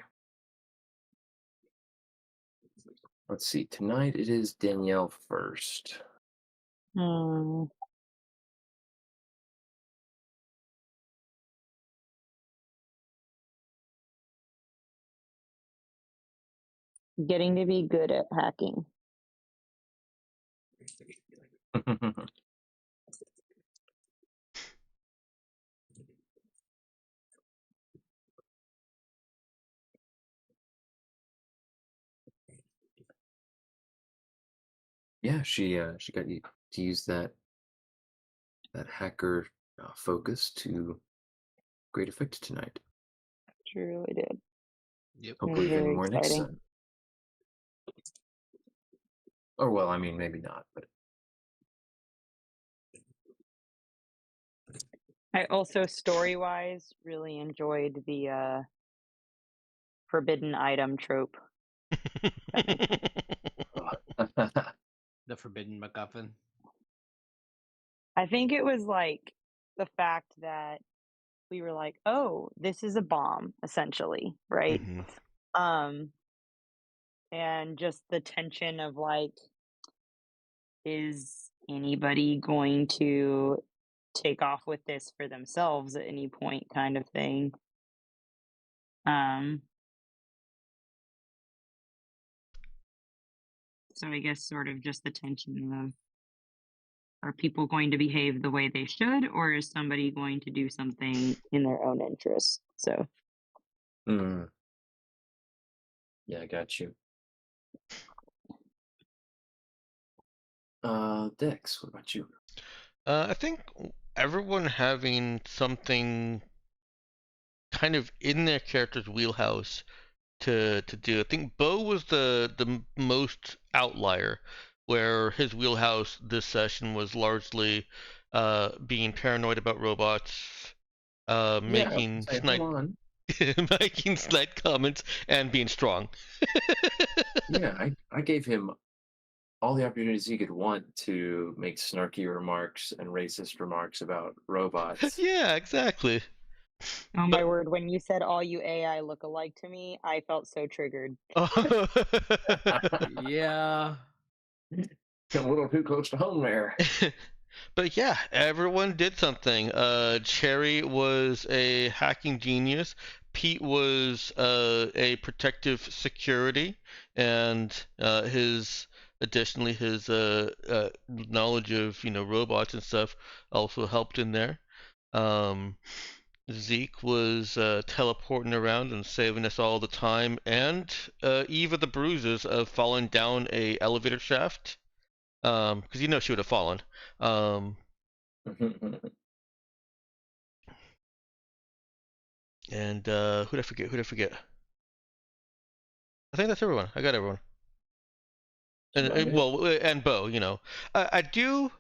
S1: Let's see. Tonight it is Danielle first.
S3: Hmm. Getting to be good at hacking.
S1: Yeah, she got you to use that hacker focus to great effect tonight.
S3: She really did.
S2: Yep.
S3: It was
S1: Hopefully, even
S3: very
S1: more next
S3: exciting.
S1: time. Or well, I mean, maybe not, but
S3: I also, story-wise, really enjoyed the forbidden item trope.
S2: The Forbidden MacGuffin.
S3: I think it was like the fact that we were like, oh, this is a bomb, essentially, right?
S4: Mhm.
S3: And just the tension of like, is anybody going to take off with this for themselves at any point, kind of thing. So I guess sort of just the tension of, are people going to behave the way they should, or is somebody going to do something in their own interest? So
S1: Mm. Yeah, I got you. Dex, what about you?
S8: I think everyone having something kind of in their character's wheelhouse to do. I think Bo was the most outlier, where his wheelhouse this session was largely being paranoid about robots, making
S1: Say, hold on.
S8: making snide comments, and being strong.
S1: Yeah, I gave him all the opportunities he could want to make snarky remarks and racist remarks about robots.
S8: Yeah, exactly.
S3: oh my
S8: But
S3: word, when you said all you AI look alike to me, I felt so triggered.
S2: Yeah.
S1: A little too close to home there.
S8: But yeah, everyone did something. Cherry was a hacking genius. Pete was a protective security, and his knowledge of robots and stuff also helped in there. Um, Zeke was teleporting around and saving us all the time, and Eva the bruises of falling down a elevator shaft. Because she would have fallen. And who'd I forget? Who'd I forget? I think that's everyone. I got everyone. And well, and Bo. I do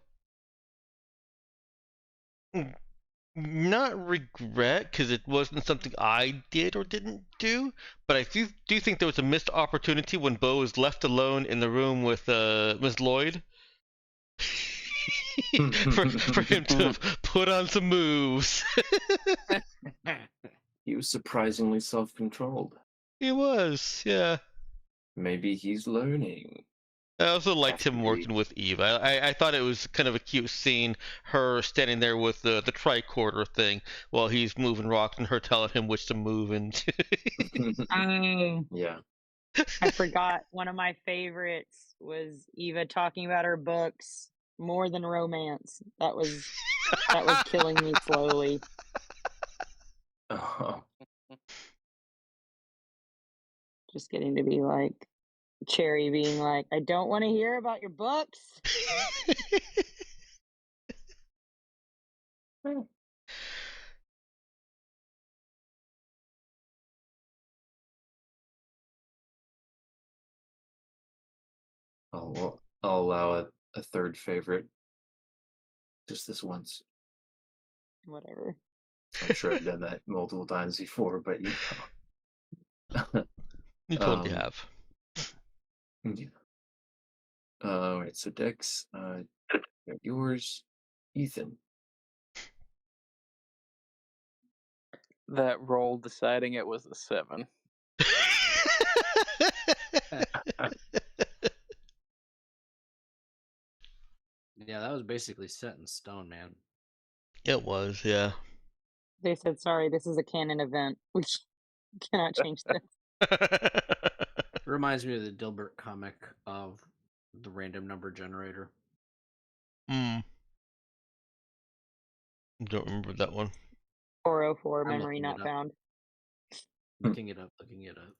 S8: not regret because it wasn't something I did or didn't do, but I do think there was a missed opportunity when Bo was left alone in the room with Ms. Lloyd. for him to put on some moves.
S1: He was surprisingly self-controlled.
S8: He was, yeah.
S1: Maybe he's learning.
S8: I also liked him working with Eve. I thought it was kind of a cute scene, her standing there with the tricorder thing while he's moving rocks and her telling him which to move into.
S3: Oh,
S1: Yeah.
S3: I forgot. One of my favorites was Eva talking about her books more than romance. That was killing me slowly.
S1: Oh.
S3: Just getting to be like Cherry being like, I don't want to hear about your books.
S1: I'll allow a third favorite. Just this once.
S3: Whatever.
S1: I'm sure I've done that multiple times before, but
S8: You totally
S1: Um,
S8: have.
S1: yeah. All right, so Dex, yours, Ethan.
S9: That roll deciding it was a 7.
S2: Yeah, that was basically set in stone, man.
S8: It was, yeah.
S3: They said, sorry, this is a canon event. We cannot change this.
S2: Reminds me of the Dilbert comic of the random number generator.
S8: Hmm. Don't remember that one.
S3: 404,
S2: I'm
S3: memory
S2: looking
S3: not
S2: it up.
S3: found.
S2: Looking it up. Looking it up.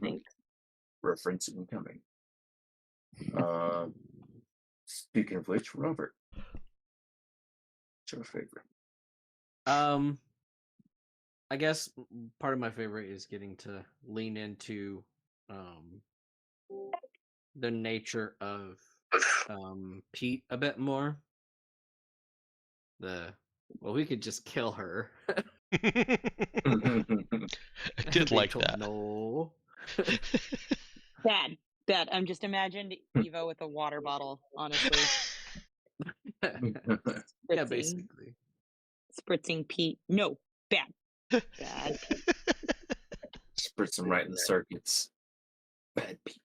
S3: Thanks.
S1: Reference incoming. Speaking of which, Robert, what's your favorite?
S2: I guess part of my favorite is getting to lean into the nature of Pete a bit more. We could just kill her.
S8: I did
S2: They
S8: like
S2: told
S8: that.
S2: no.
S3: Bad. I'm just imagined Eva with a water bottle, honestly.
S2: Yeah, basically.
S3: Spritzing Pete. No. Bad. Bad.
S1: Spritz him right in the circuits. Bad Pete.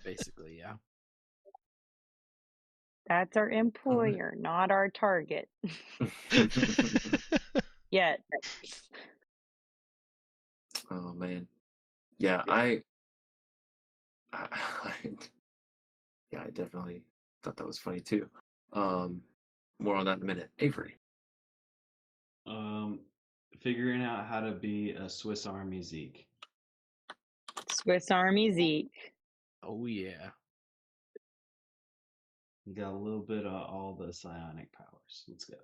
S2: Basically, yeah.
S3: That's our employer, not our target. Yet.
S1: Oh man. Yeah, I definitely thought that was funny too. More on that in a minute. Avery.
S6: Figuring out how to be a Swiss Army Zeke.
S3: Swiss Army Zeke.
S2: Oh yeah.
S6: You got a little bit of all the psionic powers. Let's go.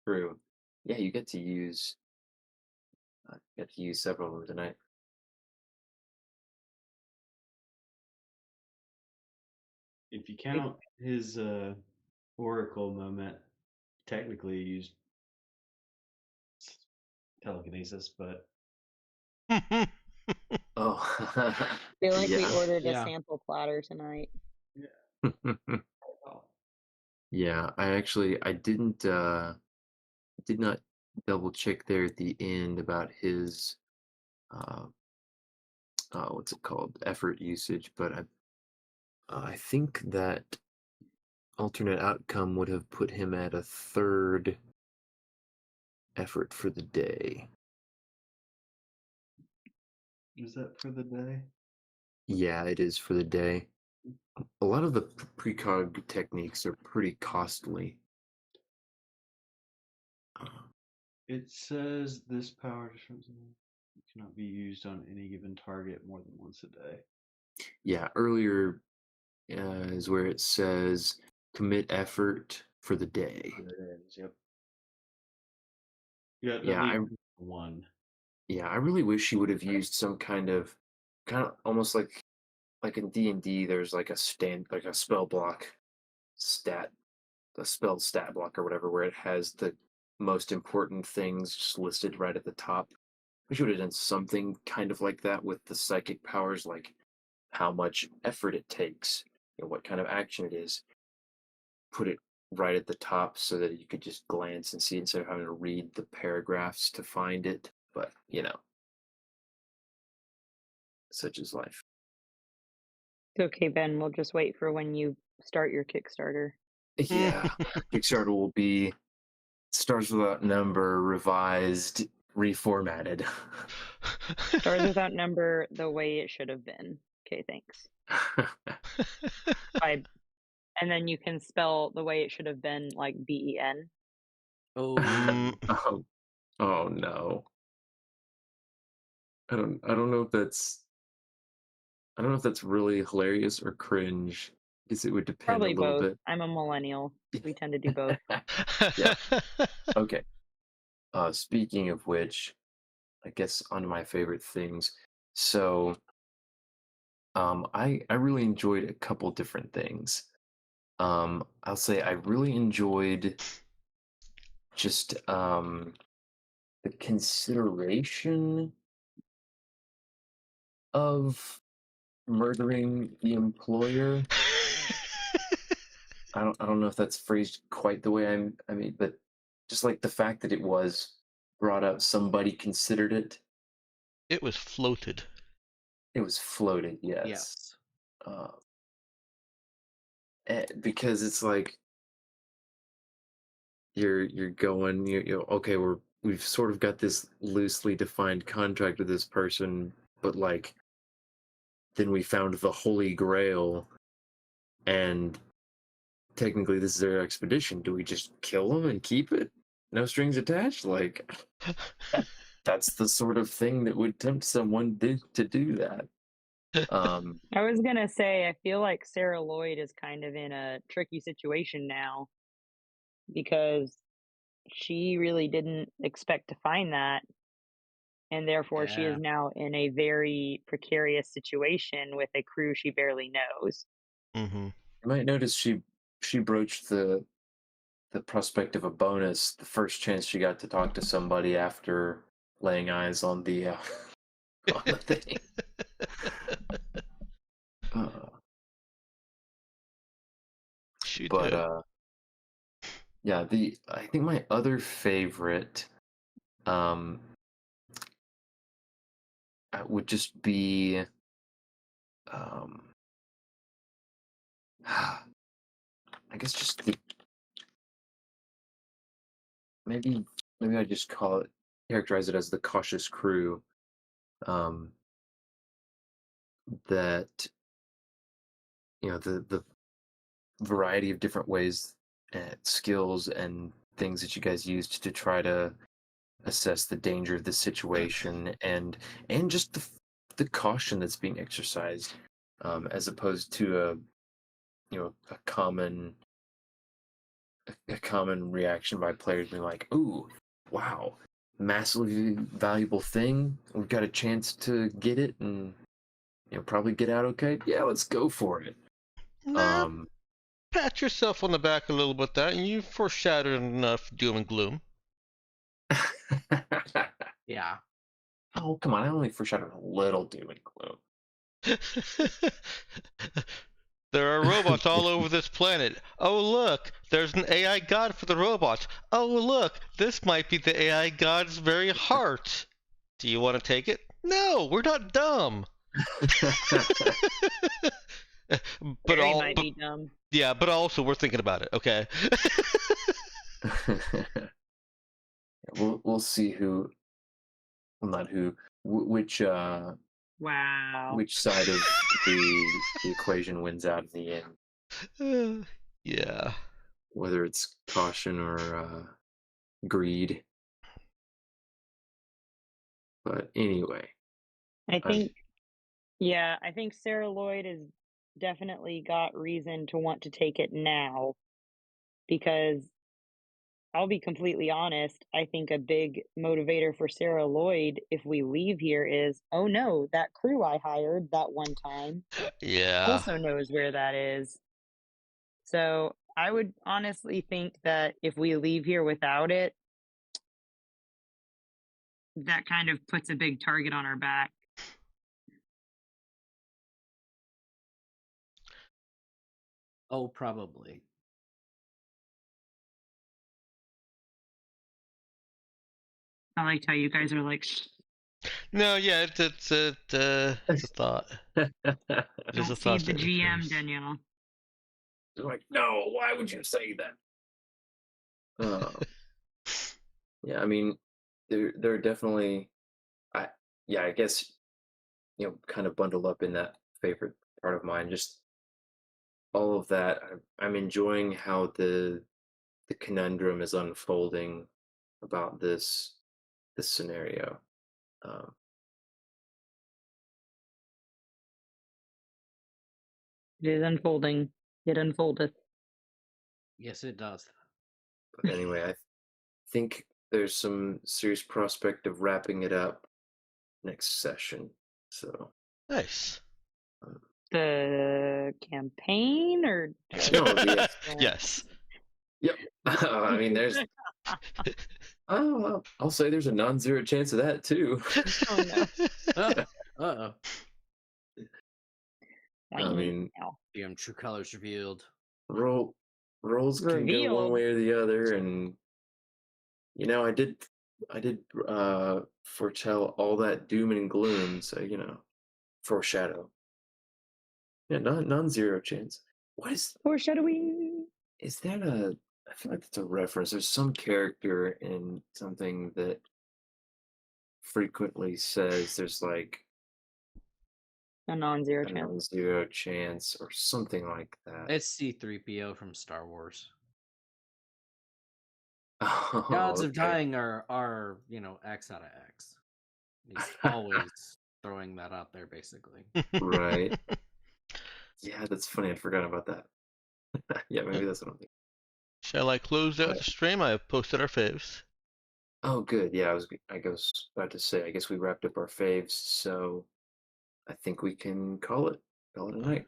S1: True. Yeah, you get to use several of them tonight.
S6: If you count his Oracle moment, technically he used telekinesis, but
S1: Oh.
S3: Feel like we
S1: Yeah.
S3: ordered a
S2: Yeah.
S3: sample platter tonight.
S1: Yeah, I did not double check there at the end about his what's it called, effort usage, but I think that alternate outcome would have put him at a third effort for the day.
S6: Is that for the day?
S1: Yeah, it is for the day. A lot of the precog techniques are pretty costly.
S6: It says this power cannot be used on any given target more than once a day.
S1: Yeah, earlier is where it says commit effort for the day.
S6: There it is. Yep.
S1: Yeah,
S6: one.
S1: Yeah, I really wish he would have used some kind of almost like in D&D there's like a spell block stat, a spell stat block or whatever, where it has the most important things just listed right at the top. We should have done something kind of like that with the psychic powers, like how much effort it takes, what kind of action it is. Put it right at the top so that you could just glance and see instead of having to read the paragraphs to find it. But, such is life.
S3: It's okay, Ben. We'll just wait for when you start your Kickstarter.
S1: Yeah, Kickstarter will be Stars Without Number revised, reformatted.
S3: Stars Without Number the way it should have been. Okay, thanks. And then you can spell the way it should have been, like BEN.
S2: Oh.
S1: Oh no. I don't know if that's really hilarious or cringe. I guess it would depend
S3: Probably
S1: a little
S3: both.
S1: bit.
S3: I'm a millennial. We tend to do both.
S1: Yeah. Okay. Speaking of which, I guess on my favorite things. So, I really enjoyed a couple different things. I'll say I really enjoyed just the consideration of murdering the employer. I don't know if that's phrased quite the way I mean, but just like the fact that it was brought up, somebody considered it.
S8: It was floated.
S1: It was floated, yes.
S2: Yes.
S1: Because it's like you're going, okay, we've sort of got this loosely defined contract with this person, but like then we found the Holy Grail, and technically this is their expedition. Do we just kill them and keep it? No strings attached? Like that's the sort of thing that would tempt someone to do that.
S3: I was gonna say, I feel like Sarah Lloyd is kind of in a tricky situation now because she really didn't expect to find that, and therefore she is
S2: Yeah.
S3: now in a very precarious situation with a crew she barely knows.
S8: Mm-hmm.
S1: You might notice she broached the prospect of a bonus the first chance she got to talk to somebody after laying eyes on the on the thing.
S8: She
S1: But
S8: did.
S1: yeah, I think my other favorite would just be I guess just maybe I just characterize it as the cautious crew. Um, that the variety of different ways and skills and things that you guys used to try to assess the danger of the situation, and just the caution that's being exercised, as opposed to a common reaction by players being like, "Ooh, wow, massively valuable thing. We've got a chance to get it, and probably get out okay. Yeah, let's go for it."
S8: Nah, pat yourself on the back a little bit there, and you foreshadowed enough doom and gloom.
S2: Yeah.
S1: Oh, come on! I only foreshadowed a little doom and gloom.
S8: There are robots all over this planet. Oh, look, there's an AI god for the robots. Oh, look, this might be the AI god's very heart. Do you want to take it? No, we're not dumb. But
S3: Barry might be dumb.
S8: yeah, but also we're thinking about it, okay?
S1: We'll see not who, which
S3: Wow.
S1: which side of the equation wins out in the end.
S8: Yeah.
S1: Whether it's caution or greed. But anyway,
S3: I think Sarah Lloyd has definitely got reason to want to take it now because I'll be completely honest, I think a big motivator for Sarah Lloyd if we leave here is, oh no, that crew I hired that one time
S8: Yeah.
S3: also knows where that is. So I would honestly think that if we leave here without it, that kind of puts a big target on our back.
S2: Oh, probably.
S3: I liked how you guys are like,
S8: No, yeah, it's a thought. It is
S3: don't
S8: a
S3: feed
S8: thought
S3: the
S8: that
S3: GM,
S8: occurs.
S3: Danielle.
S1: they're like, no, why would you say that? Yeah, I mean, there are definitely, I guess, kind of bundled up in that favorite part of mine. Just all of that. I'm enjoying how the conundrum is unfolding about this scenario. Um,
S3: It is unfolding. It unfoldeth.
S2: Yes, it does.
S1: but anyway, I think there's some serious prospect of wrapping it up next session. So
S8: Nice.
S3: The campaign or
S1: no, the
S8: Yes.
S1: yep. I mean, there's. Oh, well, I'll say there's a non-zero chance of that too.
S3: Oh no.
S2: Uh-oh.
S1: I mean,
S2: GM true colors revealed.
S1: rolls can go one
S3: Revealed.
S1: way or the other, and I did foretell all that doom and gloom, so Foreshadow. Yeah, non-zero chance. What
S3: Foreshadowing.
S1: is that a? I feel like that's a reference. There's some character in something that frequently says there's like
S3: A non-zero
S1: a
S3: chance.
S1: non-zero chance or something like that.
S2: It's C-3PO from Star Wars.
S1: Oh,
S2: The odds of
S1: okay.
S2: dying are X out of X. He's always throwing that out there, basically.
S1: Right. Yeah, that's funny. I forgot about that. Yeah, maybe that's what I'm thinking.
S4: Shall I close out
S1: Right.
S4: the stream? I have posted our faves.
S1: Oh, good. Yeah, I was about to say. I guess we wrapped up our faves, so I think we can call it a night.